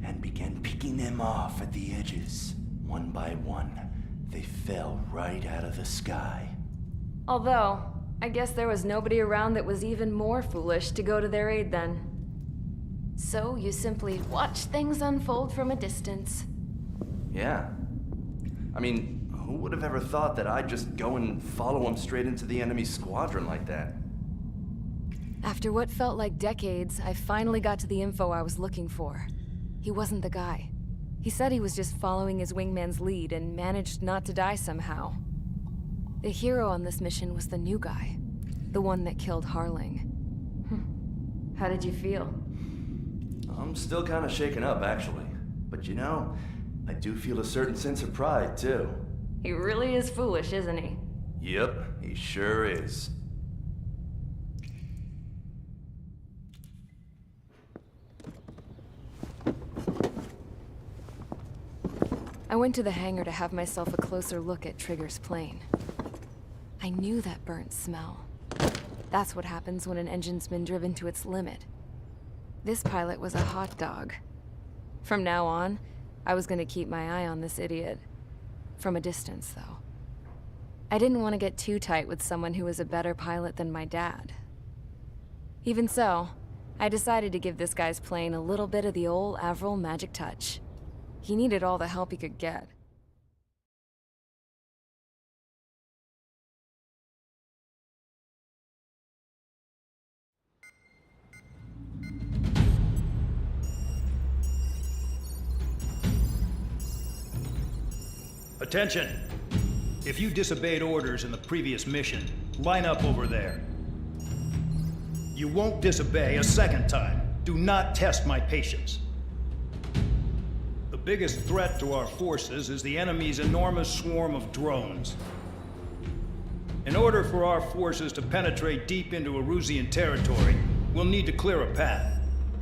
and began picking them off at the edges. One by one, they fell right out of the sky. Although, I guess there was nobody around that was even more foolish to go to their aid then. So you simply watch things unfold from a distance. Yeah. I mean, who would have ever thought that I'd just go and follow him straight into the enemy squadron like that? After what felt like decades, I finally got to the info I was looking for. He wasn't the guy. He said he was just following his wingman's lead and managed not to die somehow. The hero on this mission was the new guy. The one that killed Harling. How did you feel? I'm still kind of shaken up, actually. But you know, I do feel a certain sense of pride, too. He really is foolish, isn't he? Yep, he sure is. I went to the hangar to have myself a closer look at Trigger's plane. I knew that burnt smell. That's what happens when an engine's been driven to its limit. This pilot was a hot dog. From now on, I was gonna keep my eye on this idiot. From a distance, though. I didn't want to get too tight with someone who was a better pilot than my dad. Even so, I decided to give this guy's plane a little bit of the old Avril magic touch. He needed all the help he could get. Attention! If you disobeyed orders in the previous mission, line up over there. You won't disobey a second time. Do not test my patience. The biggest threat to our forces is the enemy's enormous swarm of drones. In order for our forces to penetrate deep into Erusian territory, we'll need to clear a path.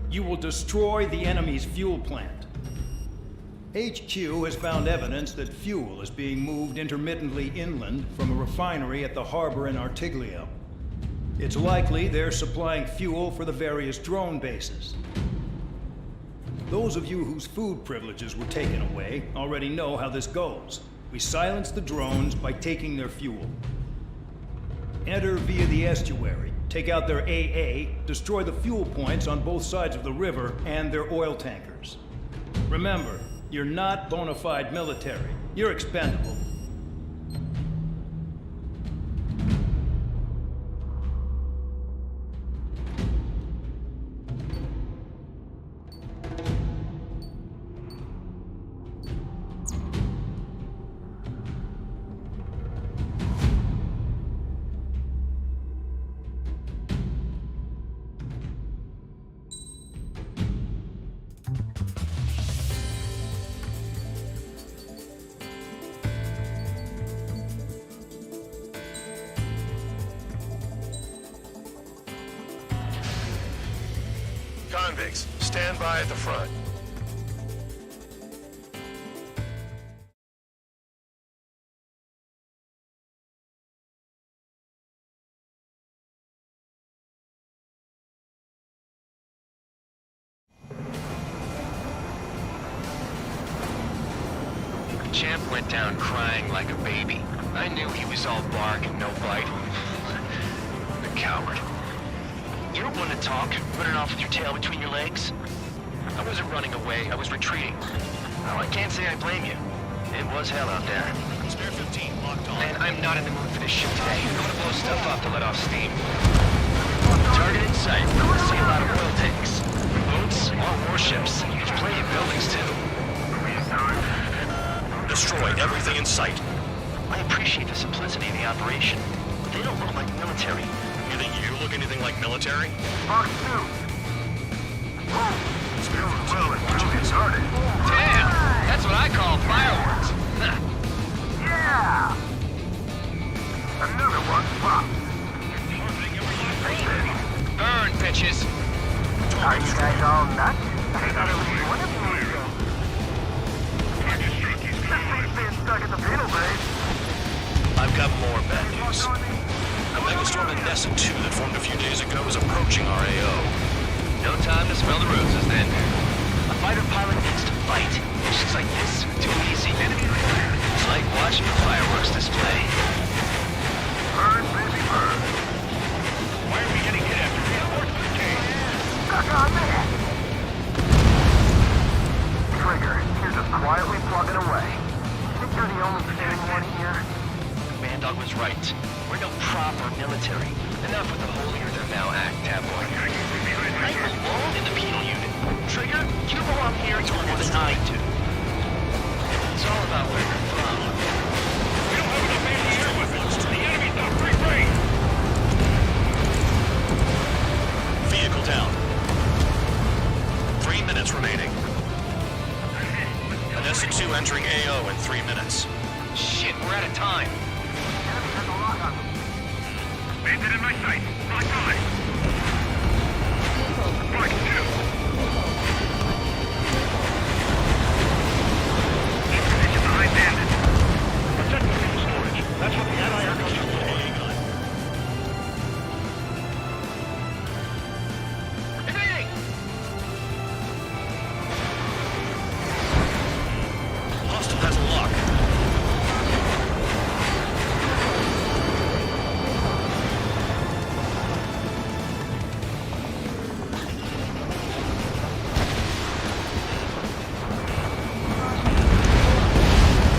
You will destroy the enemy's fuel plant. HQ has found evidence that fuel is being moved intermittently inland from a refinery at the harbor in Artiglio. It's likely they're supplying fuel for the various drone bases. Those of you whose food privileges were taken away already know how this goes. We silence the drones by taking their fuel. Enter via the estuary, take out their AA, destroy the fuel points on both sides of the river and their oil tankers. Remember, you're not bona fide military. You're expendable. Convicts, stand by at the front. champ went down crying like a baby. I knew he was all bark and no bite. The coward. You don't want to talk, running off with your tail between your legs? I wasn't running away, I was retreating. Well, I can't say I blame you. It was hell out there. Spare 15, locked on. Man, I'm not in the mood for this shit today. I'm gonna blow stuff up to let off steam. Target in sight. I see a lot of oil tanks. Boats, more warships. There's plenty of buildings, too. Destroy everything in sight. I appreciate the simplicity of the operation, but they don't look like military. You think you look anything like military? Fox 2. Spare 15, Started. Damn! That's what I call fireworks. Yeah! Another one popped. Burn, bitches! Are you guys all nuts? I thought it was one of you. This thing's being stuck at the Beetle base. I've got more bad news. A megastorm in Nessa 2 that formed a few days ago is approaching our AO. No time to smell the roses, then. A fighter pilot needs to fight. Missions like this are too easy. It's like watching a fireworks display. Burn, baby, burn. Why are we getting hit after reinforcements came? Stuck on that. Trigger, you're just quietly plugging away. Think you're the only standing one here? Bandog was right. We're no proper military. Enough with the holier-than-thou act, tabloid. I belong in the penal unit. Trigger, you belong here more than I do. It's all about where you're from. We don't have enough anti-air weapons. The enemy's on free range. Vehicle down. 3 minutes remaining. Nessa 2 entering AO in 3 minutes. Shit, we're out of time. Bandit in my sight. Lock on. Fox 2. Position behind Bandit. Protect the fuel storage. That's what the anti-air guns are for. Evading! Hostile has a lock.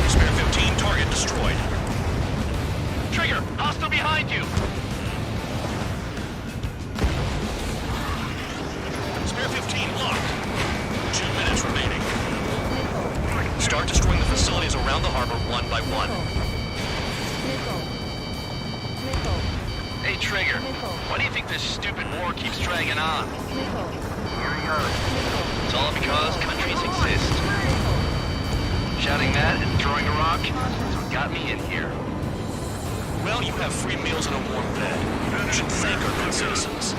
Spare 15, target destroyed. Trigger, hostile behind you! Spare 15 locked. 2 minutes remaining. Start destroying the facilities around the harbor one by one. Hey, Trigger, why do you think this stupid war keeps dragging on? It's all because countries exist. Shouting that and throwing a rock is what got me in here. Well, you have free meals and a warm bed. You should thank our good citizens.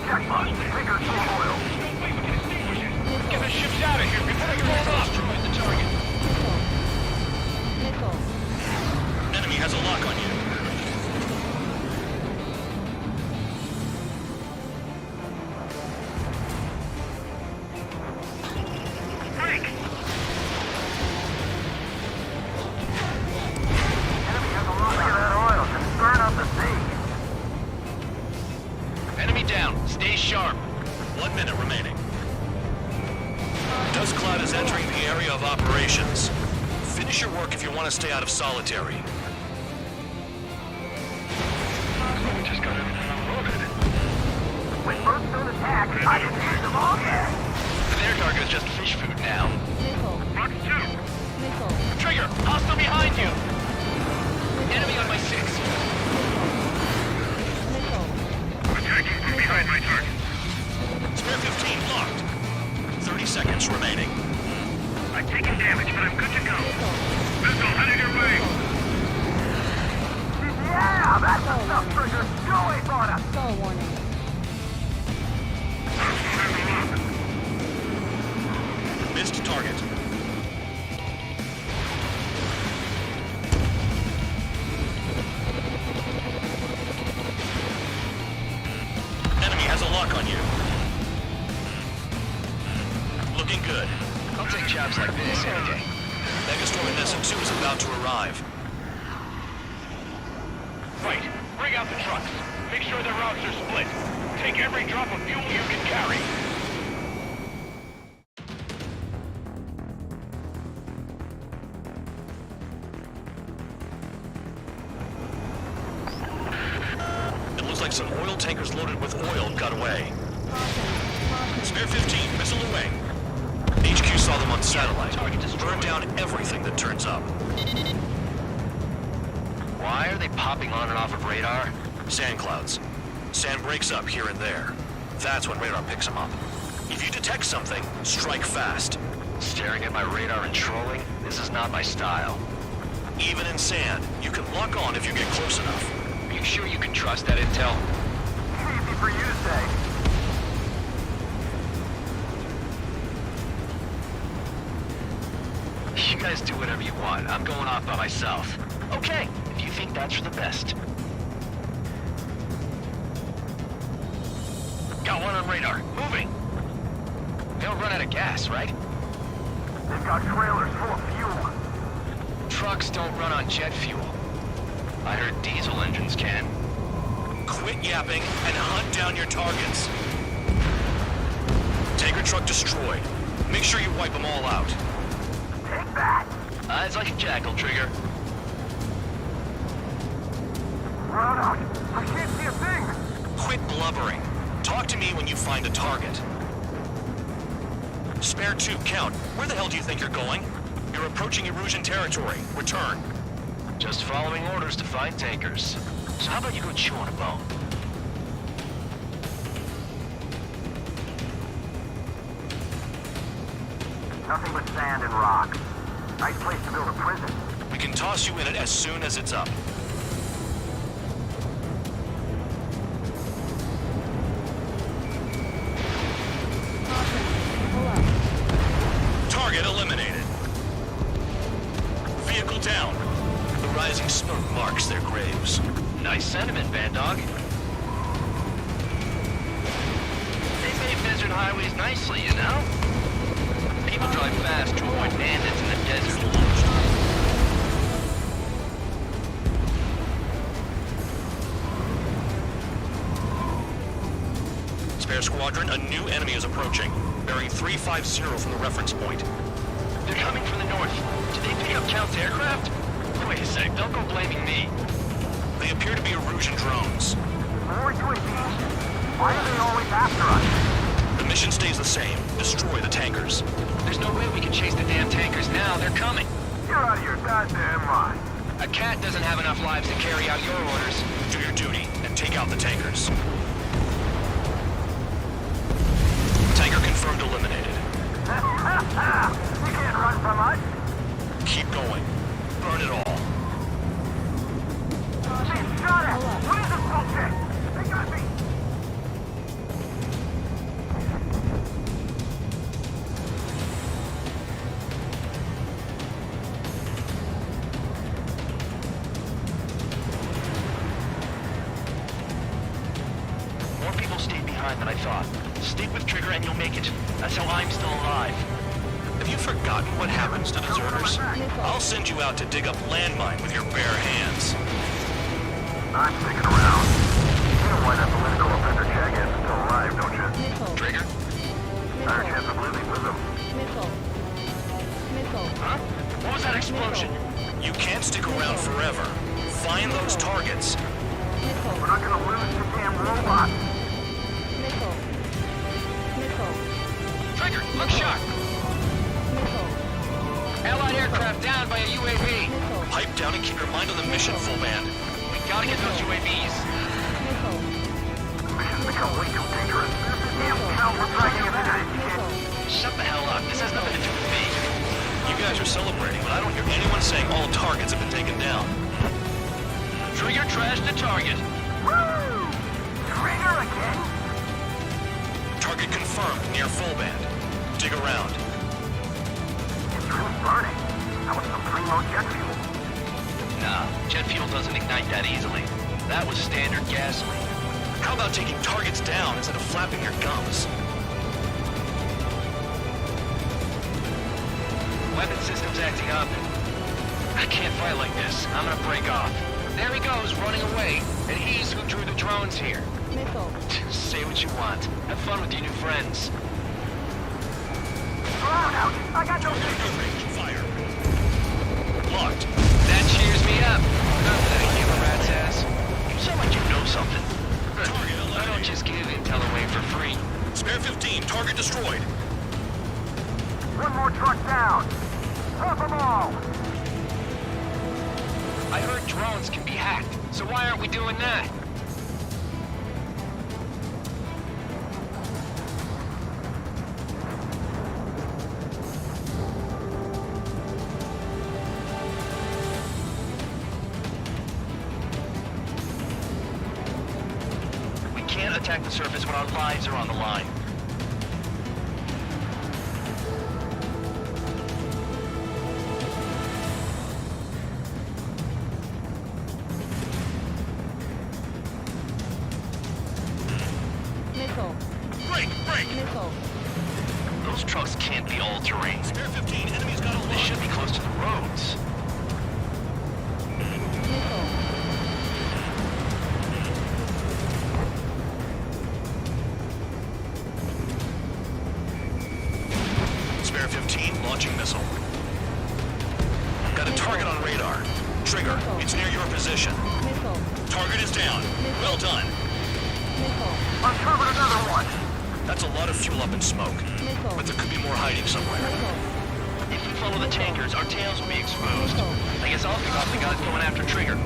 Jackpot, Trigger's full oil. Get the ships out of here before they roll off. Destroy the target. Enemy has a lock on you. Frank! Enemy has a lot of that oil. Just burn up the sea. Enemy down. Stay sharp. 1 minute remaining. Dust cloud is entering the area of operations. Finish your work if you want to stay out of solitary. Just got everything unloaded. When first don't attack, I didn't use them all yet. Their target is just fish food now. Fox 2. Trigger, hostile behind you! Enemy on my 6. Attacking from behind my target. Spare 15 locked. 30 seconds remaining. I'm taking damage, but I'm good to go. Missile headed your way. Yeah, that's the stuff, Trigger. Go away, Florida. Missed target. Enemy has a lock on you. Looking good. I'll take jobs like this any day. Megastorm Nessa 2 is about to arrive. Right. Bring out the trucks. Make sure their routes are split. Take every drop of fuel you can carry. It looks like some oil tankers loaded with oil got away. Spare 15, missile away. HQ saw them on satellite. Burn down everything that turns up. Why are they popping on and off of radar? Sand clouds. Sand breaks up here and there. That's when radar picks them up. If you detect something, strike fast. Staring at my radar and trolling? This is not my style. Even in sand, you can lock on if you get close enough. Are you sure you can trust that intel? Easy for you to say. You guys do whatever you want. I'm going off by myself. Okay, if you think that's for the best. Got one on radar. Moving. They don't run out of gas, right? They've got trailers full of fuel. Trucks don't run on jet fuel. I heard diesel engines can. Quit yapping and hunt down your targets. Tanker truck destroyed. Make sure you wipe them all out. Take that! It's like a jackal, Trigger. Run out! I can't see a thing! Quit blubbering. Talk to me when you find a target. Spare 2, count. Where the hell do you think you're going? You're approaching Erusian territory. Return. Just following orders to find tankers. So how about you go chew on a bone? Nothing but sand and rock. Nice place to build a prison. We can toss you in it as soon as it's up. Target eliminated. Vehicle down. The rising smoke marks their graves. Nice sentiment, Band Dog. They pave desert highways nicely, you know? People drive fast to avoid bandits in the desert. Spare squadron, a new enemy is approaching. Bearing 350 from the reference point. They're coming from the north. Did they pick up Count's aircraft? Wait a sec, don't go blaming me. They appear to be Erusian drones. More UAVs? Why are they always after us? The mission stays the same. Destroy the tankers. There's no way we can chase the damn tankers now. They're coming. You're out of your goddamn mind. A cat doesn't have enough lives to carry out your orders. Do your duty and take out the tankers. Tanker confirmed eliminated. You can't run from us. Keep going. Burn it all. Hey, shot it! What is this bullshit? They got me! More people stayed behind than I thought. Stick with Trigger and you'll make it. That's how I'm still alive. Have you forgotten what happens to deserters? I'll send you out to dig up landmine with your bare hands. I'm sticking around. You know why that political offender jackass is still alive, don't you? Trigger? Higher chance of living with him. Huh? What was that explosion? You can't stick around forever. Find those targets. We're not gonna lose the damn robot. Trigger, look sharp! Allied aircraft down by a UAV. Pipe down and keep your mind on the mission, full band. We gotta get those UAVs. Mission's become way too dangerous. Damn hell, we're dragging it into this shit. Shut the hell up. This has nothing to do with me. You guys are celebrating, but I don't hear anyone saying all targets have been taken down. Trigger trashed the target. Woo! Trigger again? Target confirmed near full band. Dig around. It's really burning. That was some primo jet fuel. Nah, jet fuel doesn't ignite that easily. That was standard gasoline. How about taking targets down instead of flapping your gums? Weapon system's acting up. I can't fight like this. I'm gonna break off. There he goes, running away. And he's who drew the drones here. Missile. Say what you want. Have fun with your new friends. Out! I got no Fire. Locked. That cheers me up. Not that I give a rat's ass. You sound like you know something. I don't just give intel away for free. Spare 15, target destroyed. One more truck down. Drop them all. I heard drones can be hacked, so why aren't we doing that? We can't attack the surface when our lives are on the line. Missile. Those trucks can't be all-terrain. Spare 15, enemy's got a They should be close to the roads. Spare 15, launching missile. Got a target on radar. Trigger, it's near your position. Missile. Target is down. Well done. Missile. Uncovered another one. That's a lot of fuel up in smoke. Missile. But there could be more hiding somewhere. If we follow the tankers, our tails will be exposed. I guess I'll pick off the guys going after Trigger.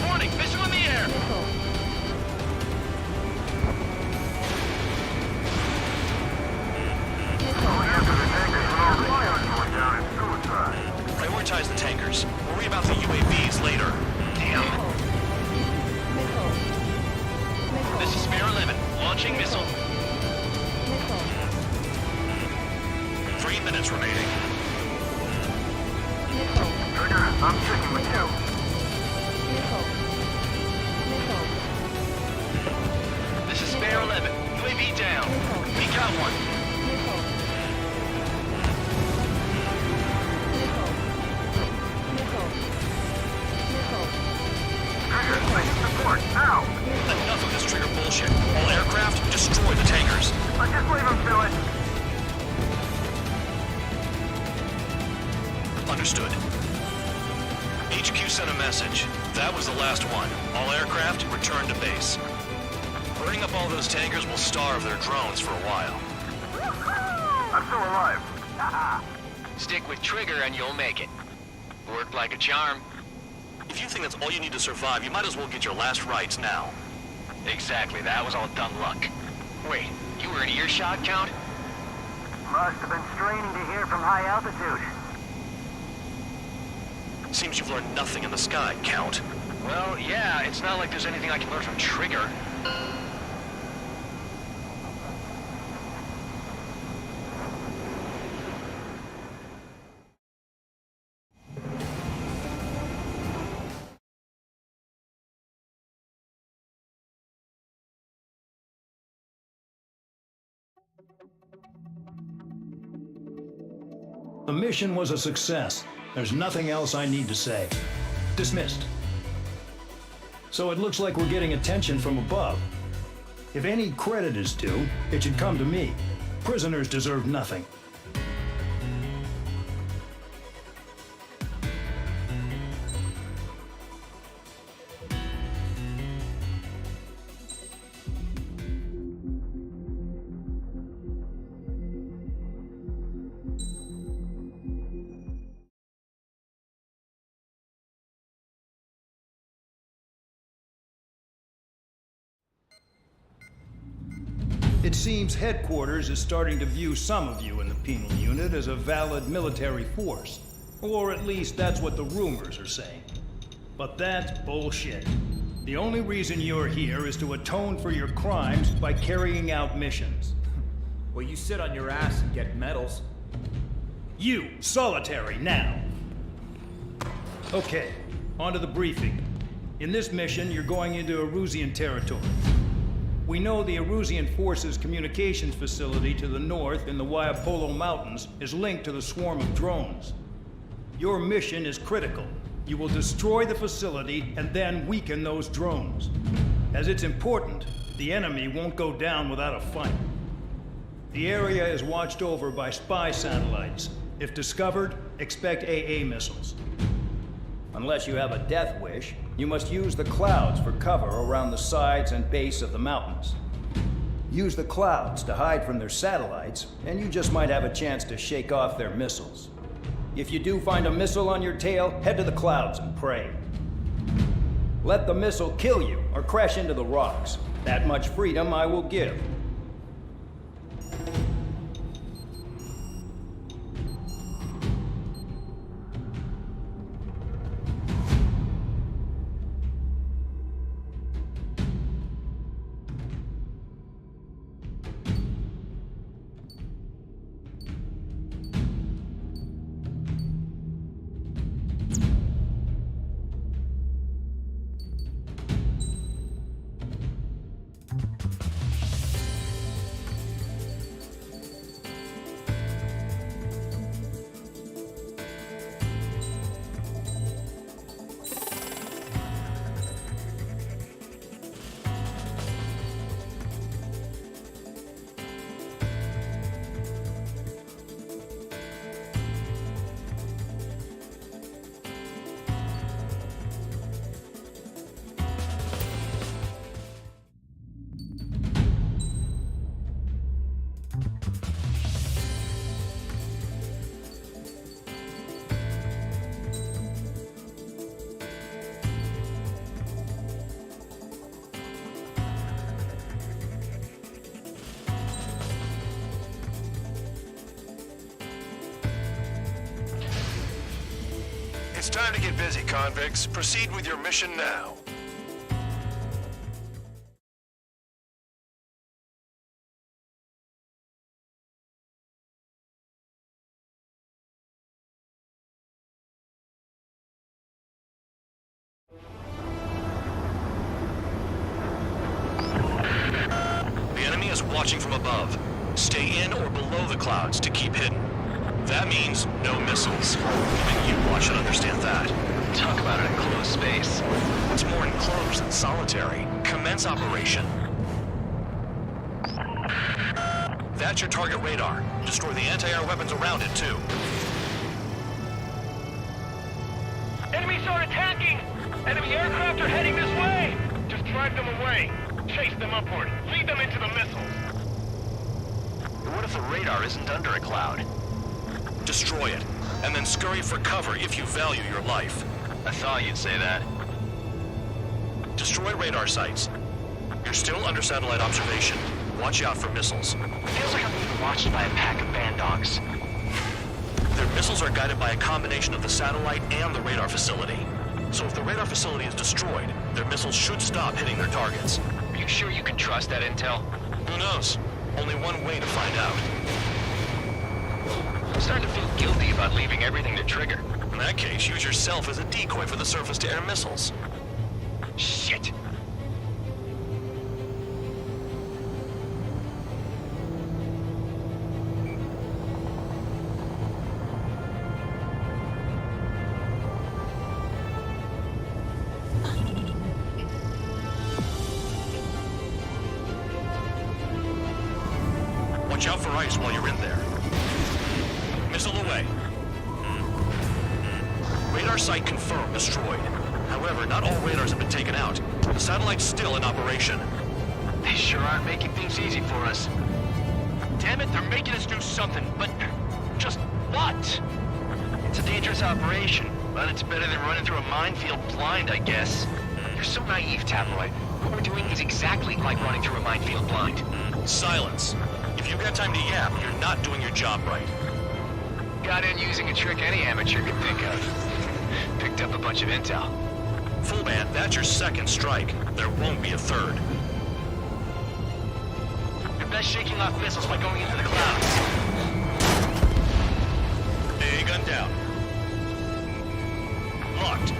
Warning, missile in the air! Prioritize the tankers. Worry about the UAVs later. Damn. This is Spare 11. Launching missile. 3 minutes remaining. Trigger, I'm sticking with you. This is Spare 11. UAV down. We got one. Trigger, I need support, now! Enough of this Trigger bullshit. All aircraft, destroy the tankers. I'll just leave him to it. Understood. HQ sent a message. That was the last one. All aircraft, return to base. Burning up all those tankers will starve their drones for a while. I'm still alive. Stick with Trigger and you'll make it. Worked like a charm. If you think that's all you need to survive, you might as well get your last rites now. Exactly, that was all dumb luck. Wait, you were in earshot, Count? Must have been straining to hear from high altitude. Seems you've learned nothing in the sky, Count. Well, yeah, it's not like there's anything I can learn from Trigger. The mission was a success. There's nothing else I need to say. Dismissed. So it looks like we're getting attention from above. If any credit is due, it should come to me. Prisoners deserve nothing. It seems headquarters is starting to view some of you in the penal unit as a valid military force. Or at least that's what the rumors are saying. But that's bullshit. The only reason you're here is to atone for your crimes by carrying out missions. Well, you sit on your ass and get medals. You, solitary, now. Okay, on to the briefing. In this mission, you're going into Erusian territory. We know the Erusian Forces communications facility to the north in the Waiapolo Mountains is linked to the swarm of drones. Your mission is critical. You will destroy the facility and then weaken those drones. As it's important, the enemy won't go down without a fight. The area is watched over by spy satellites. If discovered, expect AA missiles. Unless you have a death wish, you must use the clouds for cover around the sides and base of the mountains. Use the clouds to hide from their satellites, and you just might have a chance to shake off their missiles. If you do find a missile on your tail, head to the clouds and pray. Let the missile kill you or crash into the rocks. That much freedom I will give. It's time to get busy, convicts. Proceed with your mission now. The enemy is watching from above. Stay in or below the clouds to keep hidden. That means no missiles. Even you watch should understand that. Talk about an enclosed space. What's more enclosed than solitary? Commence operation. That's your target radar. Destroy the anti-air weapons around it, too. Enemies are attacking! Enemy aircraft are heading this way! Just drive them away. Chase them upward. Lead them into the missiles. But what if the radar isn't under a cloud? Destroy it, and then scurry for cover if you value your life. I thought you'd say that. Destroy radar sites. You're still under satellite observation. Watch out for missiles. Feels like I'm being watched by a pack of band dogs. Their missiles are guided by a combination of the satellite and the radar facility. So if the radar facility is destroyed, their missiles should stop hitting their targets. Are you sure you can trust that intel? Who knows? Only one way to find out. I'm starting to feel guilty about leaving everything to Trigger. In that case, use yourself as a decoy for the surface-to-air missiles. Shit! Watch out for ice while you're in there. Missile away. Radar site confirmed destroyed. However, not all radars have been taken out. The satellite's still in operation. They sure aren't making things easy for us. Damn it, they're making us do something, but just what? It's a dangerous operation, but it's better than running through a minefield blind, I guess. You're so naive, Tabloid. What we're doing is exactly like running through a minefield blind. Silence. If you've got time to yap, you're not doing your job right. Got in using a trick any amateur could think of. Picked up a bunch of intel. Full band, that's your second strike. There won't be a third. You're best shaking off missiles by going into the clouds. A gun down. Locked.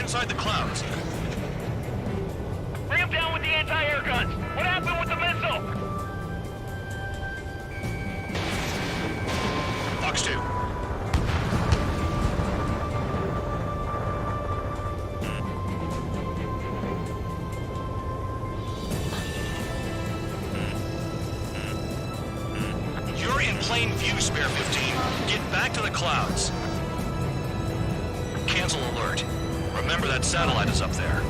inside the clouds. Bring him down with the anti-air guns. What happened with the missile? Fox 2. You're in plain view, Spare 15. Get back to the clouds. Cancel alert. Remember that satellite is up there.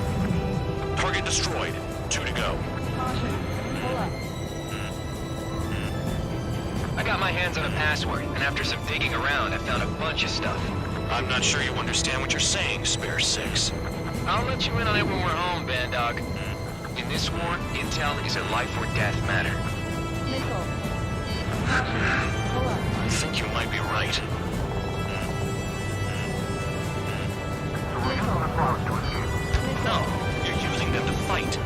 Target destroyed. 2 to go. I got my hands on a password, and after some digging around, I found a bunch of stuff. I'm not sure you understand what you're saying, Spare 6. I'll let you in on it when we're home, Bandog. In this war, intel is a life or death matter. I think you might be right. No, you're using them to fight.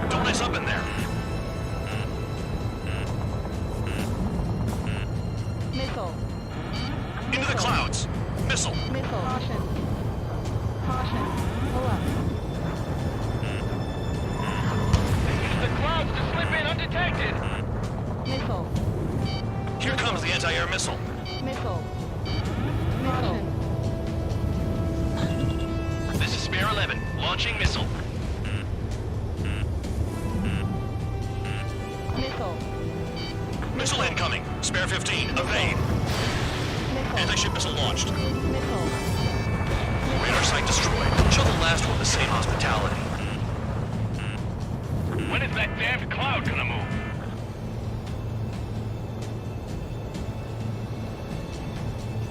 Don't mess up in there. Missile. Into the clouds. Missile. Missile. Caution. Caution. Pull up. Use the clouds to slip in undetected. Missile. Here comes the anti-air missile. Missile. Caution. This is Spare 11, launching missile. Missile. Missile incoming. Spare 15. Evade. Anti-ship missile launched. Missile. Radar site destroyed. Show the last one the same hospitality. When is that damned cloud gonna move?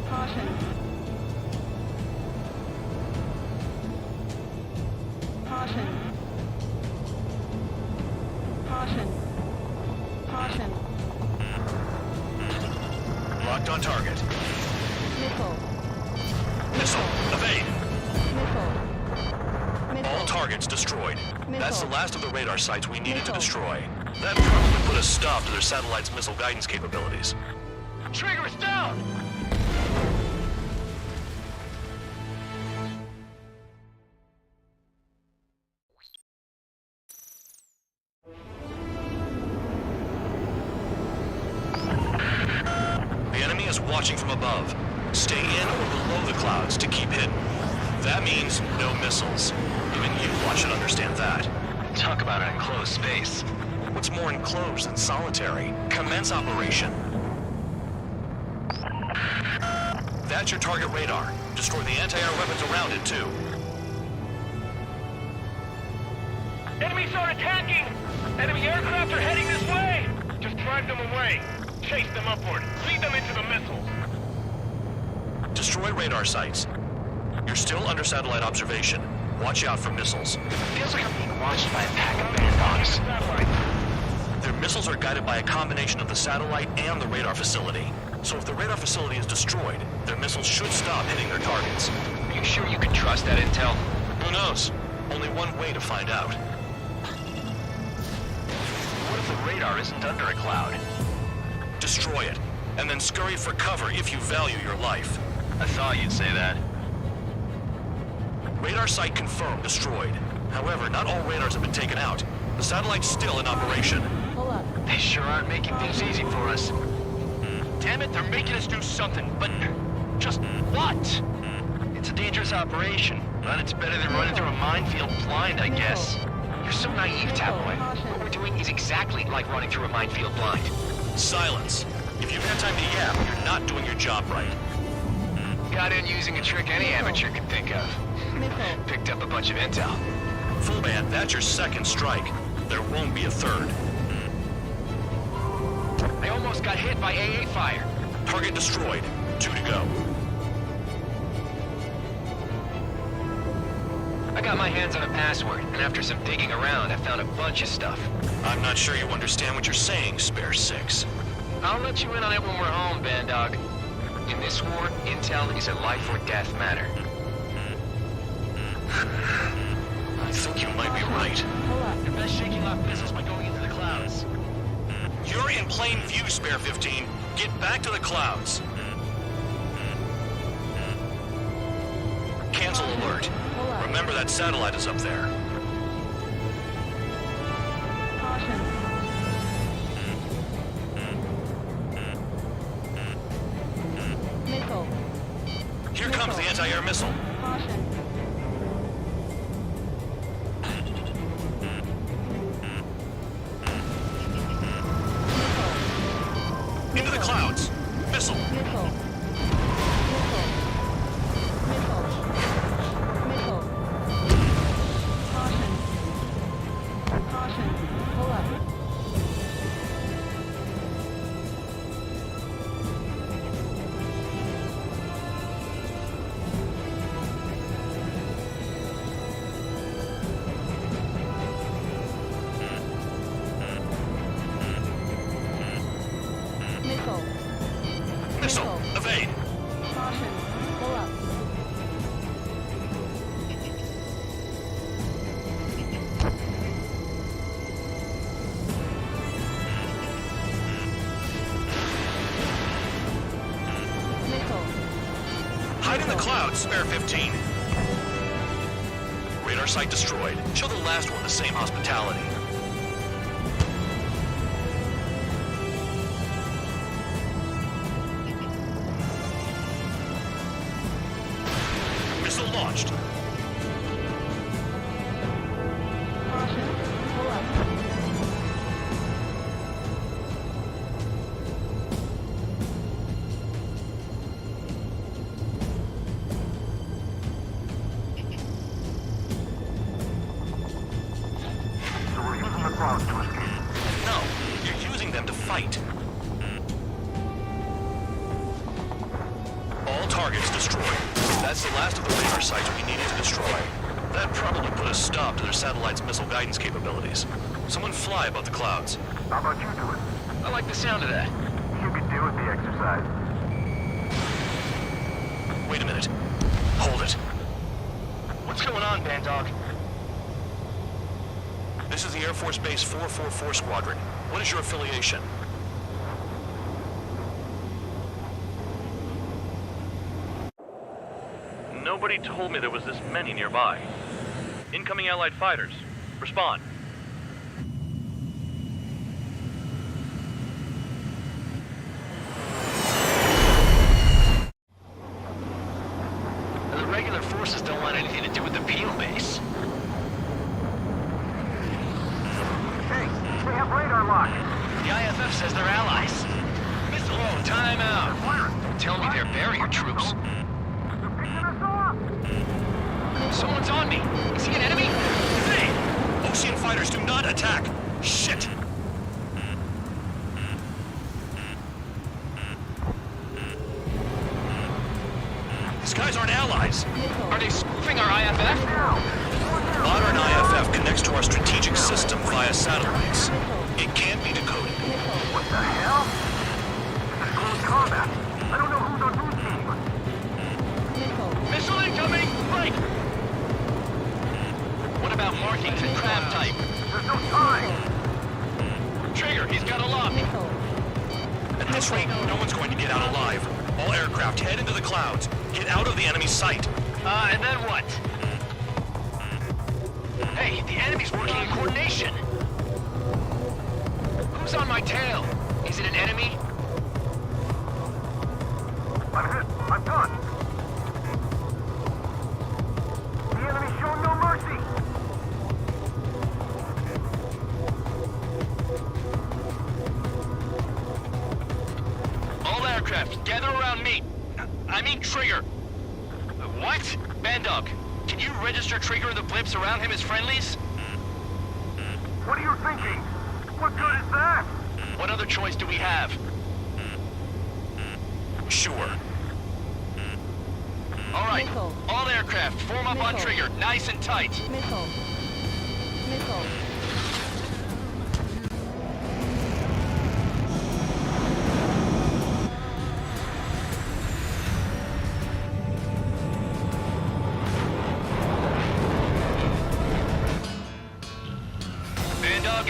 Caution. Caution. Caution. Caution. Locked on target. Missile. Missile. Evade. Missile. All targets destroyed. That's the Missile. last of the radar sites we needed to Missile. destroy. That probably put a stop to their satellite's missile guidance capabilities. Trigger is down! The enemy is watching from above. Stay in or below the clouds to keep hidden. That means no missiles. Even you should understand that. Talk about an enclosed space. What's more enclosed than solitary? Commence operation. That's your target radar. Destroy the anti-air weapons around it, too. Enemies are attacking! Enemy aircraft are heading this way! Just drive them away. Chase them upward. Lead them into the missiles. Destroy radar sites. You're still under satellite observation. Watch out for missiles. Feels like I'm being watched by a pack of band dogs. Their missiles are guided by a combination of the satellite and the radar facility. So if the radar facility is destroyed, their missiles should stop hitting their targets. Are you sure you can trust that intel? Who knows? Only one way to find out. What if the radar isn't under a cloud? Destroy it, and then scurry for cover if you value your life. I thought you'd say that. Radar site confirmed destroyed. However, not all radars have been taken out. The satellite's still in operation. Pull up. They sure aren't making things easy for us. Damn it, they're making us do something, but just what? It's a dangerous operation, but it's better than running through a minefield blind, I guess. You're so naive, Tabloid. What we're doing is exactly like running through a minefield blind. Silence. If you've had time to yap, you're not doing your job right. Got in using a trick any amateur could think of. Picked up a bunch of intel. Full band, that's your second strike. There won't be a third. I almost got hit by AA fire. Target destroyed. 2 to go. I got my hands on a password, and after some digging around, I found a bunch of stuff. I'm not sure you understand what you're saying, Spare 6. I'll let you in on it when we're home, Bandog. In this war, intel is a life or death matter. think you might be right. You're best shaking off business by going into the clouds. You're in plain view, Spare 15. Get back to the clouds. Cancel alert. Remember that satellite is up there. Caution. Missile. Here comes the anti-air missile. Caution. Into the clouds. Missile. Missile. Missile. Missile. Missile. Caution. Caution. Pull up. Missile. Missile. Evade. Caution. Pull up. Missile. Hide in the clouds, Spare 15. Radar site destroyed. Show the last one the same hospitality. Missile launched. Caution. Pull up. So we're using the clouds to escape. No, you're using them to fight. All targets destroyed. That's the last of the radar sites we needed to destroy. That probably put a stop to their satellite's missile guidance capabilities. Someone fly above the clouds. How about you do it? I like the sound of that. You could do with the exercise. Wait a minute. Hold it. What's going on, Bandog? This is the Air Force Base 444 Squadron. What is your affiliation? Nobody told me there was this many nearby. Incoming Allied fighters. Respond. The regular forces don't want anything to do with the Peel base. Hey, they have radar lock. The IFF says they're allies. Missile, oh, time out. Don't tell me they're barrier troops. They're picking us off. Someone's on me. Is he an enemy? Hey! Ocean fighters do not attack! Shit! These guys aren't allies. Are they spoofing our IFF? Modern IFF connects to our strategic system via satellites. It can't be decoded. What the hell? This is close combat. I don't know who's on whose team. Missile incoming! Right! What about markings and crab type? There's no time. Trigger, he's got a lock. At this rate, no one's going to get out alive. All aircraft head into the clouds. Get out of the enemy sight. And then what? Hey, the enemy's working in coordination. Who's on my tail? Is it an enemy? I'm hit. I'm done. The enemy's showing no mercy. All aircraft, gather around me. I mean Trigger. What? Bandog, can you register Trigger and the blips around him as friendlies? What are you thinking? What good is that? What other choice do we have? Sure. All right, Missile. all aircraft, form up on Missile. Trigger, nice and tight. Missile. Missile.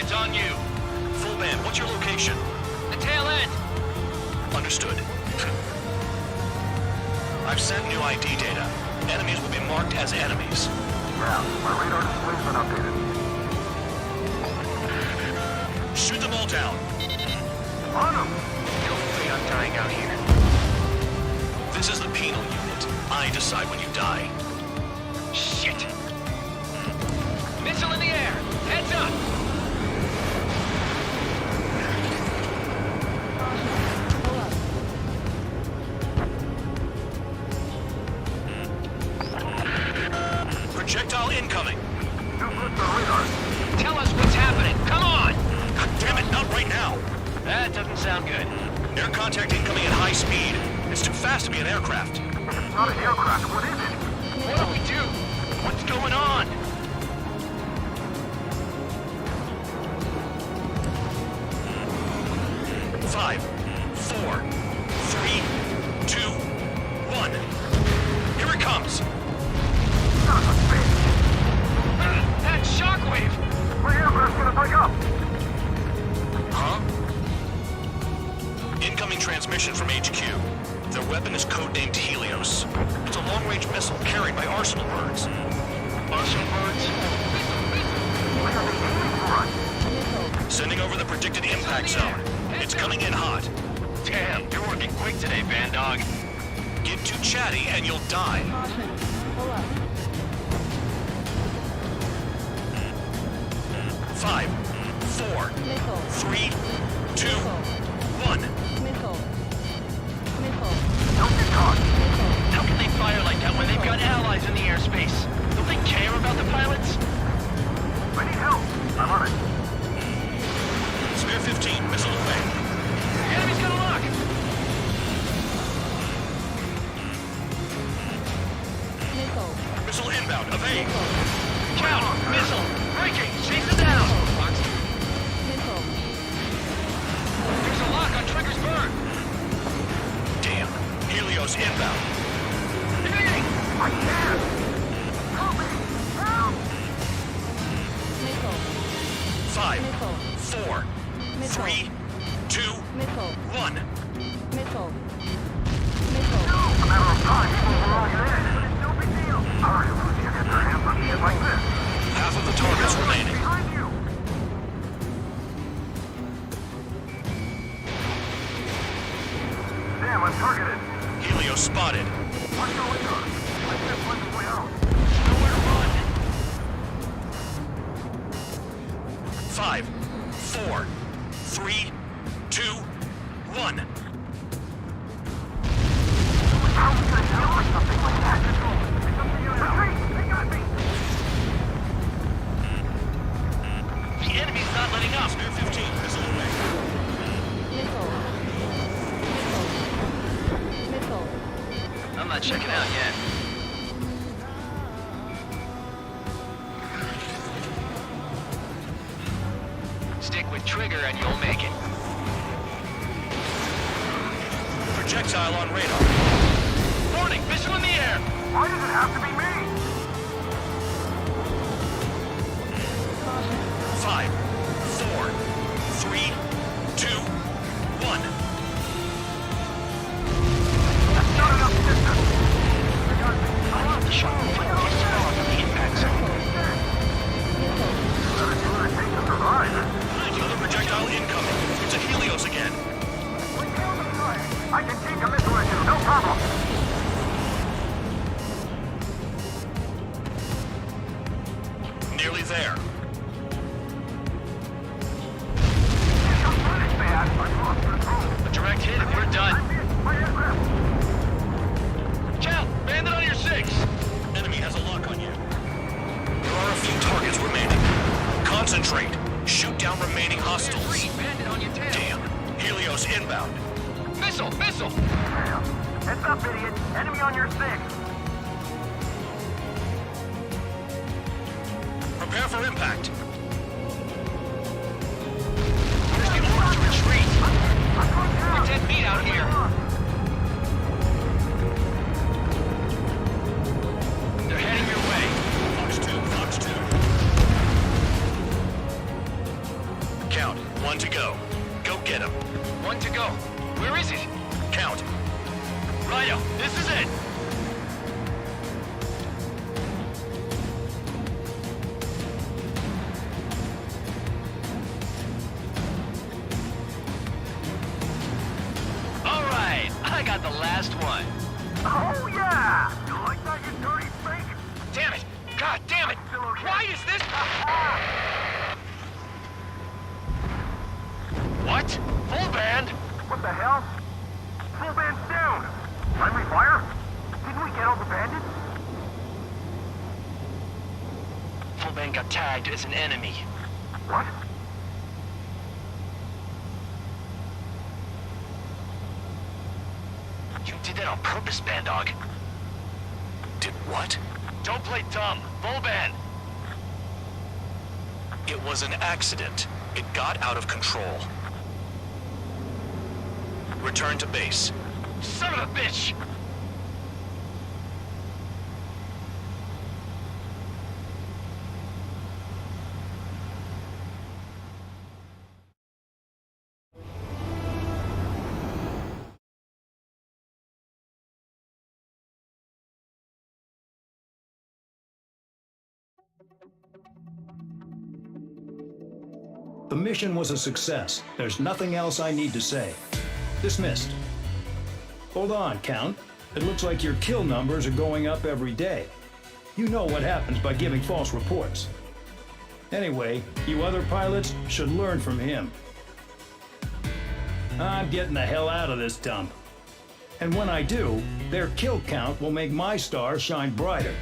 it's on you. Full band, what's your location? The tail end. Understood. I've sent new ID data. Enemies will be marked as enemies. Yeah, my radar display's been updated. Shoot them all down. On them! No way I'm dying out here. This is the penal unit. I decide when you die. Shit! Missile in the air! Heads up! Projectile incoming. Tell us what's happening! Come on! God damn it, not right now! That doesn't sound good. Air contact incoming at high speed. It's too fast to be an aircraft. It's not an aircraft, what is it? What do we do? What's going on? Five, 4, 3, 2, 1. Here it comes. That shockwave! My aircraft's gonna break up! Huh? Incoming transmission from HQ. Their weapon is codenamed Helios. It's a long-range missile carried by arsenal birds. Arsenal birds? Where are they aiming for us? Sending over the predicted impact zone. It's coming in hot. Damn, you're working quick today, Van Dog. Get too chatty and you'll die. Caution. Pull up. 5, 4, Missile. 3, 2, 1. Missile. Missile. Don't get caught! Missile. How can they fire like that when they've got allies in the airspace? Don't they care about the pilots? I need help! I'm on it. Spare 15, missile away. The enemy's gonna lock! Missile. Missile inbound, evade. Count! Missile! Breaking! Chase it down! Missile. There's a lock on Trigger's bird! Damn. Helios inbound. Evading! I can't! Help me! Help! Missile. 5, Missile. 4, Missile. 3, 2, Missile. 1. Missile. Missile. A matter of time before we're all dead. But it's no big deal. Hurry, Lucia, get their hands on shit like this. Half of the targets remaining. Behind you! Damn, I'm targeted. Helios spotted. Watch your radar. I can't find the way out. Nowhere to run! 5, 4, 3, 2, 1. How are we gonna deal with something like that? It's up to you now. Retreat! They got me! The enemy's not letting up! Spare 15, missile away. Missile. Missile. Missile. I'm not checking out yet. Stick with Trigger and you'll make it. Projectile on radar. Warning! Missile in the air! Why does it have to be me? 5, 4, 3, 2, 1. That's not enough distance. I want the shot from the impact zone. Better do what it takes to survive. Another projectile incoming. It's a Helios again. We killed the guy. I can take a missile or two, no problem. Nearly there. Bad. I lost control. A direct hit and we're done. My aircraft. Cal, bandit on your 6! Enemy has a lock on you. There are a few targets remaining. Concentrate. Shoot down remaining hostiles. 3, bandit on your tail! Damn. Helios inbound. Missile! Missile! Damn. Heads up, idiot. Enemy on your 6. Prepare for impact. Here's the order to retreat! We're dead meat out here! They're heading your way. Fox 2, Fox 2. quiet is this? What? Full band? What the hell? Full band's down! Friendly fire? Didn't we get all the bandits? Full band got tagged as an enemy. What? You did that on purpose, Band Dog. Did what? Don't play dumb. Full band. It was an accident. It got out of control. Return to base. Son of a bitch! The mission was a success. There's nothing else I need to say. Dismissed. Hold on, Count. It looks like your kill numbers are going up every day. You know what happens by giving false reports. Anyway, you other pilots should learn from him. I'm getting the hell out of this dump. And when I do, their kill count will make my star shine brighter.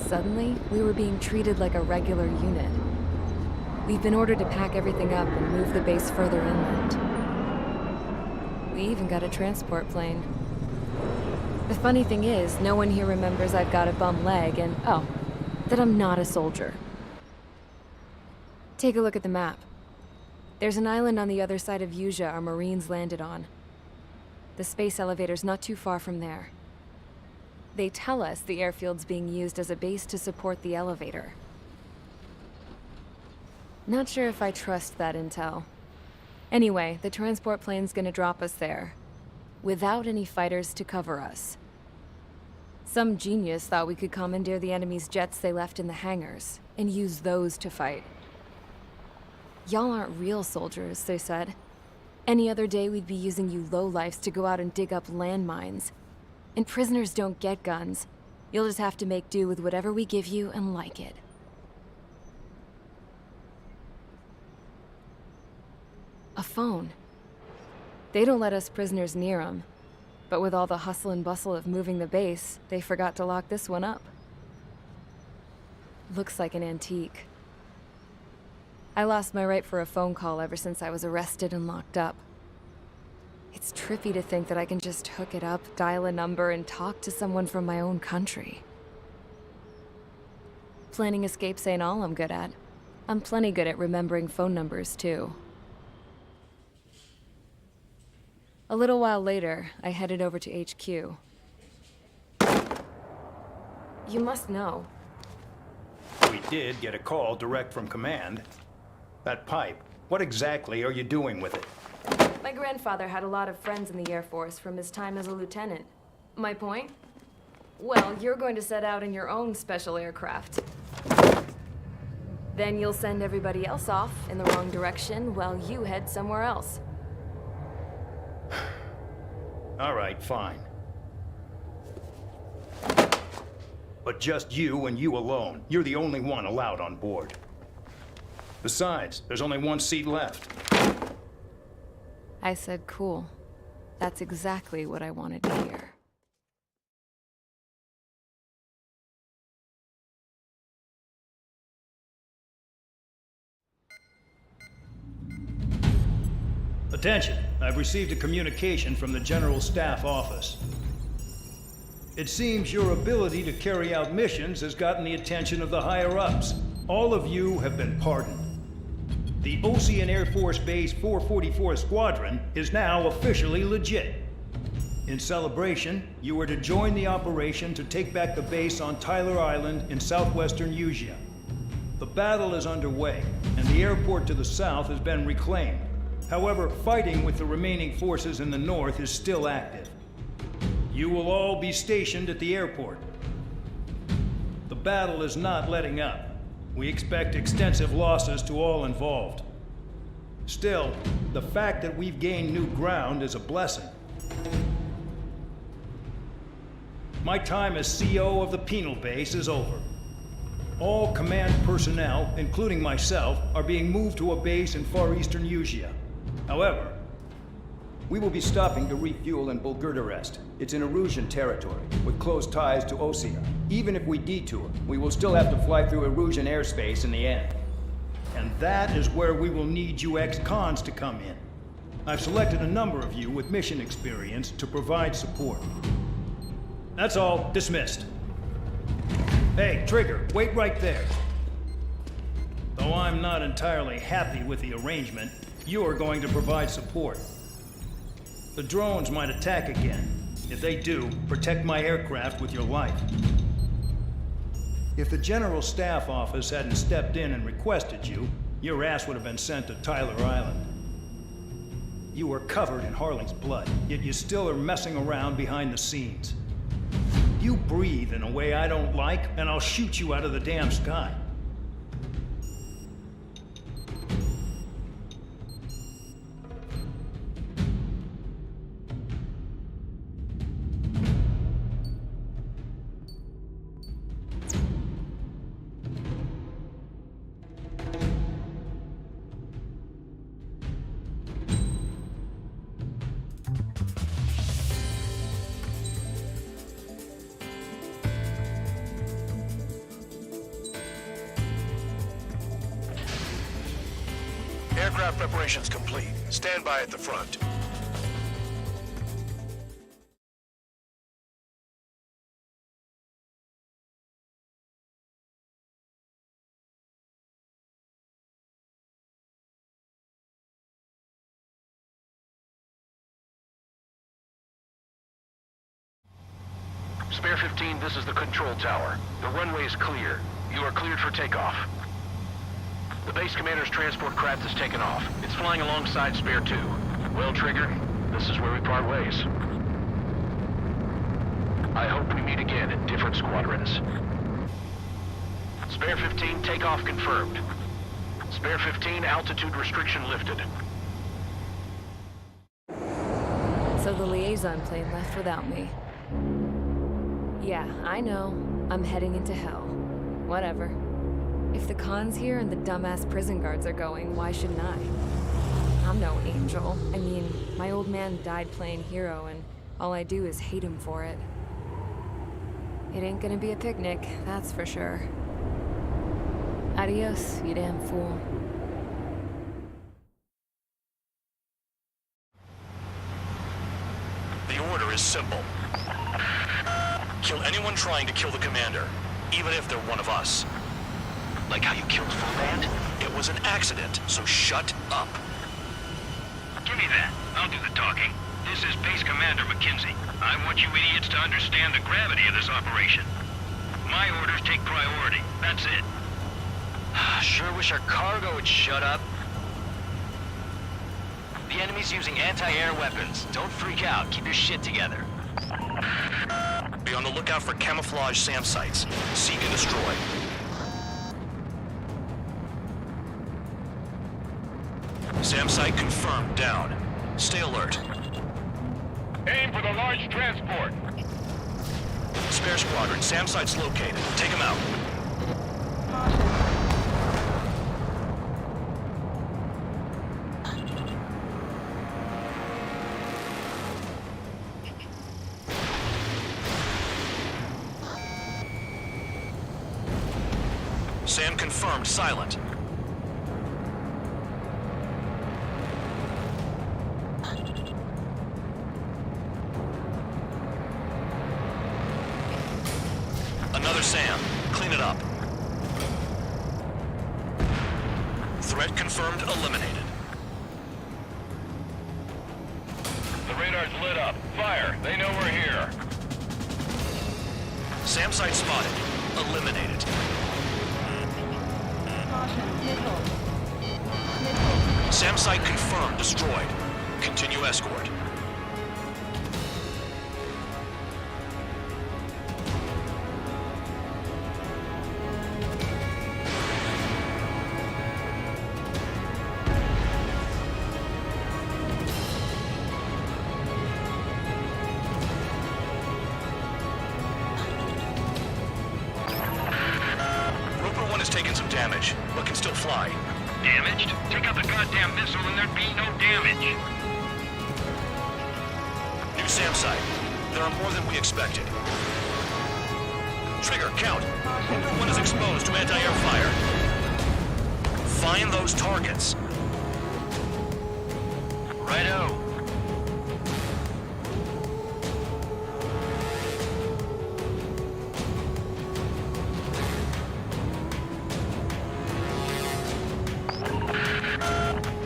Suddenly, we were being treated like a regular unit. We've been ordered to pack everything up and move the base further inland. We even got a transport plane. The funny thing is, no one here remembers I've got a bum leg and, oh, that I'm not a soldier. Take a look at the map. There's an island on the other side of Usea our Marines landed on. The space elevator's not too far from there. They tell us the airfield's being used as a base to support the elevator. Not sure if I trust that intel. Anyway, the transport plane's gonna drop us there, without any fighters to cover us. Some genius thought we could commandeer the enemy's jets they left in the hangars, and use those to fight. Y'all aren't real soldiers, they said. Any other day we'd be using you lowlifes to go out and dig up landmines. And prisoners don't get guns. You'll just have to make do with whatever we give you and like it. A phone. They don't let us prisoners near them. But with all the hustle and bustle of moving the base, they forgot to lock this one up. Looks like an antique. I lost my right for a phone call ever since I was arrested and locked up. It's trippy to think that I can just hook it up, dial a number, and talk to someone from my own country. Planning escapes ain't all I'm good at. I'm plenty good at remembering phone numbers, too. A little while later, I headed over to HQ. You must know. We did get a call direct from command. That pipe, what exactly are you doing with it? My grandfather had a lot of friends in the Air Force from his time as a lieutenant. My point? Well, you're going to set out in your own special aircraft. Then you'll send everybody else off in the wrong direction while you head somewhere else. All right, fine. But just you and you alone. You're the only one allowed on board. Besides, there's only one seat left. I said cool. That's exactly what I wanted to hear. Attention, I've received a communication from the General Staff Office. It seems your ability to carry out missions has gotten the attention of the higher-ups. All of you have been pardoned. The Ocean Air Force Base 444 Squadron is now officially legit. In celebration, you are to join the operation to take back the base on Tyler Island in southwestern Usea. The battle is underway, and the airport to the south has been reclaimed. However, fighting with the remaining forces in the north is still active. You will all be stationed at the airport. The battle is not letting up. We expect extensive losses to all involved. Still, the fact that we've gained new ground is a blessing. My time as CO of the penal base is over. All command personnel, including myself, are being moved to a base in far eastern Usea. However, we will be stopping to refuel in Bulgurdarest. It's in Erusian territory, with close ties to Osea. Even if we detour, we will still have to fly through Erusian airspace in the end. And that is where we will need you ex-cons to come in. I've selected a number of you with mission experience to provide support. That's all. Dismissed. Hey, Trigger, wait right there. Though I'm not entirely happy with the arrangement, you are going to provide support. The drones might attack again. If they do, protect my aircraft with your life. If the General Staff Office hadn't stepped in and requested you, your ass would have been sent to Tyler Island. You are covered in Harling's blood, yet you still are messing around behind the scenes. You breathe in a way I don't like, and I'll shoot you out of the damn sky. Aircraft preparations complete. Stand by at the front. Spare 15, this is the control tower. The runway is clear. You are cleared for takeoff. The base commander's transport craft has taken off. It's flying alongside Spare 2. Well, Trigger, this is where we part ways. I hope we meet again in different squadrons. Spare 15, takeoff confirmed. Spare 15, altitude restriction lifted. So the liaison plane left without me. Yeah, I know. I'm heading into hell. Whatever. If the con's here and the dumbass prison guards are going, why shouldn't I? I'm no angel. I mean, my old man died playing hero, and all I do is hate him for it. It ain't gonna be a picnic, that's for sure. Adios, you damn fool. The order is simple. Kill anyone trying to kill the commander, even if they're one of us. Like how you killed Full Band? It was an accident, so shut up. Give me that. I'll do the talking. This is Base Commander McKenzie. I want you idiots to understand the gravity of this operation. My orders take priority. That's it. Sure wish our cargo would shut up. The enemy's using anti-air weapons. Don't freak out. Keep your shit together. Be on the lookout for camouflage SAM sites. Seek and destroy. SAM site confirmed. Down. Stay alert. Aim for the large transport. Spare squadron. SAM site's located. Take him out. SAM confirmed. Silent. another SAM. Clean it up. Threat confirmed, eliminated. The radar's lit up. Fire! They know we're here. SAM site spotted. Eliminated. Caution, missile. SAM site confirmed, destroyed. Continue escort. Roper 1 has taken some damage, but can still fly. Damaged? Take out the goddamn missile and there'd be no damage. New SAM site. There are more than we expected. Trigger, count. Roper 1 is exposed to anti-air fire. Find those targets. Righto.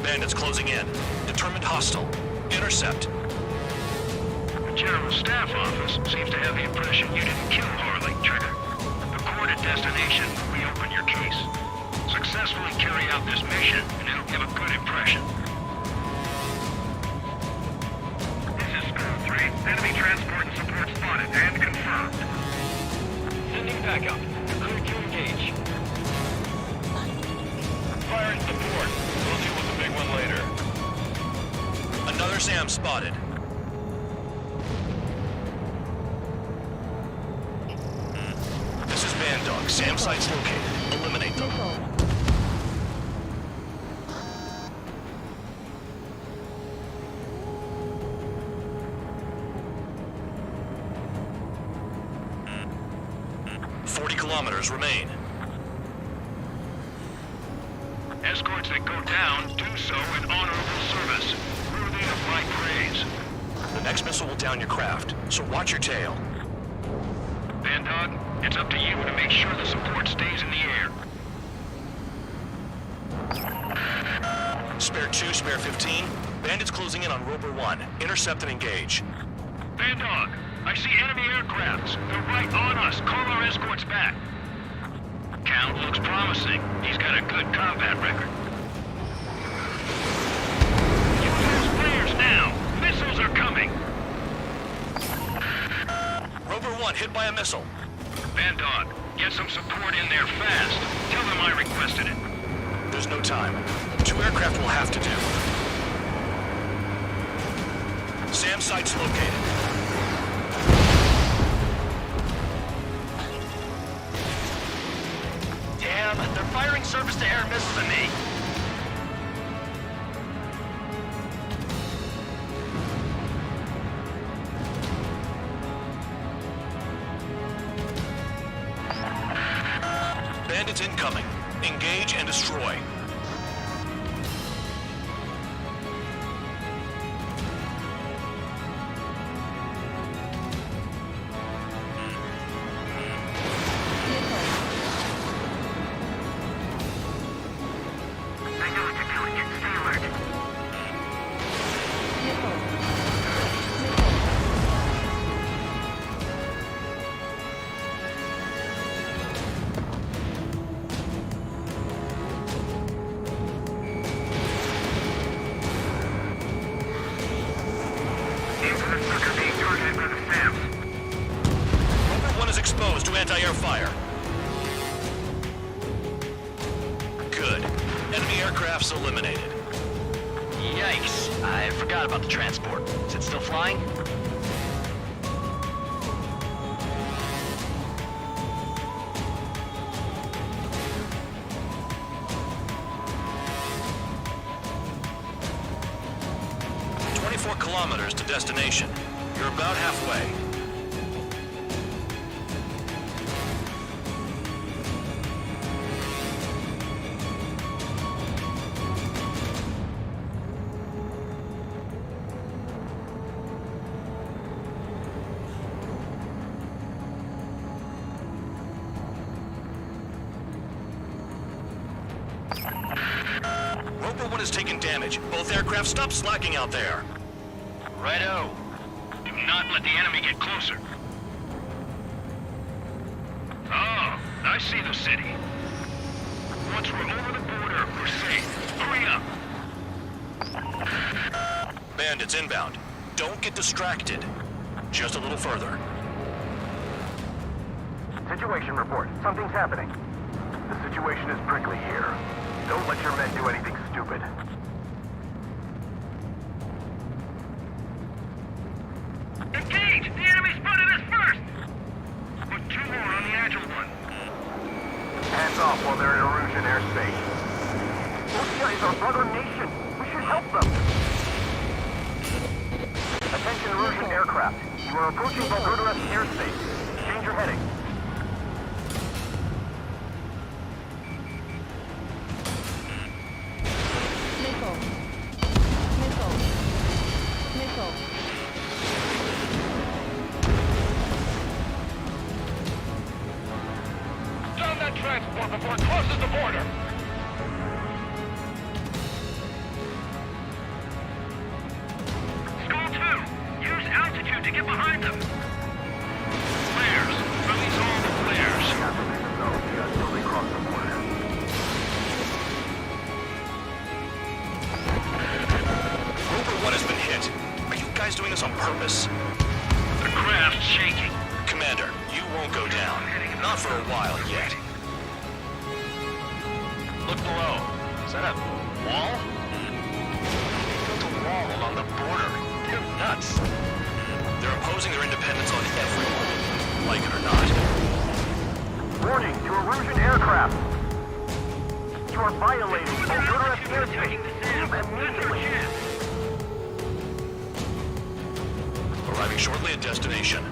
Bandits closing in. Determined hostile. Intercept. The General Staff Office seems to have the impression you didn't kill Harley, Trigger. The court at destination will reopen your case. Successfully carry out this mission, and it'll give a good impression. This is School 3. Enemy transport and support spotted and confirmed. Sending backup. You're clear to engage. Fire and support. We'll deal with the big one later. Another SAM spotted. This is Bandog. SAM sites located. Eliminate them. Kilometers remain. Escorts that go down do so in honorable service, worthy of my praise. The next missile will down your craft, so watch your tail. Bandog, it's up to you to make sure the support stays in the air. Spare 2, spare 15. Bandits closing in on Roper 1. Intercept and engage. Bandog, I see enemy aircrafts. They're right on us. Call our escorts back. Count looks promising. He's got a good combat record. Use those flares now. Missiles are coming. Roper 1 hit by a missile. Bandog, get some support in there fast. Tell them I requested it. There's no time. 2 aircraft will have to do. SAM site's located. Damn, they're firing surface-to-air missiles at me. Bandits incoming. Engage and destroy. Exposed to anti-air fire. Good. Enemy aircraft's eliminated. Yikes. I forgot about the transport. Is it still flying? Kilometers to destination. You're about halfway. Roper 1 has taken damage. Both aircraft, stop slacking out there. Righto. Do not let the enemy get closer. Oh, I see the city. Once we're over the border, we're safe. Hurry up. Bandits inbound. Don't get distracted. Just a little further. Situation report. Something's happening. The situation is prickly here. Don't let your men do anything stupid. Engage! The enemy spotted us first! Put 2 more on the Agile one. Hands off while they're in Erusian airspace. Russia is our brother nation. We should help them. Attention Erusian aircraft. You are approaching Bulgaria's airspace. Change your heading. Missile. Down that transport before it crosses the border! Skull 2! Use altitude to get behind them! Flares! Release all the flares! Until they cross the border. Roper 1 has been hit. Are you guys doing this on purpose? The craft's shaking. Commander, you won't go down. Not for a while yet. Look below. Is that a wall? They built a wall along the border. They're nuts. They're imposing their independence on everyone, like it or not. Warning to Erusian aircraft. You are violating Bulgaria's airspace. Move immediately. Arriving shortly at destination.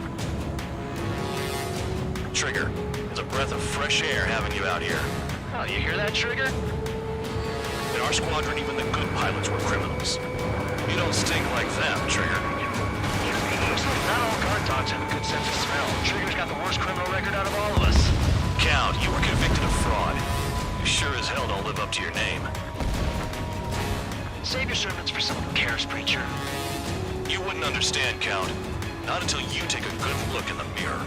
Trigger, it's a breath of fresh air having you out here. Oh, you hear that, Trigger? In our squadron, even the good pilots were criminals. You don't stink like them, Trigger. Not all guard dogs have a good sense of smell. Trigger's got the worst criminal record out of all of us. Count, you were convicted of fraud. You sure as hell don't live up to your name. Save your sermons for someone who cares, preacher. You wouldn't understand, Count. Not until you take a good look in the mirror.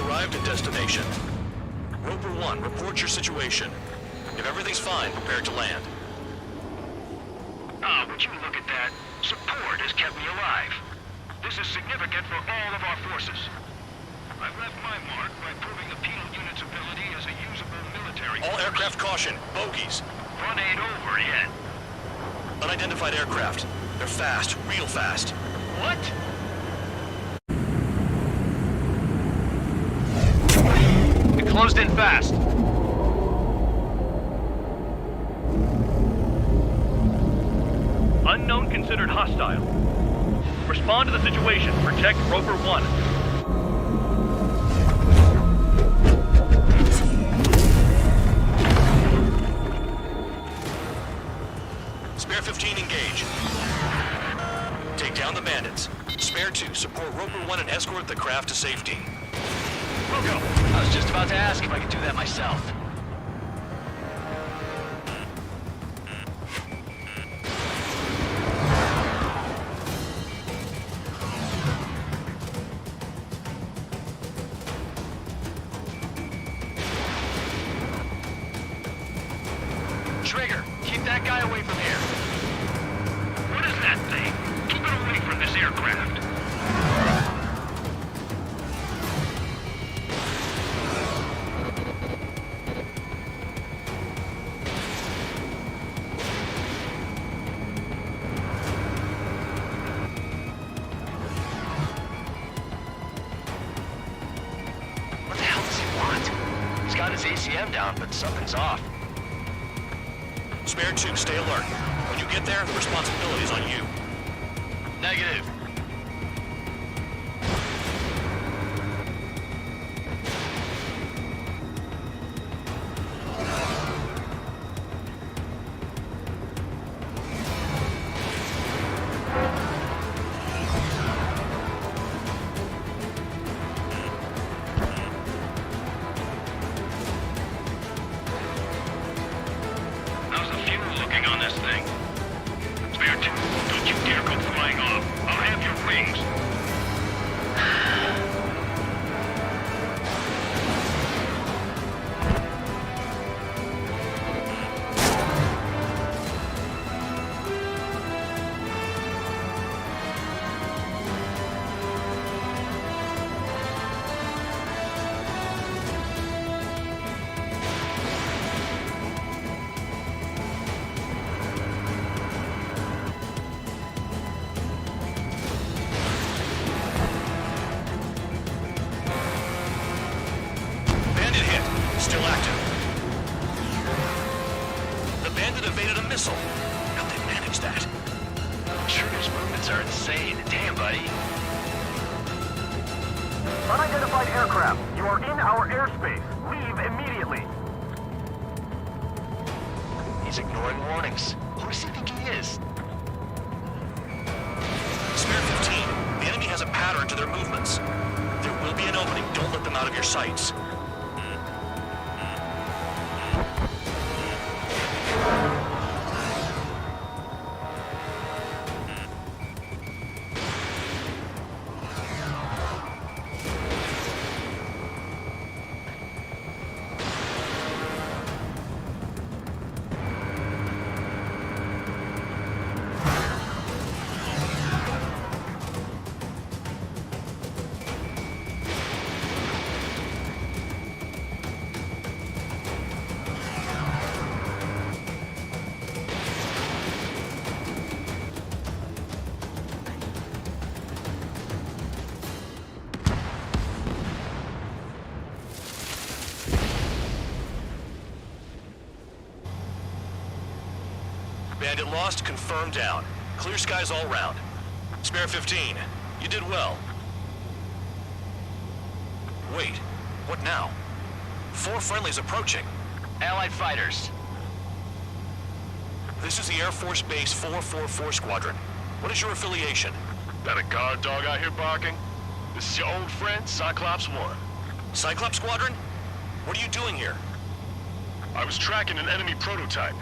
Arrived at destination. Roper 1, report your situation. If everything's fine, prepare to land. Ah, would you look at that? Support has kept me alive. This is significant for all of our forces. I've left my mark by proving the penal unit's ability as a usable military All aircraft caution, bogies. Front ain't over yet. Unidentified aircraft. They're fast, real fast. What? It closed in fast. Unknown considered hostile. Respond to the situation. Protect Roper 1. Spare 15 engage. Take down the bandits. Spare 2 support Roper 1 and escort the craft to safety. We'll go. I was just about to ask if I could do that myself. Trigger, keep that guy away from here. What is that thing? Keep it away from this aircraft. What the hell does he want? He's got his ACM down, but something's off. Spare 2, stay alert. When you get there, the responsibility is on you. Negative. insane. Damn, buddy. Unidentified aircraft, you are in our airspace. Leave immediately. He's ignoring warnings. Who does he think he is? Spare 15. The enemy has a pattern to their movements. There will be an opening. Don't let them out of your sights. Bandit lost, confirmed down. Clear skies all round. Spare 15. You did well. Wait, what now? 4 friendlies approaching. Allied fighters. This is the Air Force Base 444 Squadron. What is your affiliation? Got a guard dog out here barking? This is your old friend, Cyclops 1. Cyclops Squadron? What are you doing here? I was tracking an enemy prototype.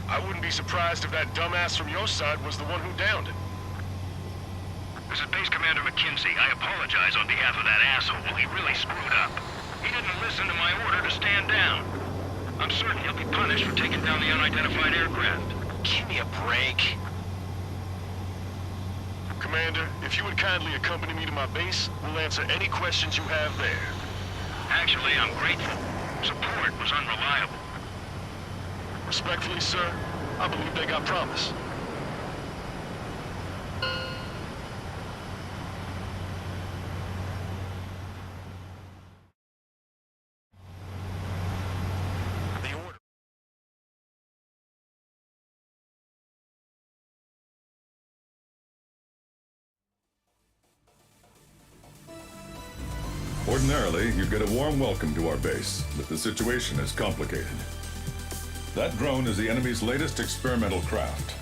I wouldn't be surprised if that dumbass from your side was the one who downed it. This is Base Commander McKinsey. I apologize on behalf of that asshole. He really screwed up. He didn't listen to my order to stand down. I'm certain he'll be punished for taking down the unidentified aircraft. Give me a break. Commander, if you would kindly accompany me to my base, we'll answer any questions you have there. Actually, I'm grateful. Support was unreliable. Respectfully, sir, I believe they got promise. Ordinarily, you'd get a warm welcome to our base, but the situation is complicated. That drone is the enemy's latest experimental craft.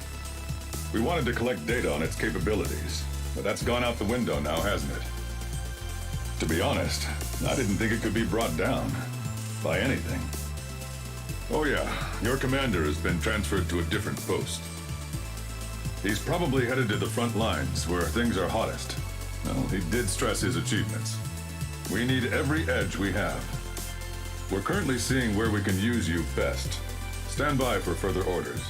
We wanted to collect data on its capabilities, but that's gone out the window now, hasn't it? To be honest, I didn't think it could be brought down by anything. Oh yeah, your commander has been transferred to a different post. He's probably headed to the front lines where things are hottest. Well, he did stress his achievements. We need every edge we have. We're currently seeing where we can use you best. Stand by for further orders.